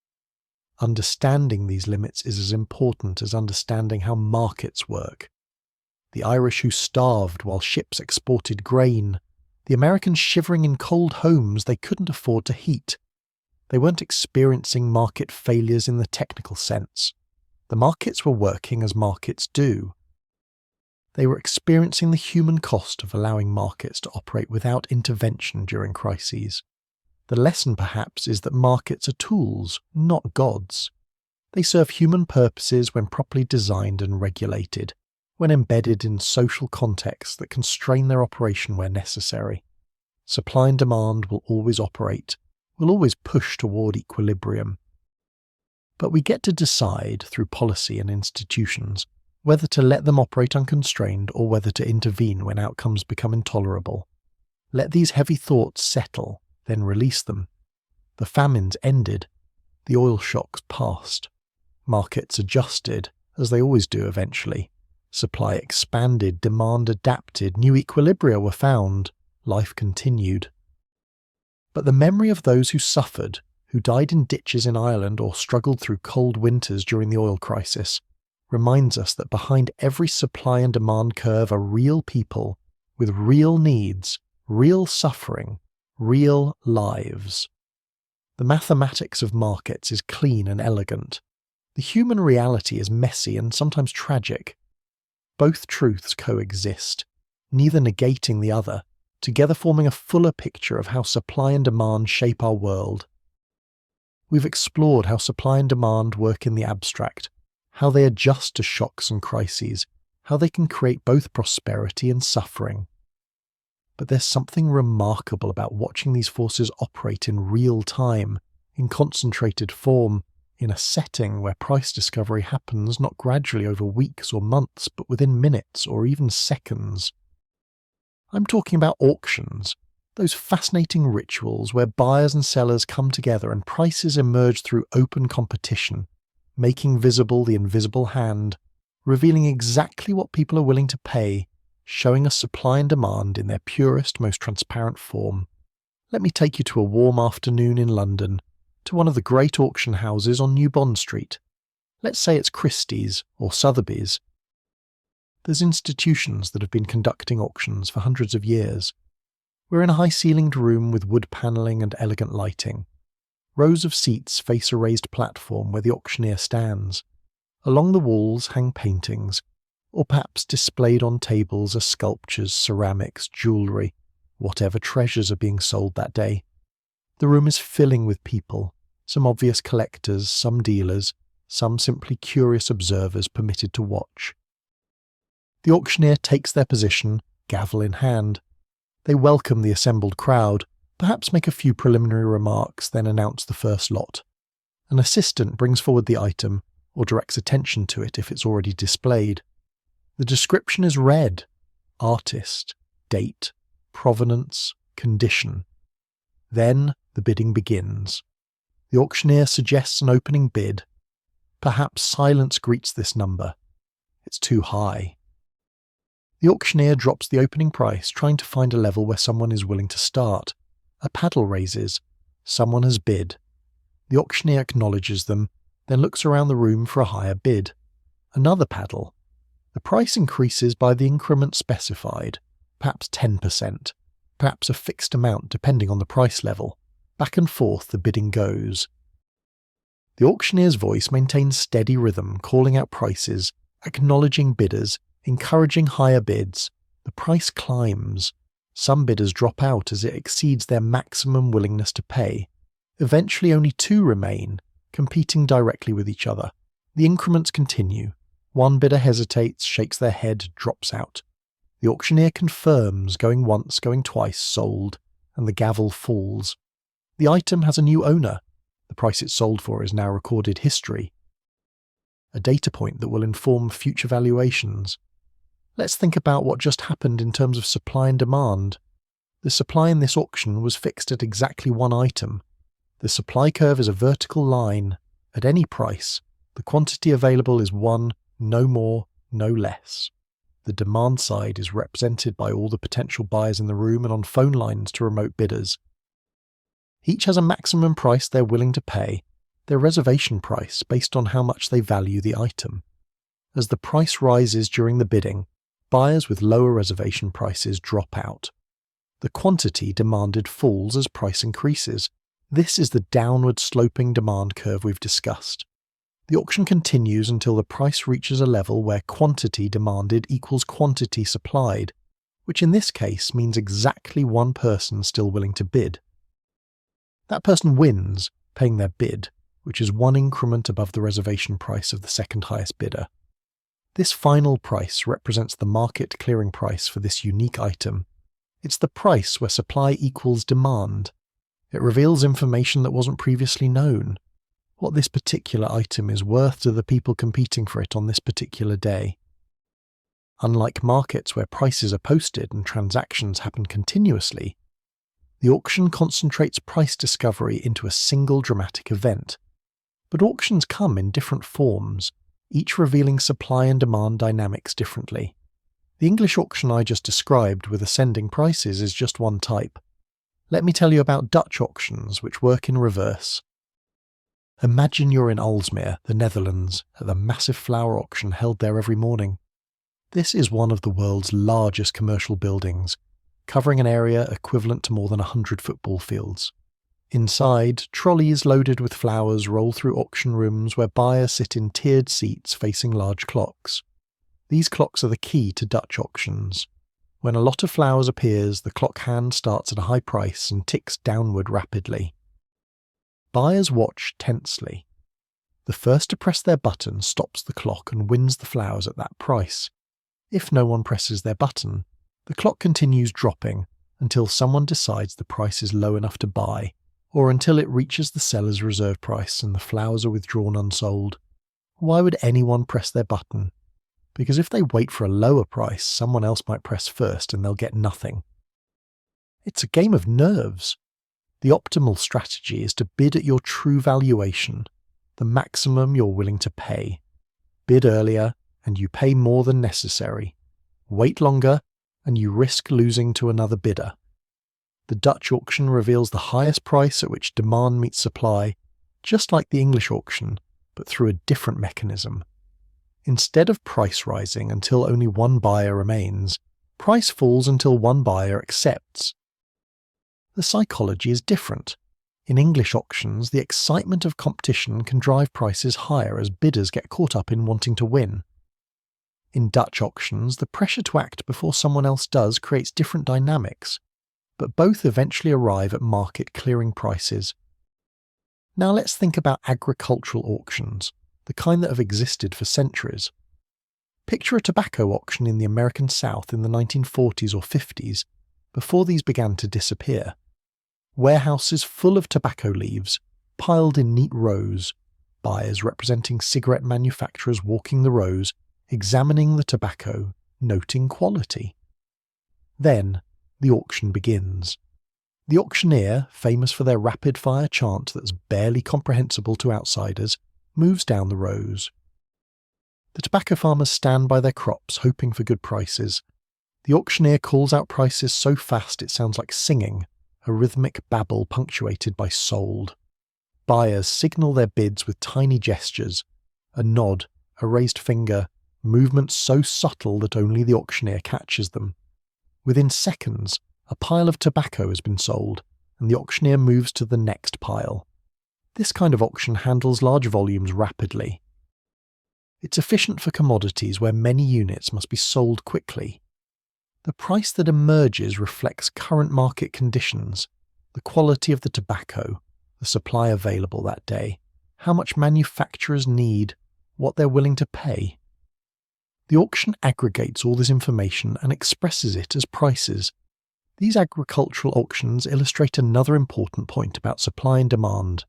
Understanding these limits is as important as understanding how markets work. The Irish who starved while ships exported grain, the Americans shivering in cold homes they couldn't afford to heat. They weren't experiencing market failures in the technical sense. The markets were working as markets do. They were experiencing the human cost of allowing markets to operate without intervention during crises. The lesson, perhaps, is that markets are tools, not gods. They serve human purposes when properly designed and regulated, when embedded in social contexts that constrain their operation where necessary. Supply and demand will always operate, will always push toward equilibrium. But we get to decide, through policy and institutions, whether to let them operate unconstrained or whether to intervene when outcomes become intolerable. Let these heavy thoughts settle, then release them. The famines ended. The oil shocks passed. Markets adjusted, as they always do eventually. Supply expanded, demand adapted, new equilibria were found. Life continued. But the memory of those who suffered, who died in ditches in Ireland or struggled through cold winters during the oil crisis, reminds us that behind every supply and demand curve are real people with real needs, real suffering, real lives. The mathematics of markets is clean and elegant. The human reality is messy and sometimes tragic. Both truths coexist, neither negating the other, together forming a fuller picture of how supply and demand shape our world. We've explored how supply and demand work in the abstract, how they adjust to shocks and crises, how they can create both prosperity and suffering. But there's something remarkable about watching these forces operate in real time, in concentrated form, in a setting where price discovery happens not gradually over weeks or months, but within minutes or even seconds. I'm talking about auctions, those fascinating rituals where buyers and sellers come together and prices emerge through open competition, making visible the invisible hand, revealing exactly what people are willing to pay, showing us supply and demand in their purest, most transparent form. Let me take you to a warm afternoon in London, to one of the great auction houses on New Bond Street. Let's say it's Christie's or Sotheby's. There's institutions that have been conducting auctions for hundreds of years. We're in a high-ceilinged room with wood panelling and elegant lighting. Rows of seats face a raised platform where the auctioneer stands. Along the walls hang paintings, or perhaps displayed on tables are sculptures, ceramics, jewellery, whatever treasures are being sold that day. The room is filling with people, some obvious collectors, some dealers, some simply curious observers permitted to watch. The auctioneer takes their position, gavel in hand. They welcome the assembled crowd, perhaps make a few preliminary remarks, then announce the first lot. An assistant brings forward the item, or directs attention to it if it's already displayed. The description is read: artist, date, provenance, condition. Then the bidding begins. The auctioneer suggests an opening bid. Perhaps silence greets this number. It's too high. The auctioneer drops the opening price, trying to find a level where someone is willing to start. A paddle raises. Someone has bid. The auctioneer acknowledges them, then looks around the room for a higher bid. Another paddle. The price increases by the increment specified, perhaps 10%, perhaps a fixed amount depending on the price level. Back and forth the bidding goes. The auctioneer's voice maintains steady rhythm, calling out prices, acknowledging bidders, encouraging higher bids. The price climbs. Some bidders drop out as it exceeds their maximum willingness to pay. Eventually only two remain, competing directly with each other. The increments continue. One bidder hesitates, shakes their head, drops out. The auctioneer confirms, going once, going twice, sold, and the gavel falls. The item has a new owner. The price it sold for is now recorded history. A data point that will inform future valuations. Let's think about what just happened in terms of supply and demand. The supply in this auction was fixed at exactly one item. The supply curve is a vertical line. At any price, the quantity available is one, no more, no less. The demand side is represented by all the potential buyers in the room and on phone lines to remote bidders. Each has a maximum price they're willing to pay, their reservation price based on how much they value the item. As the price rises during the bidding, buyers with lower reservation prices drop out. The quantity demanded falls as price increases. This is the downward sloping demand curve we've discussed. The auction continues until the price reaches a level where quantity demanded equals quantity supplied, which in this case means exactly one person still willing to bid. That person wins, paying their bid, which is one increment above the reservation price of the second highest bidder. This final price represents the market clearing price for this unique item. It's the price where supply equals demand. It reveals information that wasn't previously known. What this particular item is worth to the people competing for it on this particular day. Unlike markets where prices are posted and transactions happen continuously, the auction concentrates price discovery into a single dramatic event. But auctions come in different forms, each revealing supply and demand dynamics differently. The English auction I just described with ascending prices is just one type. Let me tell you about Dutch auctions, which work in reverse. Imagine you're in Aalsmeer, the Netherlands, at the massive flower auction held there every morning. This is one of the world's largest commercial buildings, covering an area equivalent to more than 100 football fields. Inside, trolleys loaded with flowers roll through auction rooms where buyers sit in tiered seats facing large clocks. These clocks are the key to Dutch auctions. When a lot of flowers appears, the clock hand starts at a high price and ticks downward rapidly. Buyers watch tensely. The first to press their button stops the clock and wins the flowers at that price. If no one presses their button, the clock continues dropping until someone decides the price is low enough to buy, or until it reaches the seller's reserve price and the flowers are withdrawn unsold. Why would anyone press their button? Because if they wait for a lower price, someone else might press first and they'll get nothing. It's a game of nerves. The optimal strategy is to bid at your true valuation, the maximum you're willing to pay. Bid earlier, and you pay more than necessary. Wait longer, and you risk losing to another bidder. The Dutch auction reveals the highest price at which demand meets supply, just like the English auction, but through a different mechanism. Instead of price rising until only one buyer remains, price falls until one buyer accepts. The psychology is different. In English auctions, the excitement of competition can drive prices higher as bidders get caught up in wanting to win. In Dutch auctions, the pressure to act before someone else does creates different dynamics, but both eventually arrive at market clearing prices. Now let's think about agricultural auctions, the kind that have existed for centuries. Picture a tobacco auction in the American South in the 1940s or 50s, before these began to disappear. Warehouses full of tobacco leaves, piled in neat rows, buyers representing cigarette manufacturers walking the rows, examining the tobacco, noting quality. Then, the auction begins. The auctioneer, famous for their rapid-fire chant that's barely comprehensible to outsiders, moves down the rows. The tobacco farmers stand by their crops, hoping for good prices. The auctioneer calls out prices so fast it sounds like singing, a rhythmic babble punctuated by sold. Buyers signal their bids with tiny gestures, a nod, a raised finger, movements so subtle that only the auctioneer catches them. Within seconds, a pile of tobacco has been sold, and the auctioneer moves to the next pile. This kind of auction handles large volumes rapidly. It's efficient for commodities where many units must be sold quickly. The price that emerges reflects current market conditions, the quality of the tobacco, the supply available that day, how much manufacturers need, what they're willing to pay. The auction aggregates all this information and expresses it as prices. These agricultural auctions illustrate another important point about supply and demand.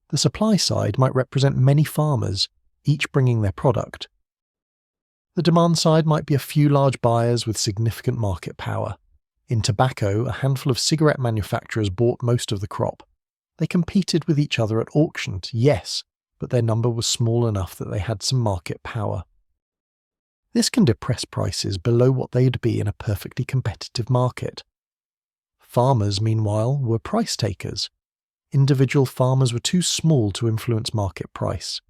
The supply side might represent many farmers, each bringing their product. The demand side might be a few large buyers with significant market power. In tobacco, a handful of cigarette manufacturers bought most of the crop. They competed with each other at auctions, yes, but their number was small enough that they had some market power. This can depress prices below what they'd be in a perfectly competitive market. Farmers, meanwhile, were price takers. Individual farmers were too small to influence market price.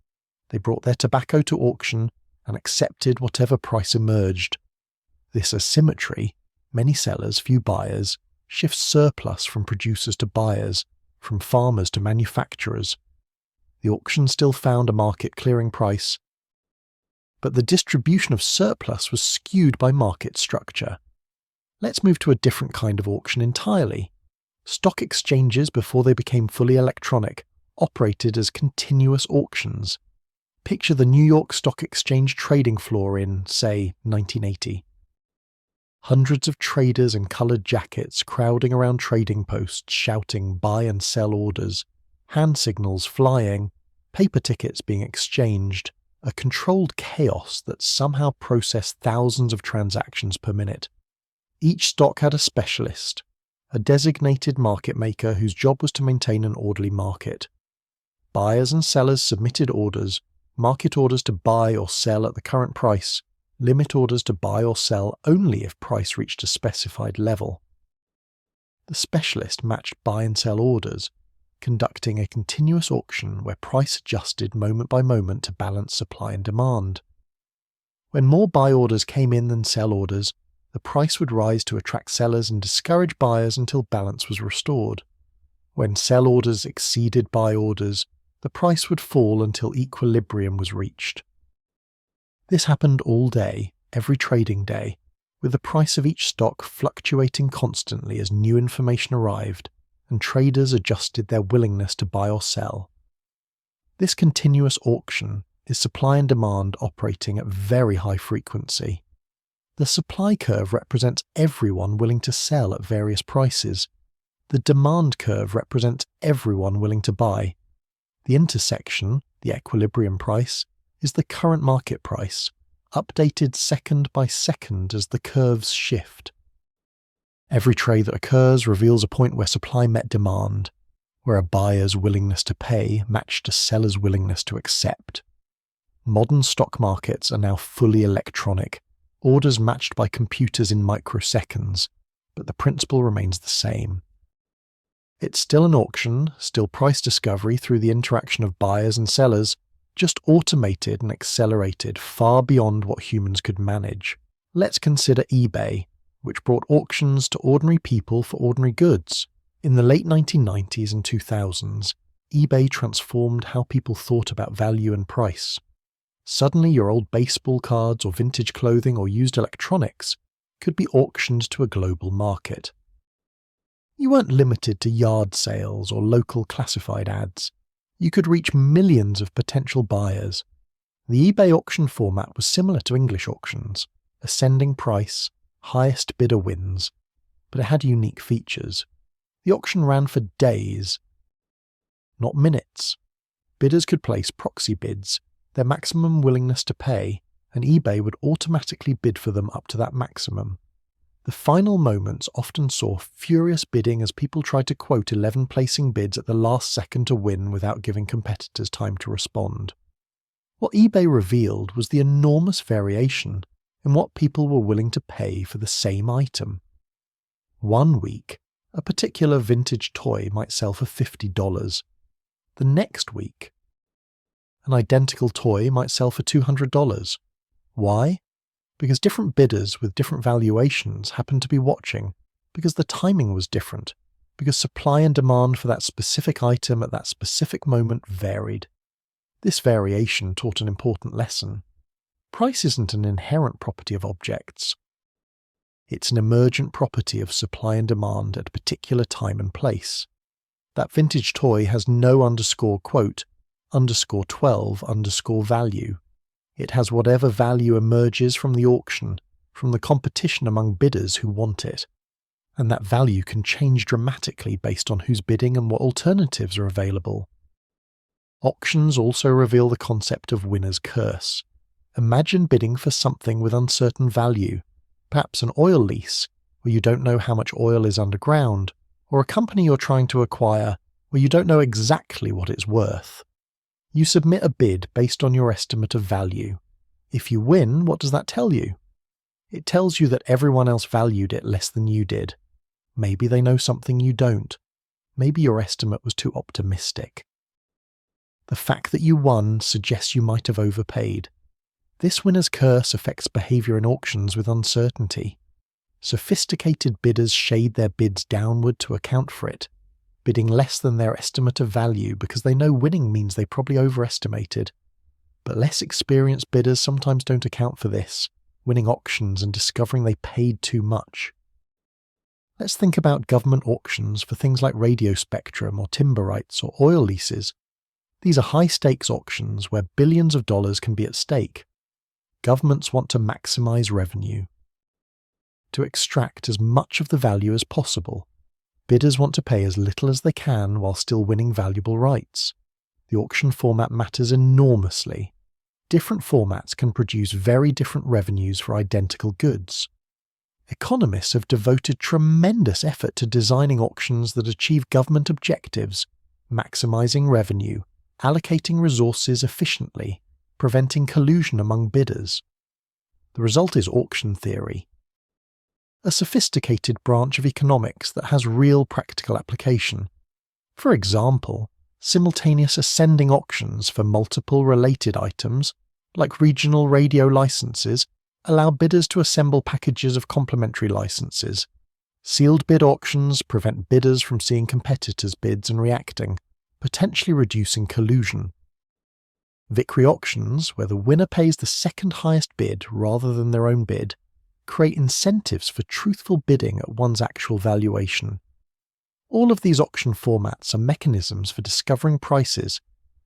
They brought their tobacco to auction and accepted whatever price emerged. This asymmetry, many sellers, few buyers, shifts surplus from producers to buyers, from farmers to manufacturers. The auction still found a market clearing price, but the distribution of surplus was skewed by market structure. Let's move to a different kind of auction entirely. Stock exchanges, before they became fully electronic, operated as continuous auctions. Picture the New York Stock Exchange trading floor in, say, 1980. Hundreds of traders in coloured jackets crowding around trading posts shouting buy and sell orders, hand signals flying, paper tickets being exchanged, a controlled chaos that somehow processed thousands of transactions per minute. Each stock had a specialist, a designated market maker whose job was to maintain an orderly market. Buyers and sellers submitted orders, market orders to buy or sell at the current price, limit orders to buy or sell only if price reached a specified level. The specialist matched buy and sell orders, conducting a continuous auction where price adjusted moment by moment to balance supply and demand. When more buy orders came in than sell orders, the price would rise to attract sellers and discourage buyers until balance was restored. When sell orders exceeded buy orders, the price would fall until equilibrium was reached. This happened all day, every trading day, with the price of each stock fluctuating constantly as new information arrived, and traders adjusted their willingness to buy or sell. This continuous auction is supply and demand operating at very high frequency. The supply curve represents everyone willing to sell at various prices. The demand curve represents everyone willing to buy. The intersection, the equilibrium price, is the current market price, updated second by second as the curves shift. Every trade that occurs reveals a point where supply met demand, where a buyer's willingness to pay matched a seller's willingness to accept. Modern stock markets are now fully electronic, orders matched by computers in microseconds, but the principle remains the same. It's still an auction, still price discovery through the interaction of buyers and sellers, just automated and accelerated far beyond what humans could manage. Let's consider eBay, which brought auctions to ordinary people for ordinary goods. In the late 1990s and 2000s, eBay transformed how people thought about value and price. Suddenly your old baseball cards or vintage clothing or used electronics could be auctioned to a global market. You weren't limited to yard sales or local classified ads. You could reach millions of potential buyers. The eBay auction format was similar to English auctions, ascending price, highest bidder wins, but it had unique features. The auction ran for days, not minutes. Bidders could place proxy bids, their maximum willingness to pay, and eBay would automatically bid for them up to that maximum. The final moments often saw furious bidding as people tried to quote 11 placing bids at the last second to win without giving competitors time to respond. What eBay revealed was the enormous variation in what people were willing to pay for the same item. One week, a particular vintage toy might sell for $50. The next week, an identical toy might sell for $200. Why? Because different bidders with different valuations happened to be watching, because the timing was different, because supply and demand for that specific item at that specific moment varied. This variation taught an important lesson. Price isn't an inherent property of objects. It's an emergent property of supply and demand at a particular time and place. That vintage toy has no _12_ value. It has whatever value emerges from the auction, from the competition among bidders who want it. And that value can change dramatically based on who's bidding and what alternatives are available. Auctions also reveal the concept of winner's curse. Imagine bidding for something with uncertain value, perhaps an oil lease, where you don't know how much oil is underground, or a company you're trying to acquire where you don't know exactly what it's worth. You submit a bid based on your estimate of value. If you win, what does that tell you? It tells you that everyone else valued it less than you did. Maybe they know something you don't. Maybe your estimate was too optimistic. The fact that you won suggests you might have overpaid. This winner's curse affects behavior in auctions with uncertainty. Sophisticated bidders shade their bids downward to account for it, bidding less than their estimate of value because they know winning means they probably overestimated. But less experienced bidders sometimes don't account for this, winning auctions and discovering they paid too much. Let's think about government auctions for things like radio spectrum or timber rights or oil leases. These are high-stakes auctions where billions of dollars can be at stake. Governments want to maximize revenue, to extract as much of the value as possible. Bidders want to pay as little as they can while still winning valuable rights. The auction format matters enormously. Different formats can produce very different revenues for identical goods. Economists have devoted tremendous effort to designing auctions that achieve government objectives, maximizing revenue, allocating resources efficiently, preventing collusion among bidders. The result is auction theory, a sophisticated branch of economics that has real practical application. For example, simultaneous ascending auctions for multiple related items, like regional radio licenses, allow bidders to assemble packages of complementary licenses. Sealed bid auctions prevent bidders from seeing competitors' bids and reacting, potentially reducing collusion. Victory auctions, where the winner pays the second highest bid rather than their own bid, create incentives for truthful bidding at one's actual valuation. All of these auction formats are mechanisms for discovering prices,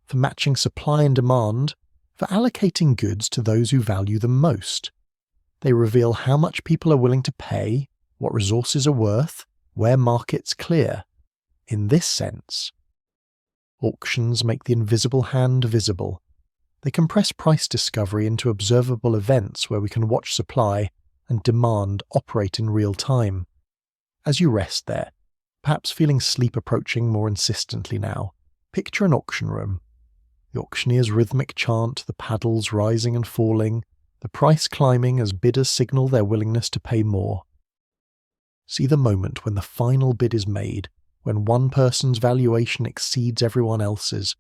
for matching supply and demand, for allocating goods to those who value them most. They reveal how much people are willing to pay, what resources are worth, where markets clear. In this sense, auctions make the invisible hand visible. They compress price discovery into observable events where we can watch supply and demand operate in real time. As you rest there, perhaps feeling sleep approaching more insistently now, picture an auction room. The auctioneer's rhythmic chant, the paddles rising and falling, the price climbing as bidders signal their willingness to pay more. See the moment when the final bid is made, when one person's valuation exceeds everyone else's,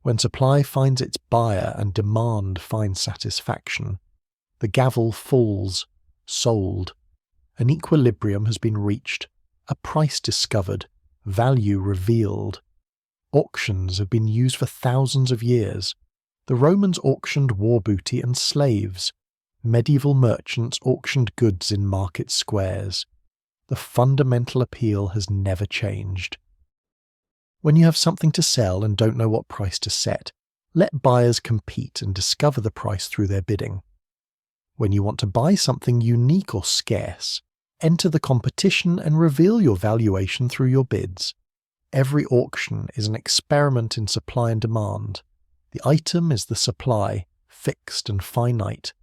when supply finds its buyer and demand finds satisfaction. The gavel falls. Sold. An equilibrium has been reached, a price discovered, value revealed. Auctions have been used for thousands of years. The Romans auctioned war booty and slaves. Medieval merchants auctioned goods in market squares. The fundamental appeal has never changed. When you have something to sell and don't know what price to set, let buyers compete and discover the price through their bidding. When you want to buy something unique or scarce, enter the competition and reveal your valuation through your bids. Every auction is an experiment in supply and demand. The item is the supply, fixed and finite.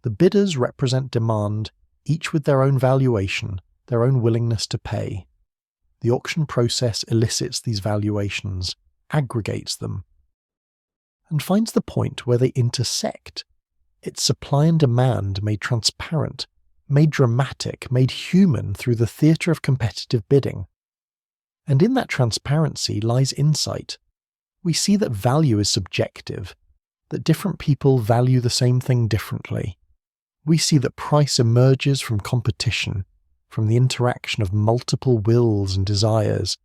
The bidders represent demand, each with their own valuation, their own willingness to pay. The auction process elicits these valuations, aggregates them, and finds the point where they intersect. It's supply and demand made transparent, made dramatic, made human through the theatre of competitive bidding. And in that transparency lies insight. We see that value is subjective, that different people value the same thing differently. We see that price emerges from competition, from the interaction of multiple wills and desires.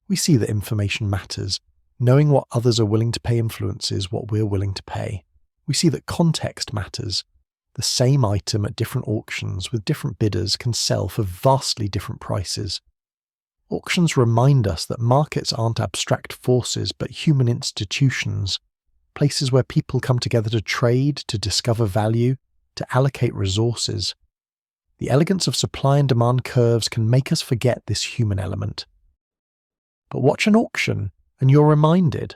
We see that information matters. Knowing what others are willing to pay influences what we're willing to pay. We see that context matters. The same item at different auctions with different bidders can sell for vastly different prices. Auctions remind us that markets aren't abstract forces but human institutions, places where people come together to trade, to discover value, to allocate resources. The elegance of supply and demand curves can make us forget this human element. But watch an auction and you're reminded.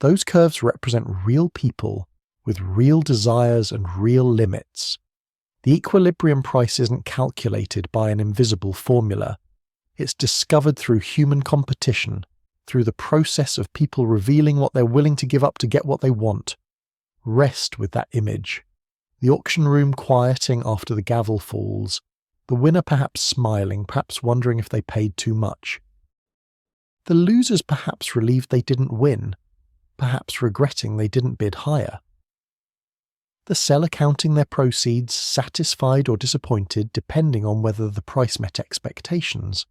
Those curves represent real people with real desires and real limits. The equilibrium price isn't calculated by an invisible formula. It's discovered through human competition, through the process of people revealing what they're willing to give up to get what they want. Rest with that image. The auction room quieting after the gavel falls, the winner perhaps smiling, perhaps wondering if they paid too much. The losers perhaps relieved they didn't win, perhaps regretting they didn't bid higher. The seller counting their proceeds, satisfied or disappointed depending on whether the price met expectations.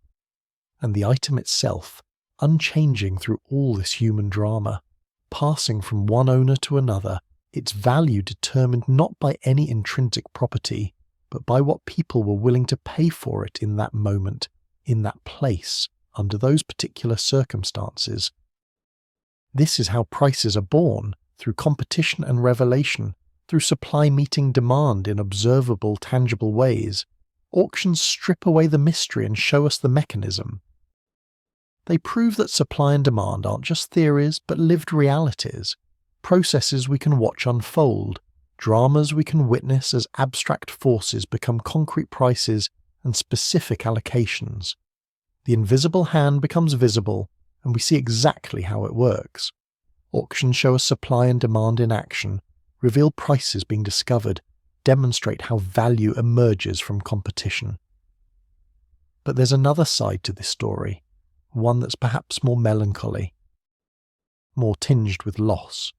And the item itself, unchanging through all this human drama, passing from one owner to another, its value determined not by any intrinsic property, but by what people were willing to pay for it in that moment, in that place, under those particular circumstances. This is how prices are born, through competition and revelation, through supply meeting demand in observable, tangible ways. Auctions strip away the mystery and show us the mechanism. They prove that supply and demand aren't just theories, but lived realities, processes we can watch unfold, dramas we can witness as abstract forces become concrete prices and specific allocations. The invisible hand becomes visible, and we see exactly how it works. Auctions show us supply and demand in action, reveal prices being discovered, demonstrate how value emerges from competition. But there's another side to this story, one that's perhaps more melancholy, more tinged with loss.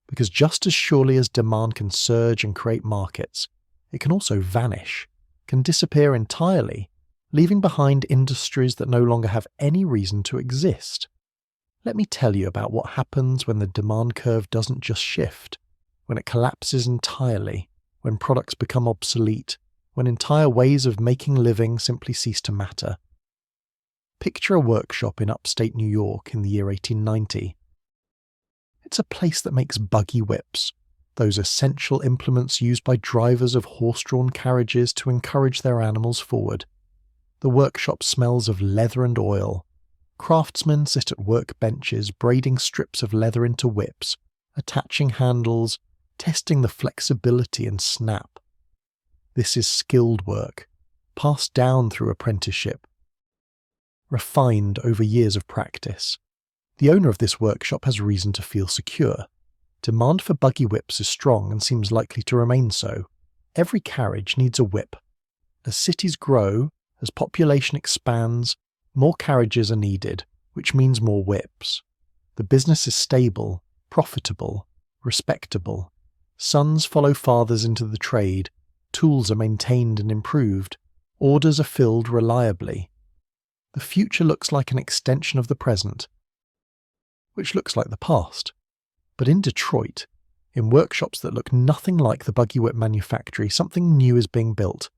Because just as surely as demand can surge and create markets, it can also vanish, can disappear entirely, leaving behind industries that no longer have any reason to exist. Let me tell you about what happens when the demand curve doesn't just shift, when it collapses entirely, when products become obsolete, when entire ways of making living simply cease to matter. Picture a workshop in upstate New York in the year 1890. It's a place that makes buggy whips, those essential implements used by drivers of horse-drawn carriages to encourage their animals forward. The workshop smells of leather and oil. Craftsmen sit at workbenches braiding strips of leather into whips, attaching handles, testing the flexibility and snap. This is skilled work, passed down through apprenticeship, refined over years of practice. The owner of this workshop has reason to feel secure. Demand for buggy whips is strong and seems likely to remain so. Every carriage needs a whip. As cities grow, as population expands, more carriages are needed, which means more whips. The business is stable, profitable, respectable. Sons follow fathers into the trade, tools are maintained and improved, orders are filled reliably. The future looks like an extension of the present, which looks like the past. But in Detroit, in workshops that look nothing like the buggy whip manufactory, something new is being built.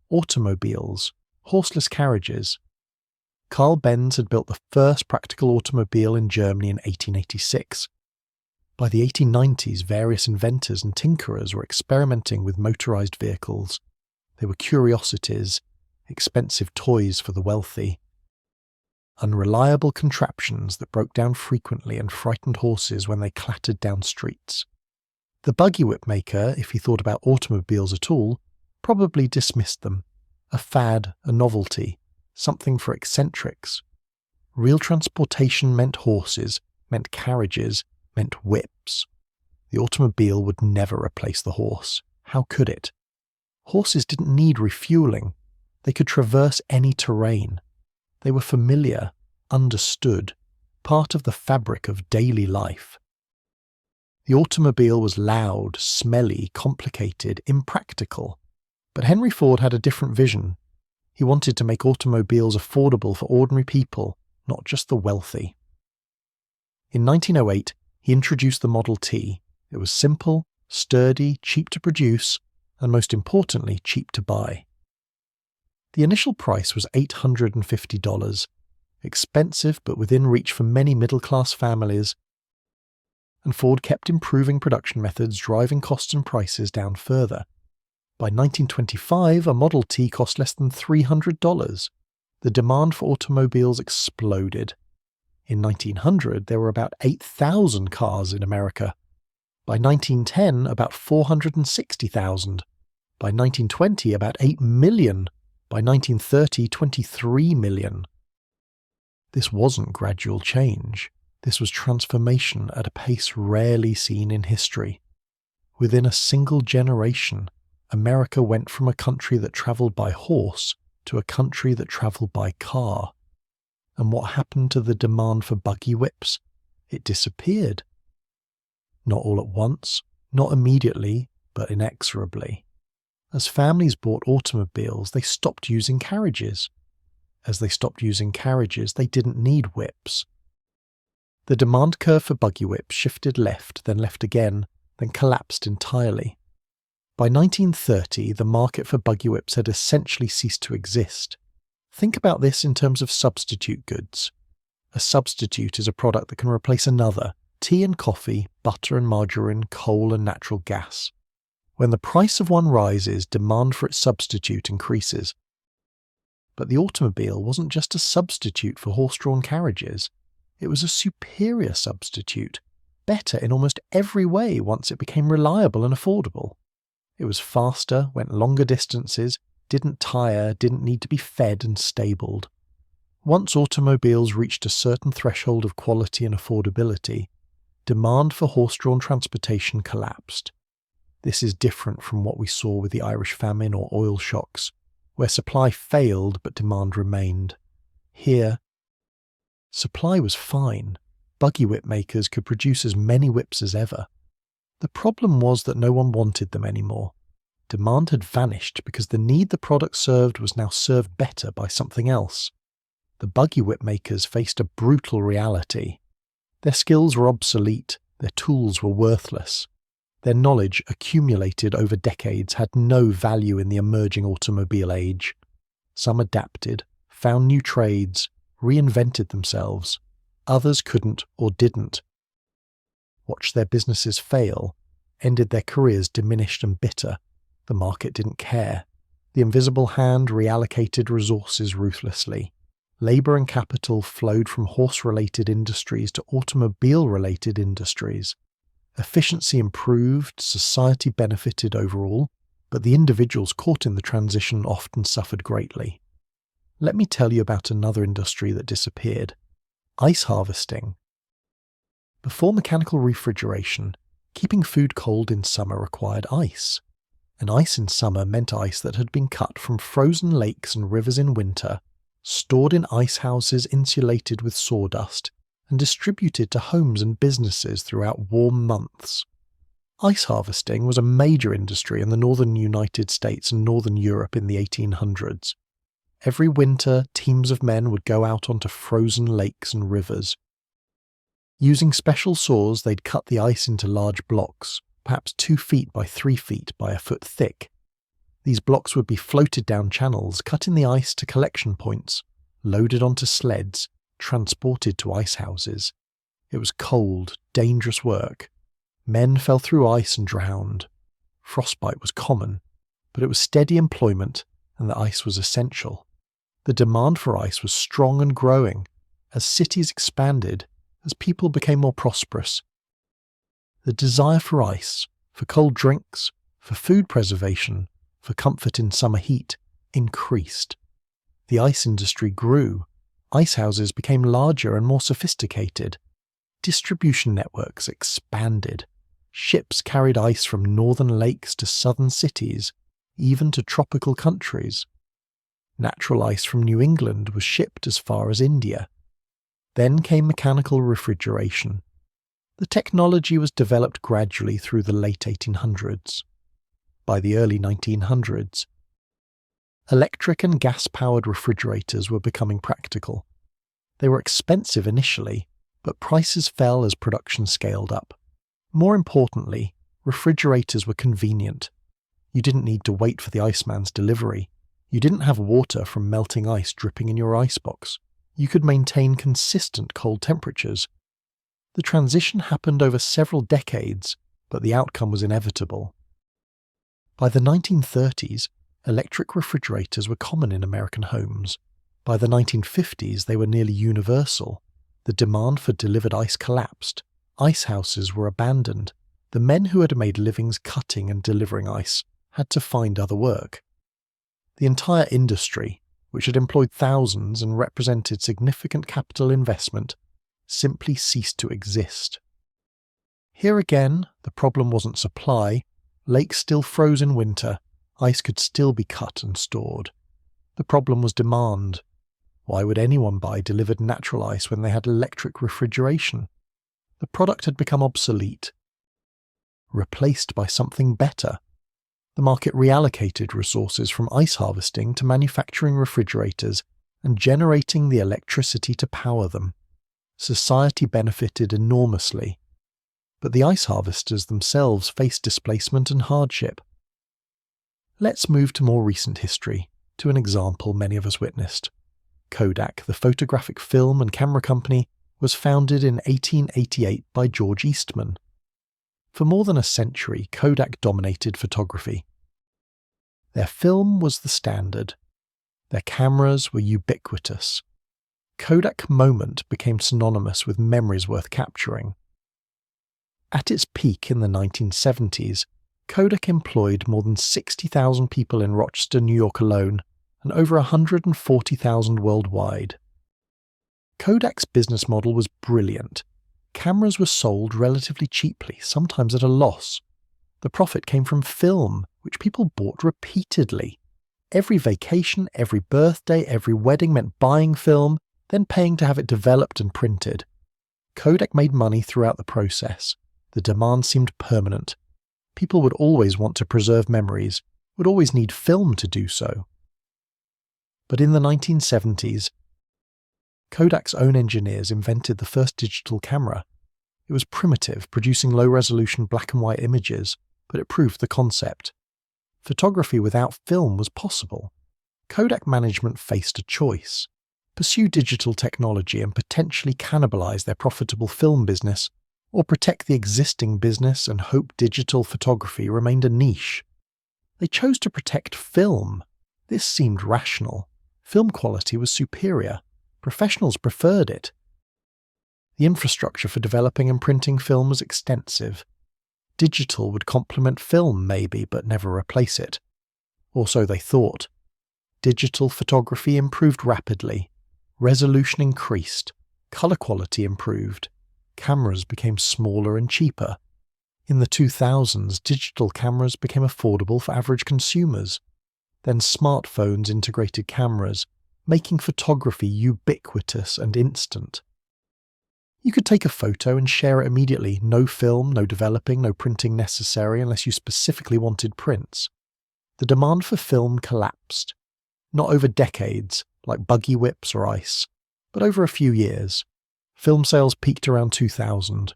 Automobiles, horseless carriages. Carl Benz had built the first practical automobile in Germany in 1886. By the 1890s, various inventors and tinkerers were experimenting with motorized vehicles. They were curiosities, expensive toys for the wealthy. Unreliable contraptions that broke down frequently and frightened horses when they clattered down streets. The buggy whip maker, if he thought about automobiles at all, probably dismissed them. A fad, a novelty, something for eccentrics. Real transportation meant horses, meant carriages, meant whips. The automobile would never replace the horse. How could it? Horses didn't need refueling. They could traverse any terrain. They were familiar, understood, part of the fabric of daily life. The automobile was loud, smelly, complicated, impractical. But Henry Ford had a different vision. He wanted to make automobiles affordable for ordinary people, not just the wealthy. In 1908, he introduced the Model T. It was simple, sturdy, cheap to produce, and most importantly, cheap to buy. The initial price was $850, expensive but within reach for many middle-class families, and Ford kept improving production methods, driving costs and prices down further. By 1925, a Model T cost less than $300. The demand for automobiles exploded. In 1900, there were about 8,000 cars in America. By 1910, about 460,000. By 1920, about 8 million. By 1930, 23 million. This wasn't gradual change. This was transformation at a pace rarely seen in history. Within a single generation, America went from a country that travelled by horse to a country that travelled by car. And what happened to the demand for buggy whips? It disappeared. Not all at once, not immediately, but inexorably. As families bought automobiles, they stopped using carriages. As they stopped using carriages, they didn't need whips. The demand curve for buggy whips shifted left, then left again, then collapsed entirely. By 1930, the market for buggy whips had essentially ceased to exist. Think about this in terms of substitute goods. A substitute is a product that can replace another: tea and coffee, butter and margarine, coal and natural gas. When the price of one rises, demand for its substitute increases. But the automobile wasn't just a substitute for horse-drawn carriages. It was a superior substitute, better in almost every way once it became reliable and affordable. It was faster, went longer distances, didn't tire, didn't need to be fed and stabled. Once automobiles reached a certain threshold of quality and affordability, demand for horse-drawn transportation collapsed. This is different from what we saw with the Irish famine or oil shocks, where supply failed but demand remained. Here, supply was fine. Buggy whip makers could produce as many whips as ever. The problem was that no one wanted them anymore. Demand had vanished because the need the product served was now served better by something else. The buggy whip makers faced a brutal reality. Their skills were obsolete, their tools were worthless. Their knowledge, accumulated over decades, had no value in the emerging automobile age. Some adapted, found new trades, reinvented themselves. Others couldn't or didn't. Watched their businesses fail, ended their careers diminished and bitter. The market didn't care. The invisible hand reallocated resources ruthlessly. Labour and capital flowed from horse-related industries to automobile-related industries. Efficiency improved, society benefited overall, but the individuals caught in the transition often suffered greatly. Let me tell you about another industry that disappeared: ice harvesting. Before mechanical refrigeration, keeping food cold in summer required ice. And ice in summer meant ice that had been cut from frozen lakes and rivers in winter, stored in ice houses insulated with sawdust, and distributed to homes and businesses throughout warm months. Ice harvesting was a major industry in the northern United States and northern Europe in the 1800s. Every winter, teams of men would go out onto frozen lakes and rivers. Using special saws, they'd cut the ice into large blocks, perhaps 2 feet by 3 feet by a foot thick. These blocks would be floated down channels, cut in the ice to collection points, loaded onto sleds, transported to ice houses. It was cold, dangerous work. Men fell through ice and drowned. Frostbite was common, but it was steady employment, and the ice was essential. The demand for ice was strong and growing as cities expanded, as people became more prosperous. The desire for ice, for cold drinks, for food preservation, for comfort in summer heat, increased. The ice industry grew. Ice houses became larger and more sophisticated. Distribution networks expanded. Ships carried ice from northern lakes to southern cities, even to tropical countries. Natural ice from New England was shipped as far as India. Then came mechanical refrigeration. The technology was developed gradually through the late 1800s. By the early 1900s, electric and gas-powered refrigerators were becoming practical. They were expensive initially, but prices fell as production scaled up. More importantly, refrigerators were convenient. You didn't need to wait for the iceman's delivery. You didn't have water from melting ice dripping in your icebox. You could maintain consistent cold temperatures. The transition happened over several decades, but the outcome was inevitable. By the 1930s, electric refrigerators were common in American homes. By the 1950s, they were nearly universal. The demand for delivered ice collapsed. Ice houses were abandoned. The men who had made livings cutting and delivering ice had to find other work. The entire industry, which had employed thousands and represented significant capital investment, simply ceased to exist. Here again, the problem wasn't supply. Lakes still froze in winter. Ice could still be cut and stored. The problem was demand. Why would anyone buy delivered natural ice when they had electric refrigeration? The product had become obsolete, replaced by something better. The market reallocated resources from ice harvesting to manufacturing refrigerators and generating the electricity to power them. Society benefited enormously, but the ice harvesters themselves faced displacement and hardship. Let's move to more recent history, to an example many of us witnessed. Kodak, the photographic film and camera company, was founded in 1888 by George Eastman. For more than a century, Kodak dominated photography. Their film was the standard. Their cameras were ubiquitous. Kodak moment became synonymous with memories worth capturing. At its peak in the 1970s, Kodak employed more than 60,000 people in Rochester, New York alone, and over 140,000 worldwide. Kodak's business model was brilliant. Cameras were sold relatively cheaply, sometimes at a loss. The profit came from film, which people bought repeatedly. Every vacation, every birthday, every wedding meant buying film, then paying to have it developed and printed. Kodak made money throughout the process. The demand seemed permanent. People would always want to preserve memories, would always need film to do so. But in the 1970s, Kodak's own engineers invented the first digital camera. It was primitive, producing low-resolution black and white images, but it proved the concept. Photography without film was possible. Kodak management faced a choice: pursue digital technology and potentially cannibalize their profitable film business, or protect the existing business and hope digital photography remained a niche. They chose to protect film. This seemed rational. Film quality was superior. Professionals preferred it. The infrastructure for developing and printing film was extensive. Digital would complement film maybe, but never replace it. Or so they thought. Digital photography improved rapidly. Resolution increased. Color quality improved. Cameras became smaller and cheaper. In the 2000s, digital cameras became affordable for average consumers. Then smartphones integrated cameras, making photography ubiquitous and instant. You could take a photo and share it immediately. No film, no developing, no printing necessary unless you specifically wanted prints. The demand for film collapsed. Not over decades, like buggy whips or ice, but over a few years. Film sales peaked around 2000.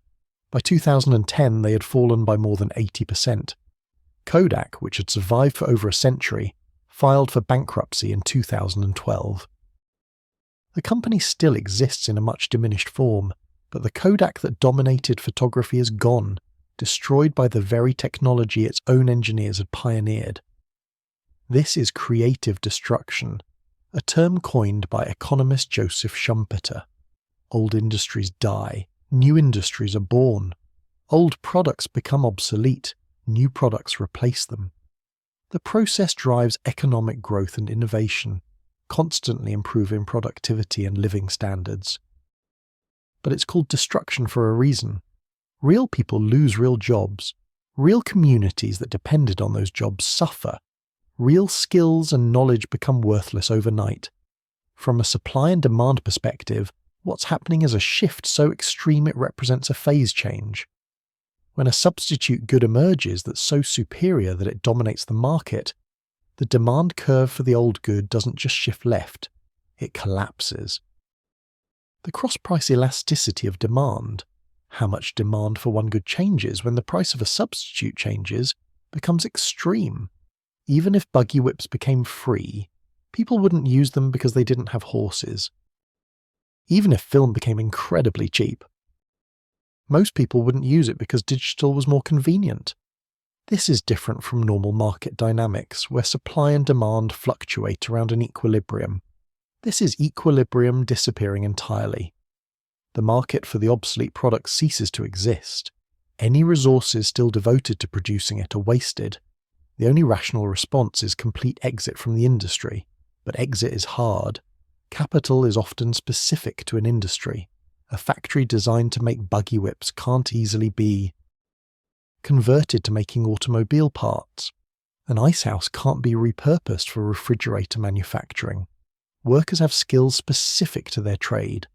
By 2010, they had fallen by more than 80%. Kodak, which had survived for over a century, filed for bankruptcy in 2012. The company still exists in a much diminished form, but the Kodak that dominated photography is gone, destroyed by the very technology its own engineers had pioneered. This is creative destruction, a term coined by economist Joseph Schumpeter. Old industries die, new industries are born. Old products become obsolete, new products replace them. The process drives economic growth and innovation, constantly improving productivity and living standards. But it's called destruction for a reason. Real people lose real jobs. Real communities that depended on those jobs suffer. Real skills and knowledge become worthless overnight. From a supply and demand perspective, what's happening is a shift so extreme it represents a phase change. When a substitute good emerges that's so superior that it dominates the market, the demand curve for the old good doesn't just shift left, it collapses. The cross-price elasticity of demand, how much demand for one good changes when the price of a substitute changes, becomes extreme. Even if buggy whips became free, people wouldn't use them because they didn't have horses. Even if film became incredibly cheap, most people wouldn't use it because digital was more convenient. This is different from normal market dynamics, where supply and demand fluctuate around an equilibrium. This is equilibrium disappearing entirely. The market for the obsolete product ceases to exist. Any resources still devoted to producing it are wasted. The only rational response is complete exit from the industry, but exit is hard. Capital is often specific to an industry. A factory designed to make buggy whips can't easily be converted to making automobile parts. An ice house can't be repurposed for refrigerator manufacturing. Workers have skills specific to their trade.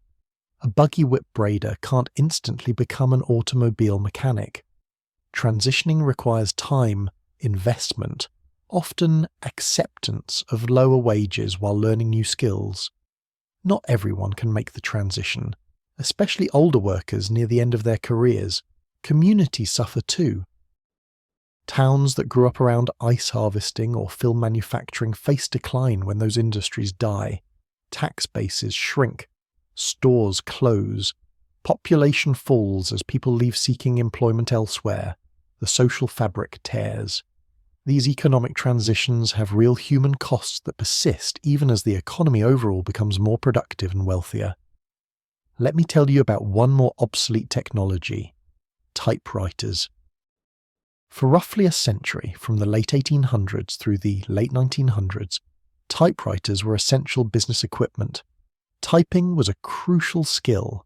A buggy whip braider can't instantly become an automobile mechanic. Transitioning requires time, investment, often acceptance of lower wages while learning new skills. Not everyone can make the transition, especially older workers near the end of their careers. Communities suffer too. Towns that grew up around ice harvesting or film manufacturing face decline when those industries die. Tax bases shrink. Stores close. Population falls as people leave seeking employment elsewhere. The social fabric tears. These economic transitions have real human costs that persist even as the economy overall becomes more productive and wealthier. Let me tell you about one more obsolete technology: typewriters. For roughly a century, from the late 1800s through the late 1900s, typewriters were essential business equipment. Typing was a crucial skill.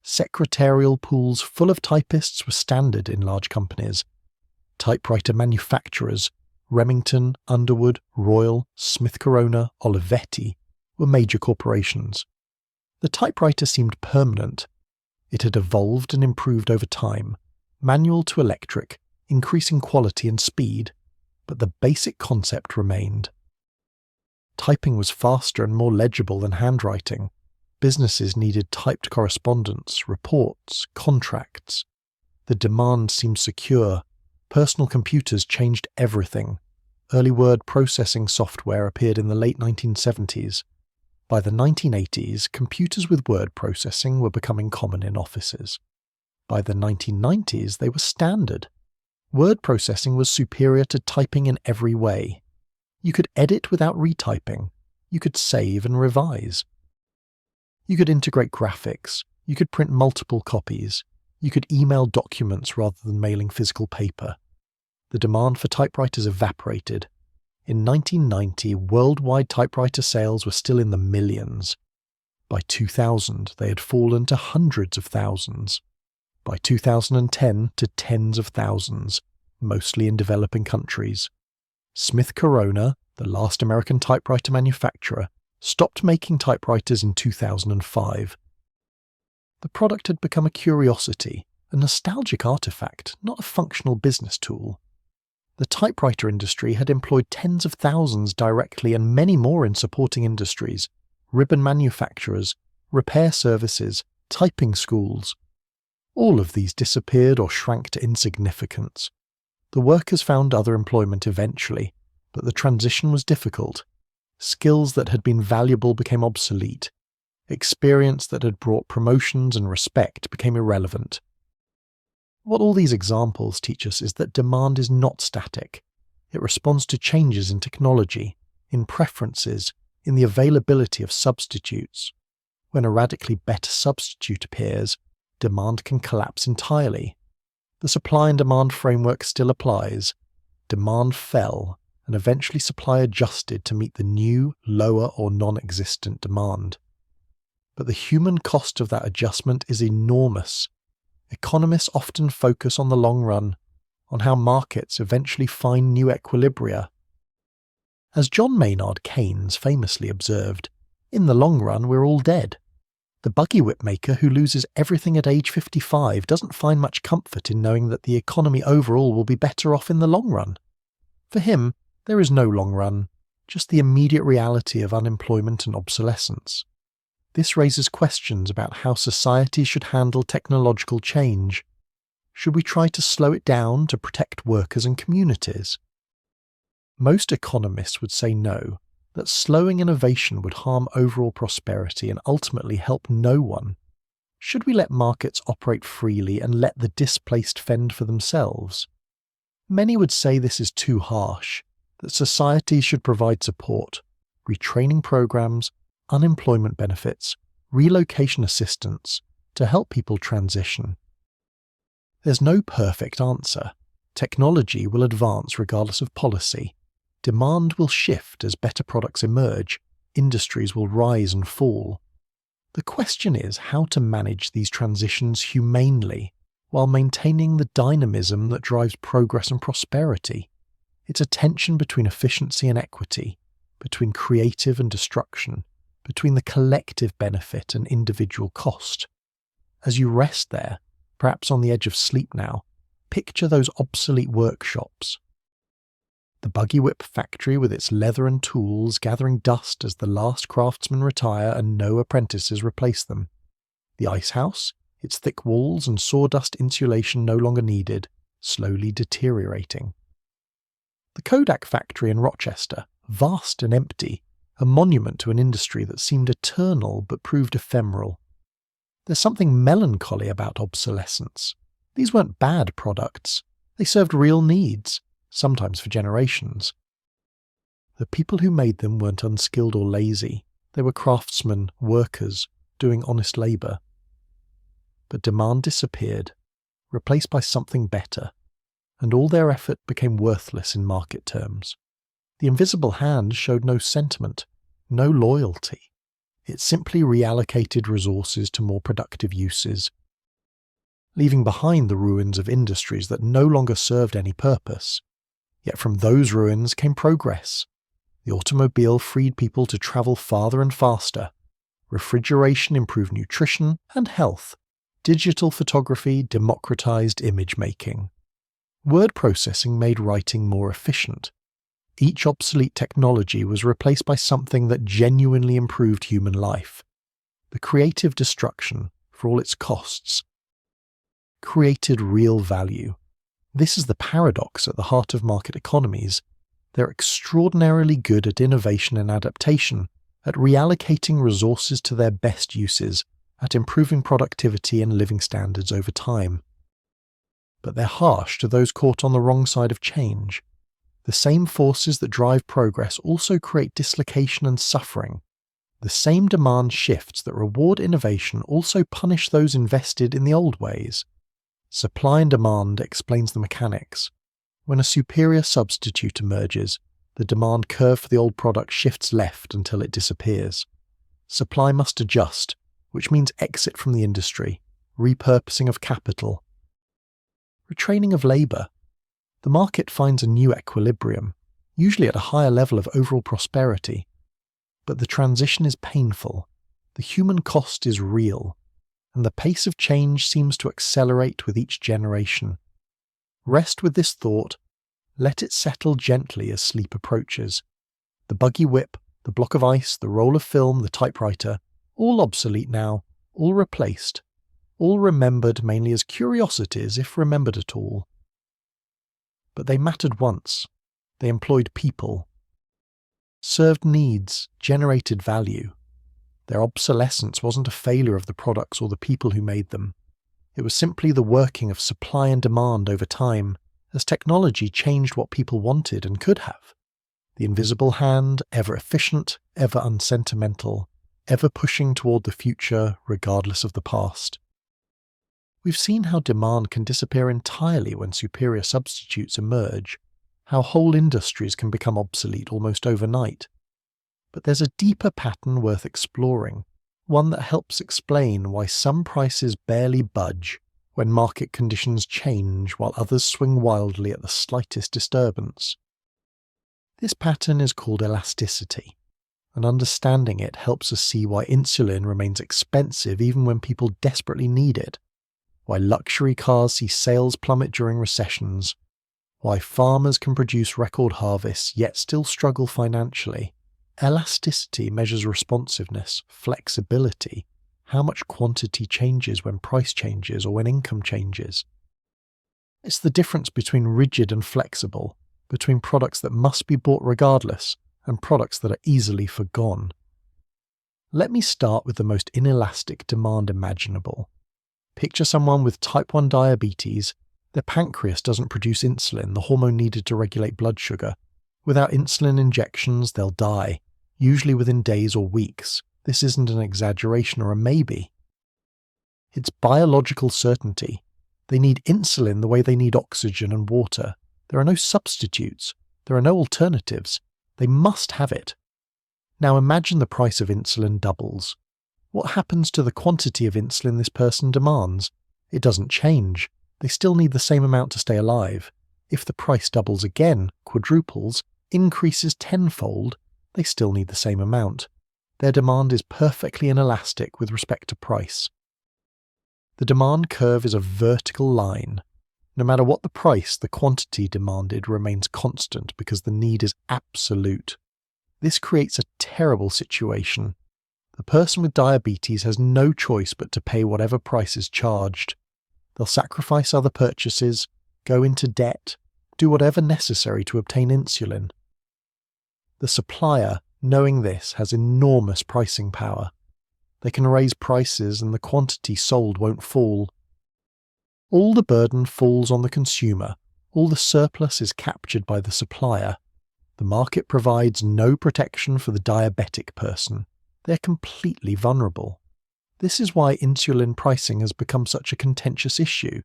Secretarial pools full of typists were standard in large companies. Typewriter manufacturers, Remington, Underwood, Royal, Smith Corona, Olivetti, were major corporations. The typewriter seemed permanent. It had evolved and improved over time, manual to electric, increasing quality and speed, but the basic concept remained. Typing was faster and more legible than handwriting. Businesses needed typed correspondence, reports, contracts. The demand seemed secure. Personal computers changed everything. Early word processing software appeared in the late 1970s. By the 1980s, computers with word processing were becoming common in offices. By the 1990s, they were standard. Word processing was superior to typing in every way. You could edit without retyping. You could save and revise. You could integrate graphics. You could print multiple copies. You could email documents rather than mailing physical paper. The demand for typewriters evaporated. In 1990, worldwide typewriter sales were still in the millions. By 2000, they had fallen to hundreds of thousands. By 2010, to tens of thousands, mostly in developing countries. Smith Corona, the last American typewriter manufacturer, stopped making typewriters in 2005. The product had become a curiosity, a nostalgic artifact, not a functional business tool. The typewriter industry had employed tens of thousands directly and many more in supporting industries, ribbon manufacturers, repair services, typing schools. All of these disappeared or shrank to insignificance. The workers found other employment eventually, but the transition was difficult. Skills that had been valuable became obsolete. Experience that had brought promotions and respect became irrelevant. What all these examples teach us is that demand is not static. It responds to changes in technology, in preferences, in the availability of substitutes. When a radically better substitute appears, demand can collapse entirely. The supply and demand framework still applies. Demand fell, and eventually supply adjusted to meet the new, lower or non-existent demand. But the human cost of that adjustment is enormous. Economists often focus on the long run, on how markets eventually find new equilibria. As John Maynard Keynes famously observed, in the long run we're all dead. The buggy whip maker who loses everything at age 55 doesn't find much comfort in knowing that the economy overall will be better off in the long run. For him, there is no long run, just the immediate reality of unemployment and obsolescence. This raises questions about how society should handle technological change. Should we try to slow it down to protect workers and communities? Most economists would say no, that slowing innovation would harm overall prosperity and ultimately help no one. Should we let markets operate freely and let the displaced fend for themselves? Many would say this is too harsh, that society should provide support, retraining programs, unemployment benefits, relocation assistance to help people transition. There's no perfect answer. Technology will advance regardless of policy. Demand will shift as better products emerge. Industries will rise and fall. The question is how to manage these transitions humanely while maintaining the dynamism that drives progress and prosperity. It's a tension between efficiency and equity, between creative and destruction, between the collective benefit and individual cost. As you rest there, perhaps on the edge of sleep now, picture those obsolete workshops. The buggy whip factory with its leather and tools gathering dust as the last craftsmen retire and no apprentices replace them. The ice house, its thick walls and sawdust insulation no longer needed, slowly deteriorating. The Kodak factory in Rochester, vast and empty, a monument to an industry that seemed eternal but proved ephemeral. There's something melancholy about obsolescence. These weren't bad products. They served real needs, sometimes for generations. The people who made them weren't unskilled or lazy. They were craftsmen, workers, doing honest labour. But demand disappeared, replaced by something better, and all their effort became worthless in market terms. The invisible hand showed no sentiment, no loyalty. It simply reallocated resources to more productive uses, leaving behind the ruins of industries that no longer served any purpose. Yet from those ruins came progress. The automobile freed people to travel farther and faster. Refrigeration improved nutrition and health. Digital photography democratized image making. Word processing made writing more efficient. Each obsolete technology was replaced by something that genuinely improved human life. The creative destruction, for all its costs, created real value. This is the paradox at the heart of market economies. They're extraordinarily good at innovation and adaptation, at reallocating resources to their best uses, at improving productivity and living standards over time. But they're harsh to those caught on the wrong side of change. The same forces that drive progress also create dislocation and suffering. The same demand shifts that reward innovation also punish those invested in the old ways. Supply and demand explains the mechanics. When a superior substitute emerges, the demand curve for the old product shifts left until it disappears. Supply must adjust, which means exit from the industry, repurposing of capital, retraining of labour. The market finds a new equilibrium, usually at a higher level of overall prosperity. But the transition is painful, the human cost is real, and the pace of change seems to accelerate with each generation. Rest with this thought, Let it settle gently as sleep approaches. The buggy whip, the block of ice, the roll of film, the typewriter, all obsolete now, all replaced, all remembered mainly as curiosities, if remembered at all. But they mattered once. They employed people, served needs, generated value. Their obsolescence wasn't a failure of the products or the people who made them. It was simply the working of supply and demand over time, as technology changed what people wanted and could have. The invisible hand, ever efficient, ever unsentimental, ever pushing toward the future regardless of the past. We've seen how demand can disappear entirely when superior substitutes emerge, how whole industries can become obsolete almost overnight. But there's a deeper pattern worth exploring, one that helps explain why some prices barely budge when market conditions change while others swing wildly at the slightest disturbance. This pattern is called elasticity, and understanding it helps us see why insulin remains expensive even when people desperately need it, why luxury cars see sales plummet during recessions, why farmers can produce record harvests yet still struggle financially. Elasticity measures responsiveness, flexibility, how much quantity changes when price changes or when income changes. It's the difference between rigid and flexible, between products that must be bought regardless and products that are easily forgone. Let me start with the most inelastic demand imaginable. Picture someone with type 1 diabetes. Their pancreas doesn't produce insulin, the hormone needed to regulate blood sugar. Without insulin injections, they'll die, usually within days or weeks. This isn't an exaggeration or a maybe. It's biological certainty. They need insulin the way they need oxygen and water. There are no substitutes. There are no alternatives. They must have it. Now imagine the price of insulin doubles. What happens to the quantity of insulin this person demands? It doesn't change. They still need the same amount to stay alive. If the price doubles again, quadruples, increases tenfold, they still need the same amount. Their demand is perfectly inelastic with respect to price. The demand curve is a vertical line. No matter what the price, the quantity demanded remains constant because the need is absolute. This creates a terrible situation. The person with diabetes has no choice but to pay whatever price is charged. They'll sacrifice other purchases, go into debt, do whatever necessary to obtain insulin. The supplier, knowing this, has enormous pricing power. They can raise prices and the quantity sold won't fall. All the burden falls on the consumer. All the surplus is captured by the supplier. The market provides no protection for the diabetic person. They're completely vulnerable. This is why insulin pricing has become such a contentious issue.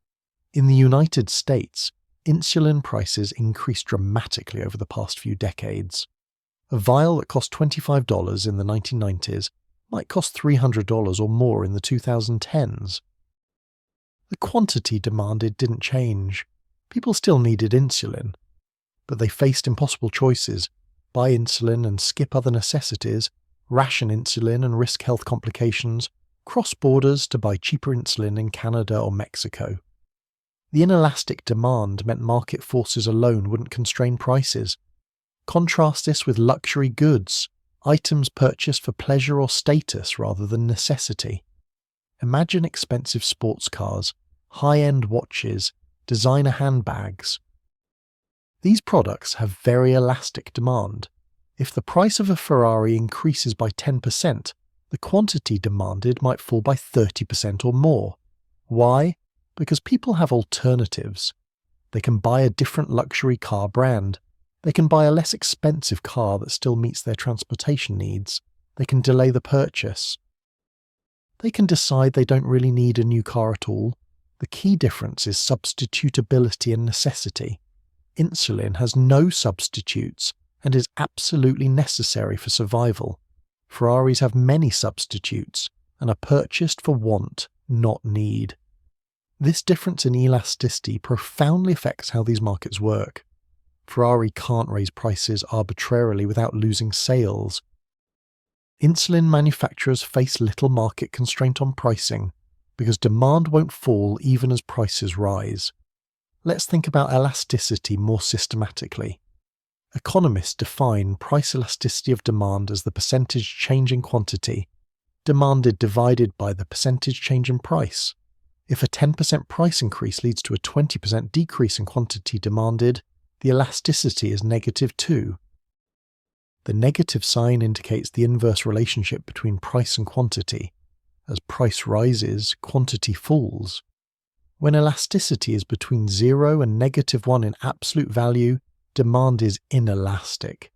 In the United States, insulin prices increased dramatically over the past few decades. A vial that cost $25 in the 1990s might cost $300 or more in the 2010s. The quantity demanded didn't change. People still needed insulin. But they faced impossible choices: buy insulin and skip other necessities, ration insulin and risk health complications, cross borders to buy cheaper insulin in Canada or Mexico. The inelastic demand meant market forces alone wouldn't constrain prices. Contrast this with luxury goods, items purchased for pleasure or status rather than necessity. Imagine expensive sports cars, high-end watches, designer handbags. These products have very elastic demand. If the price of a Ferrari increases by 10%, the quantity demanded might fall by 30% or more. Why? Because people have alternatives. They can buy a different luxury car brand. They can buy a less expensive car that still meets their transportation needs. They can delay the purchase. They can decide they don't really need a new car at all. The key difference is substitutability and necessity. Insulin has no substitutes and is absolutely necessary for survival. Ferraris have many substitutes and are purchased for want, not need. This difference in elasticity profoundly affects how these markets work. Ferrari can't raise prices arbitrarily without losing sales. Insulin manufacturers face little market constraint on pricing because demand won't fall even as prices rise. Let's think about elasticity more systematically. Economists define price elasticity of demand as the percentage change in quantity demanded divided by the percentage change in price. If a 10% price increase leads to a 20% decrease in quantity demanded, the elasticity is negative too. The negative sign indicates the inverse relationship between price and quantity. As price rises, quantity falls. When elasticity is between 0 and -1 in absolute value, demand is inelastic.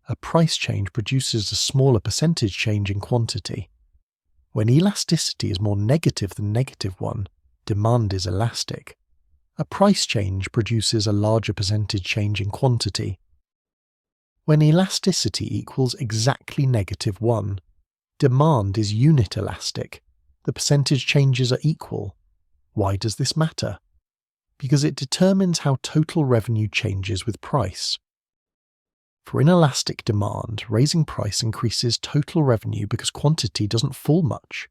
A price change produces a smaller percentage change in quantity. When elasticity is more negative than -1, demand is elastic. A price change produces a larger percentage change in quantity. When elasticity equals exactly -1, demand is unit elastic. The percentage changes are equal. Why does this matter? Because it determines how total revenue changes with price. For inelastic demand, raising price increases total revenue because quantity doesn't fall much.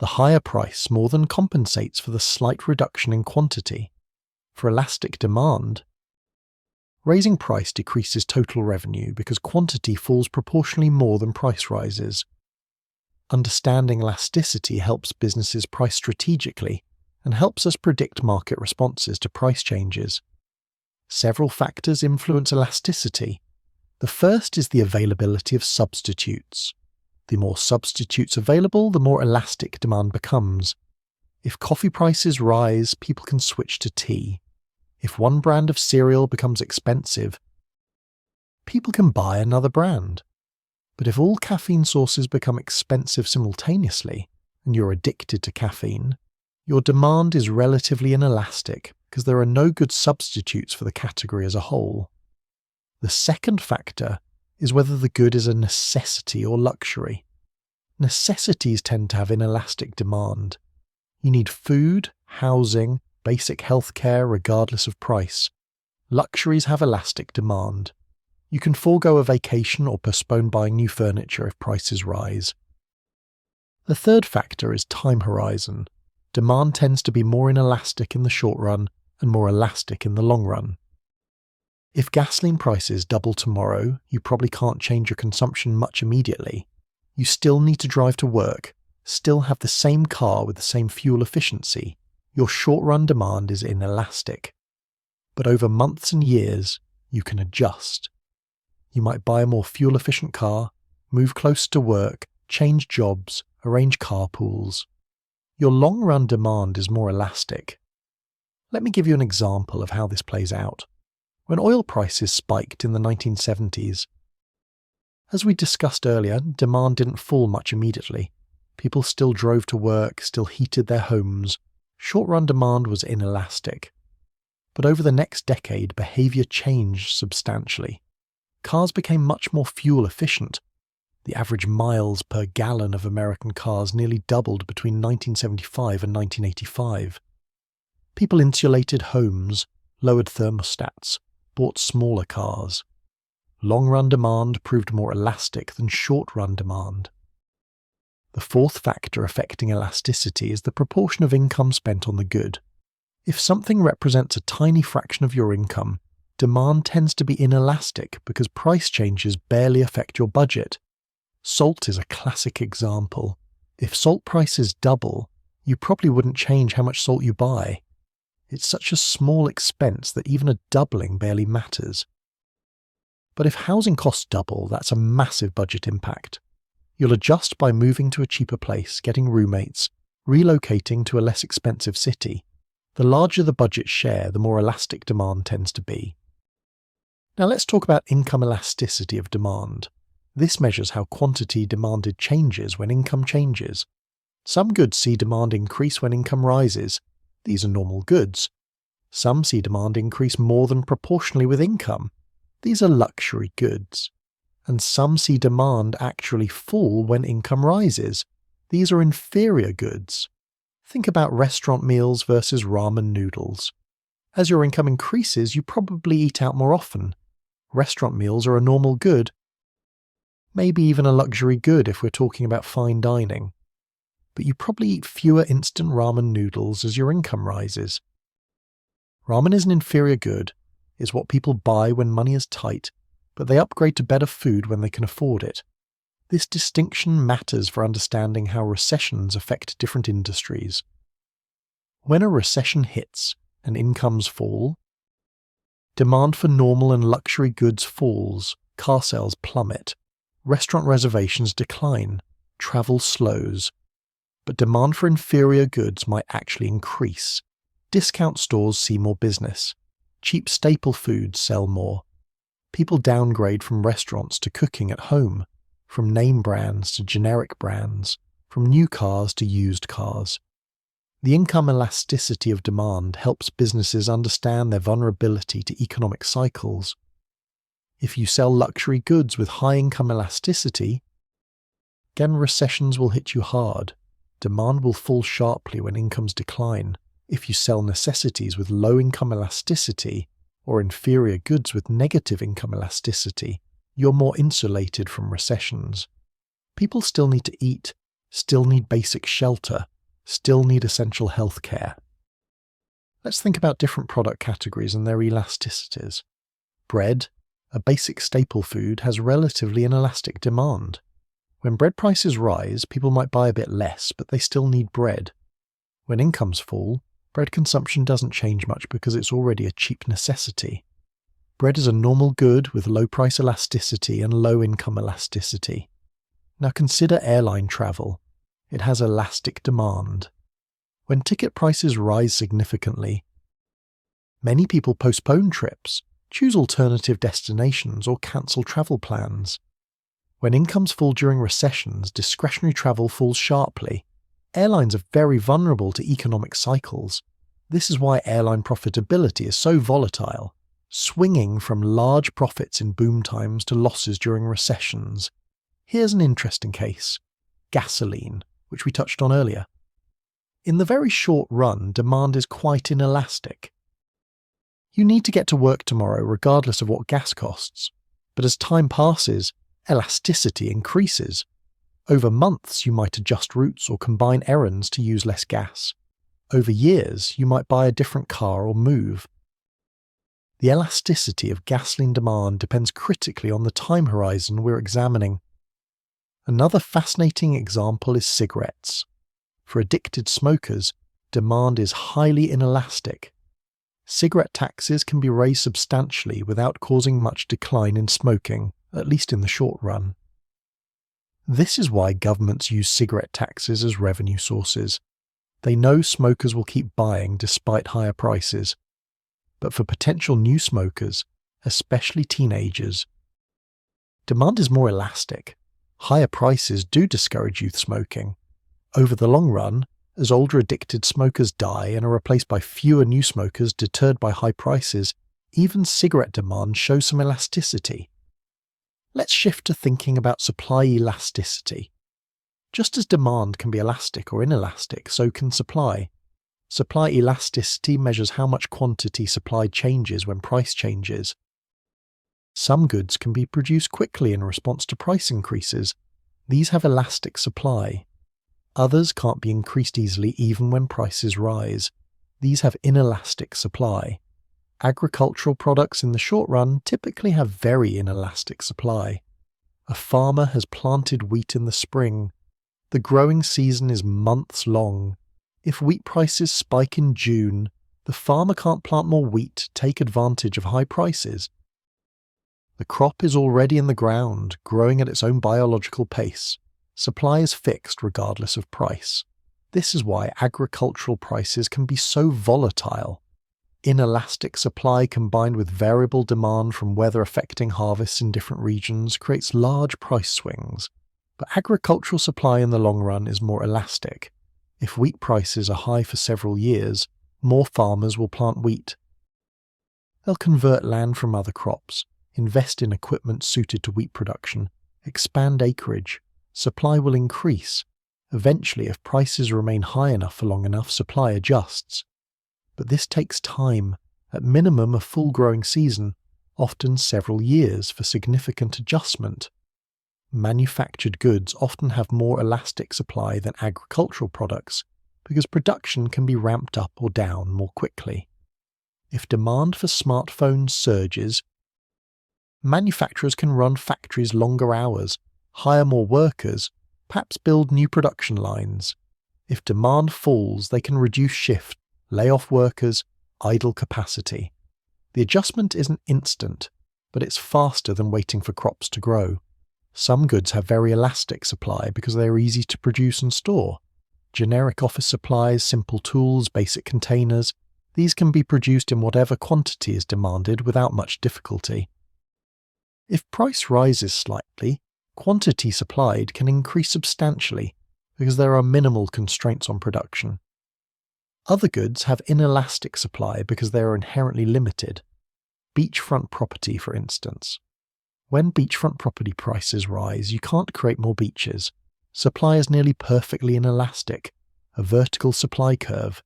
The higher price more than compensates for the slight reduction in quantity. For elastic demand, raising price decreases total revenue because quantity falls proportionally more than price rises. Understanding elasticity helps businesses price strategically and helps us predict market responses to price changes. Several factors influence elasticity. The first is the availability of substitutes. The more substitutes available, the more elastic demand becomes. If coffee prices rise, people can switch to tea. If one brand of cereal becomes expensive, people can buy another brand. But if all caffeine sources become expensive simultaneously, and you're addicted to caffeine, your demand is relatively inelastic because there are no good substitutes for the category as a whole. The second factor is whether the good is a necessity or luxury. Necessities tend to have inelastic demand. You need food, housing, basic health care regardless of price. Luxuries have elastic demand. You can forego a vacation or postpone buying new furniture if prices rise. The third factor is time horizon. Demand tends to be more inelastic in the short run and more elastic in the long run. If gasoline prices double tomorrow, you probably can't change your consumption much immediately. You still need to drive to work, still have the same car with the same fuel efficiency. Your short-run demand is inelastic. But over months and years, you can adjust. You might buy a more fuel-efficient car, move closer to work, change jobs, arrange carpools. Your long-run demand is more elastic. Let me give you an example of how this plays out. When oil prices spiked in the 1970s, as we discussed earlier, demand didn't fall much immediately. People still drove to work, still heated their homes. Short-run demand was inelastic. But over the next decade, behavior changed substantially. Cars became much more fuel efficient. The average miles per gallon of American cars nearly doubled between 1975 and 1985. People insulated homes, lowered thermostats, bought smaller cars. Long-run demand proved more elastic than short-run demand. The fourth factor affecting elasticity is the proportion of income spent on the good. If something represents a tiny fraction of your income, demand tends to be inelastic because price changes barely affect your budget. Salt is a classic example. If salt prices double, you probably wouldn't change how much salt you buy. It's such a small expense that even a doubling barely matters. But if housing costs double, that's a massive budget impact. You'll adjust by moving to a cheaper place, getting roommates, relocating to a less expensive city. The larger the budget share, the more elastic demand tends to be. Now let's talk about income elasticity of demand. This measures how quantity demanded changes when income changes. Some goods see demand increase when income rises. These are normal goods. Some see demand increase more than proportionally with income. These are luxury goods. And some see demand actually fall when income rises. These are inferior goods. Think about restaurant meals versus ramen noodles. As your income increases, you probably eat out more often. Restaurant meals are a normal good, maybe even a luxury good if we're talking about fine dining. But you probably eat fewer instant ramen noodles as your income rises. Ramen is an inferior good. It's what people buy when money is tight, but they upgrade to better food when they can afford it. This distinction matters for understanding how recessions affect different industries. When a recession hits and incomes fall, demand for normal and luxury goods falls, car sales plummet, restaurant reservations decline, travel slows. But demand for inferior goods might actually increase. Discount stores see more business. Cheap staple foods sell more. People downgrade from restaurants to cooking at home, from name brands to generic brands, from new cars to used cars. The income elasticity of demand helps businesses understand their vulnerability to economic cycles. If you sell luxury goods with high income elasticity, again recessions will hit you hard. Demand will fall sharply when incomes decline. If you sell necessities with low income elasticity or inferior goods with negative income elasticity, you're more insulated from recessions. People still need to eat, still need basic shelter, still need essential health care. Let's think about different product categories and their elasticities. Bread, a basic staple food, has relatively inelastic demand. When bread prices rise, people might buy a bit less, but they still need bread. When incomes fall, bread consumption doesn't change much because it's already a cheap necessity. Bread is a normal good with low price elasticity and low income elasticity. Now consider airline travel. It has elastic demand. When ticket prices rise significantly, many people postpone trips, choose alternative destinations, or cancel travel plans. When incomes fall during recessions, discretionary travel falls sharply. Airlines are very vulnerable to economic cycles. This is why airline profitability is so volatile, swinging from large profits in boom times to losses during recessions. Here's an interesting case: gasoline, which we touched on earlier. In the very short run, demand is quite inelastic. You need to get to work tomorrow regardless of what gas costs, but as time passes, elasticity increases. Over months, you might adjust routes or combine errands to use less gas. Over years, you might buy a different car or move. The elasticity of gasoline demand depends critically on the time horizon we're examining. Another fascinating example is cigarettes. For addicted smokers, demand is highly inelastic. Cigarette taxes can be raised substantially without causing much decline in smoking, at least in the short run. This is why governments use cigarette taxes as revenue sources. They know smokers will keep buying despite higher prices. But for potential new smokers, especially teenagers, demand is more elastic. Higher prices do discourage youth smoking. Over the long run, as older addicted smokers die and are replaced by fewer new smokers deterred by high prices, even cigarette demand shows some elasticity. Let's shift to thinking about supply elasticity. Just as demand can be elastic or inelastic, so can supply. Supply elasticity measures how much quantity supply changes when price changes. Some goods can be produced quickly in response to price increases. These have elastic supply. Others can't be increased easily even when prices rise. These have inelastic supply. Agricultural products in the short run typically have very inelastic supply. A farmer has planted wheat in the spring. The growing season is months long. If wheat prices spike in June, the farmer can't plant more wheat to take advantage of high prices. The crop is already in the ground, growing at its own biological pace. Supply is fixed regardless of price. This is why agricultural prices can be so volatile. Inelastic supply combined with variable demand from weather affecting harvests in different regions creates large price swings. But agricultural supply in the long run is more elastic. If wheat prices are high for several years, more farmers will plant wheat. They'll convert land from other crops, invest in equipment suited to wheat production, expand acreage. Supply will increase. Eventually, if prices remain high enough for long enough, supply adjusts. But this takes time, at minimum a full growing season, often several years for significant adjustment. Manufactured goods often have more elastic supply than agricultural products because production can be ramped up or down more quickly. If demand for smartphones surges, manufacturers can run factories longer hours, hire more workers, perhaps build new production lines. If demand falls, they can reduce shift, lay off workers, idle capacity. The adjustment isn't instant, but it's faster than waiting for crops to grow. Some goods have very elastic supply because they are easy to produce and store. Generic office supplies, simple tools, basic containers, these can be produced in whatever quantity is demanded without much difficulty. If price rises slightly, quantity supplied can increase substantially because there are minimal constraints on production. Other goods have inelastic supply because they are inherently limited. Beachfront property, for instance. When beachfront property prices rise, you can't create more beaches. Supply is nearly perfectly inelastic, a vertical supply curve.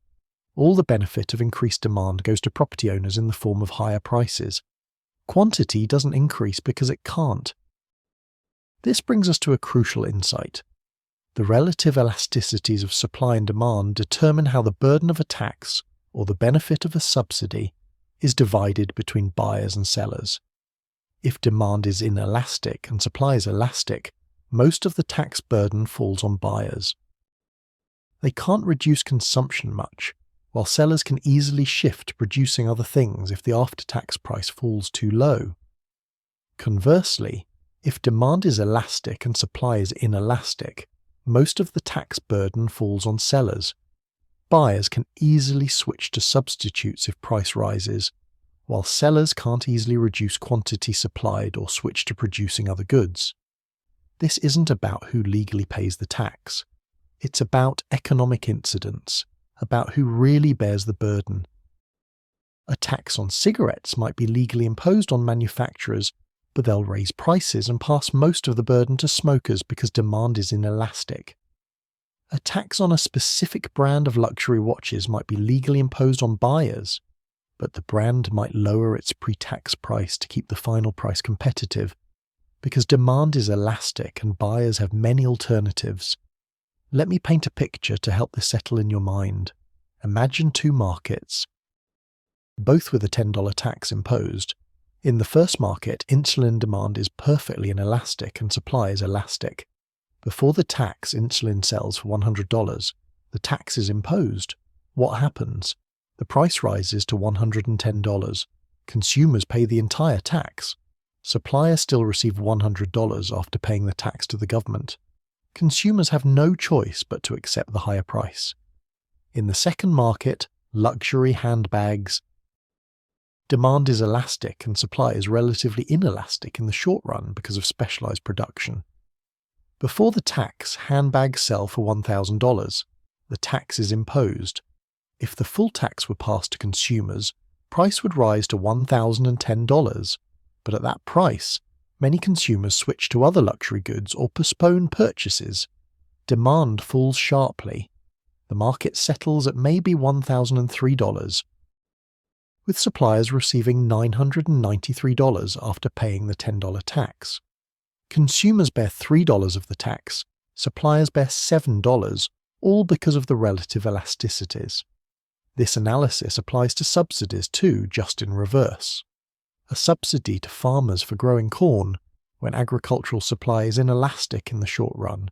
All the benefit of increased demand goes to property owners in the form of higher prices. Quantity doesn't increase because it can't. This brings us to a crucial insight. The relative elasticities of supply and demand determine how the burden of a tax, or the benefit of a subsidy, is divided between buyers and sellers. If demand is inelastic and supply is elastic, most of the tax burden falls on buyers. They can't reduce consumption much, while sellers can easily shift to producing other things if the after-tax price falls too low. Conversely, if demand is elastic and supply is inelastic, most of the tax burden falls on sellers. Buyers can easily switch to substitutes if price rises, while sellers can't easily reduce quantity supplied or switch to producing other goods. This isn't about who legally pays the tax. It's about economic incidence, about who really bears the burden. A tax on cigarettes might be legally imposed on manufacturers, but they'll raise prices and pass most of the burden to smokers because demand is inelastic. A tax on a specific brand of luxury watches might be legally imposed on buyers, but the brand might lower its pre-tax price to keep the final price competitive, because demand is elastic and buyers have many alternatives. Let me paint a picture to help this settle in your mind. Imagine two markets, both with a $10 tax imposed. In the first market, insulin demand is perfectly inelastic and supply is elastic. Before the tax, insulin sells for $100. The tax is imposed. What happens? The price rises to $110. Consumers pay the entire tax. Suppliers still receive $100 after paying the tax to the government. Consumers have no choice but to accept the higher price. In the second market, luxury handbags, demand is elastic and supply is relatively inelastic in the short run because of specialized production. Before the tax, handbags sell for $1,000. The tax is imposed. If the full tax were passed to consumers, price would rise to $1,010. But at that price, many consumers switch to other luxury goods or postpone purchases. Demand falls sharply. The market settles at maybe $1,003, with suppliers receiving $993 after paying the $10 tax. Consumers bear $3 of the tax, suppliers bear $7, all because of the relative elasticities. This analysis applies to subsidies too, just in reverse. A subsidy to farmers for growing corn, when agricultural supply is inelastic in the short run,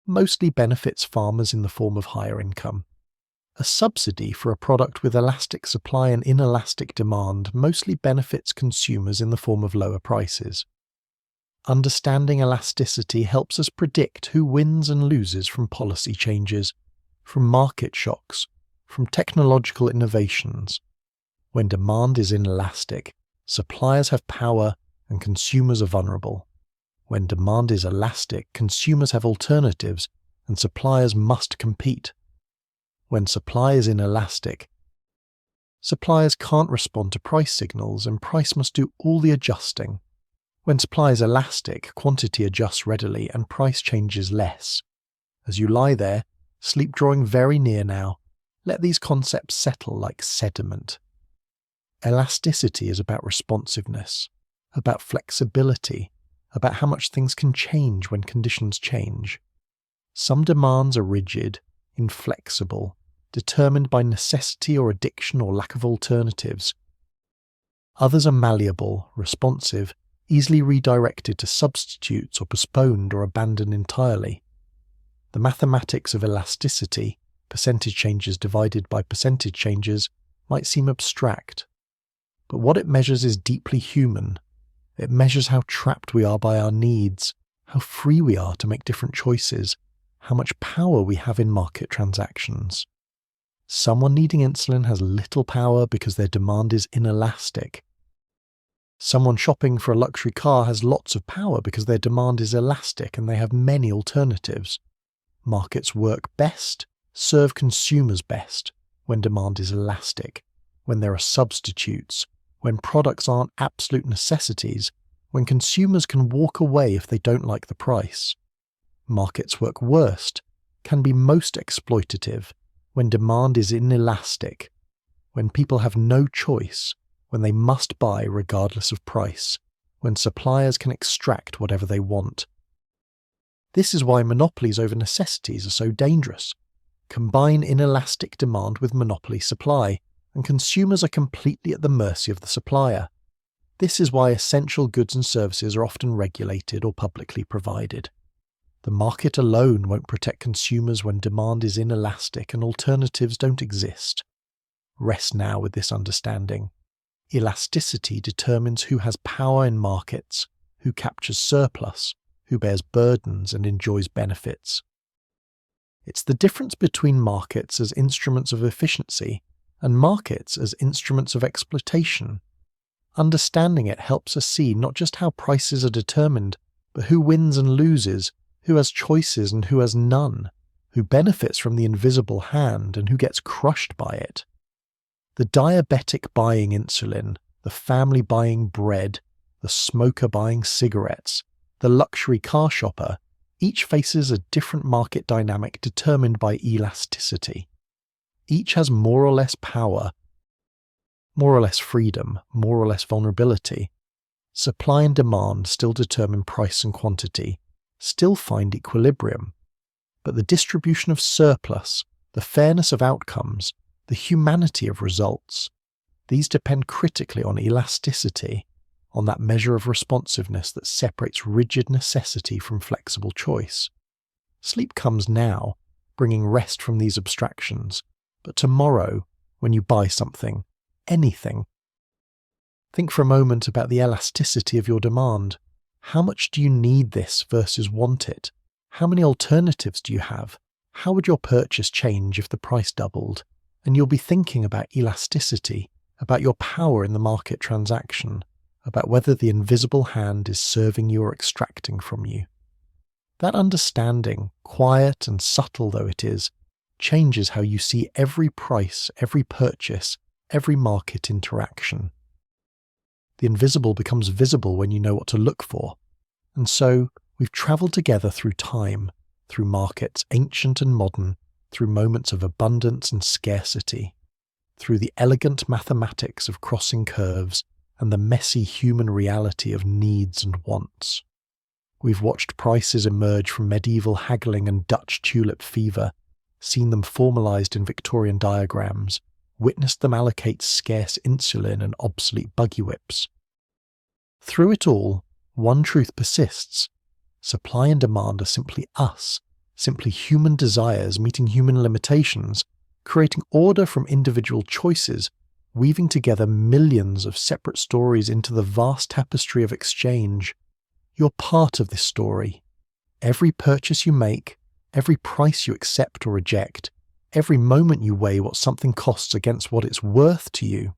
mostly benefits farmers in the form of higher income. A subsidy for a product with elastic supply and inelastic demand mostly benefits consumers in the form of lower prices. Understanding elasticity helps us predict who wins and loses from policy changes, from market shocks, from technological innovations. When demand is inelastic, suppliers have power and consumers are vulnerable. When demand is elastic, consumers have alternatives and suppliers must compete. When supply is inelastic, suppliers can't respond to price signals and price must do all the adjusting. When supply is elastic, quantity adjusts readily and price changes less. As you lie there, sleep drawing very near now, let these concepts settle like sediment. Elasticity is about responsiveness, about flexibility, about how much things can change when conditions change. Some demands are rigid, inflexible, determined by necessity or addiction or lack of alternatives. Others are malleable, responsive, easily redirected to substitutes or postponed or abandoned entirely. The mathematics of elasticity, percentage changes divided by percentage changes, might seem abstract. But what it measures is deeply human. It measures how trapped we are by our needs, how free we are to make different choices, how much power we have in market transactions. Someone needing insulin has little power because their demand is inelastic. Someone shopping for a luxury car has lots of power because their demand is elastic and they have many alternatives. Markets work best, serve consumers best, when demand is elastic, when there are substitutes, when products aren't absolute necessities, when consumers can walk away if they don't like the price. Markets work worst, can be most exploitative, when demand is inelastic, when people have no choice, when they must buy regardless of price, when suppliers can extract whatever they want. This is why monopolies over necessities are so dangerous. Combine inelastic demand with monopoly supply, and consumers are completely at the mercy of the supplier. This is why essential goods and services are often regulated or publicly provided. The market alone won't protect consumers when demand is inelastic and alternatives don't exist. Rest now with this understanding. Elasticity determines who has power in markets, who captures surplus, who bears burdens and enjoys benefits. It's the difference between markets as instruments of efficiency and markets as instruments of exploitation. Understanding it helps us see not just how prices are determined, but who wins and loses, who has choices and who has none, who benefits from the invisible hand and who gets crushed by it. The diabetic buying insulin, the family buying bread, the smoker buying cigarettes, the luxury car shopper, each faces a different market dynamic determined by elasticity. Each has more or less power, more or less freedom, more or less vulnerability. Supply and demand still determine price and quantity, still find equilibrium. But the distribution of surplus, the fairness of outcomes, the humanity of results, these depend critically on elasticity, on that measure of responsiveness that separates rigid necessity from flexible choice. Sleep comes now, bringing rest from these abstractions, but tomorrow, when you buy something, anything, think for a moment about the elasticity of your demand. How much do you need this versus want it? How many alternatives do you have? How would your purchase change if the price doubled? And you'll be thinking about elasticity, about your power in the market transaction, about whether the invisible hand is serving you or extracting from you. That understanding, quiet and subtle though it is, changes how you see every price, every purchase, every market interaction. The invisible becomes visible when you know what to look for. And so, we've travelled together through time, through markets ancient and modern, through moments of abundance and scarcity, through the elegant mathematics of crossing curves and the messy human reality of needs and wants. We've watched prices emerge from medieval haggling and Dutch tulip fever, seen them formalised in Victorian diagrams, witnessed them allocate scarce insulin and obsolete buggy whips. Through it all, one truth persists. Supply and demand are simply us, simply human desires meeting human limitations, creating order from individual choices, weaving together millions of separate stories into the vast tapestry of exchange. You're part of this story. Every purchase you make, every price you accept or reject, every moment you weigh what something costs against what it's worth to you,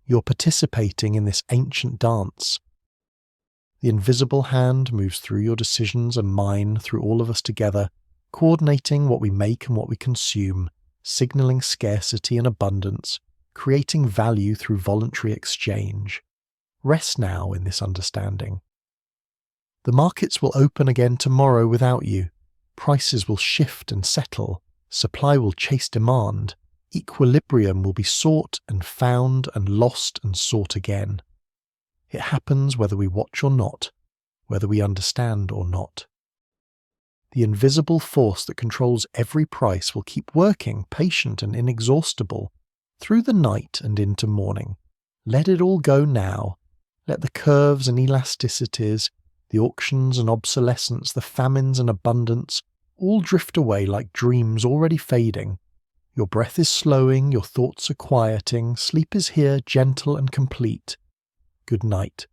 you're participating in this ancient dance. The invisible hand moves through your decisions and mine, through all of us together, coordinating what we make and what we consume, signalling scarcity and abundance, creating value through voluntary exchange. Rest now in this understanding. The markets will open again tomorrow without you. Prices will shift and settle. Supply will chase demand. Equilibrium will be sought and found and lost and sought again. It happens whether we watch or not, whether we understand or not. The invisible force that controls every price will keep working, patient and inexhaustible, through the night and into morning. Let it all go now. Let the curves and elasticities, the auctions and obsolescence, the famines and abundance, all drift away like dreams already fading. Your breath is slowing, your thoughts are quieting, sleep is here, gentle and complete. Good night.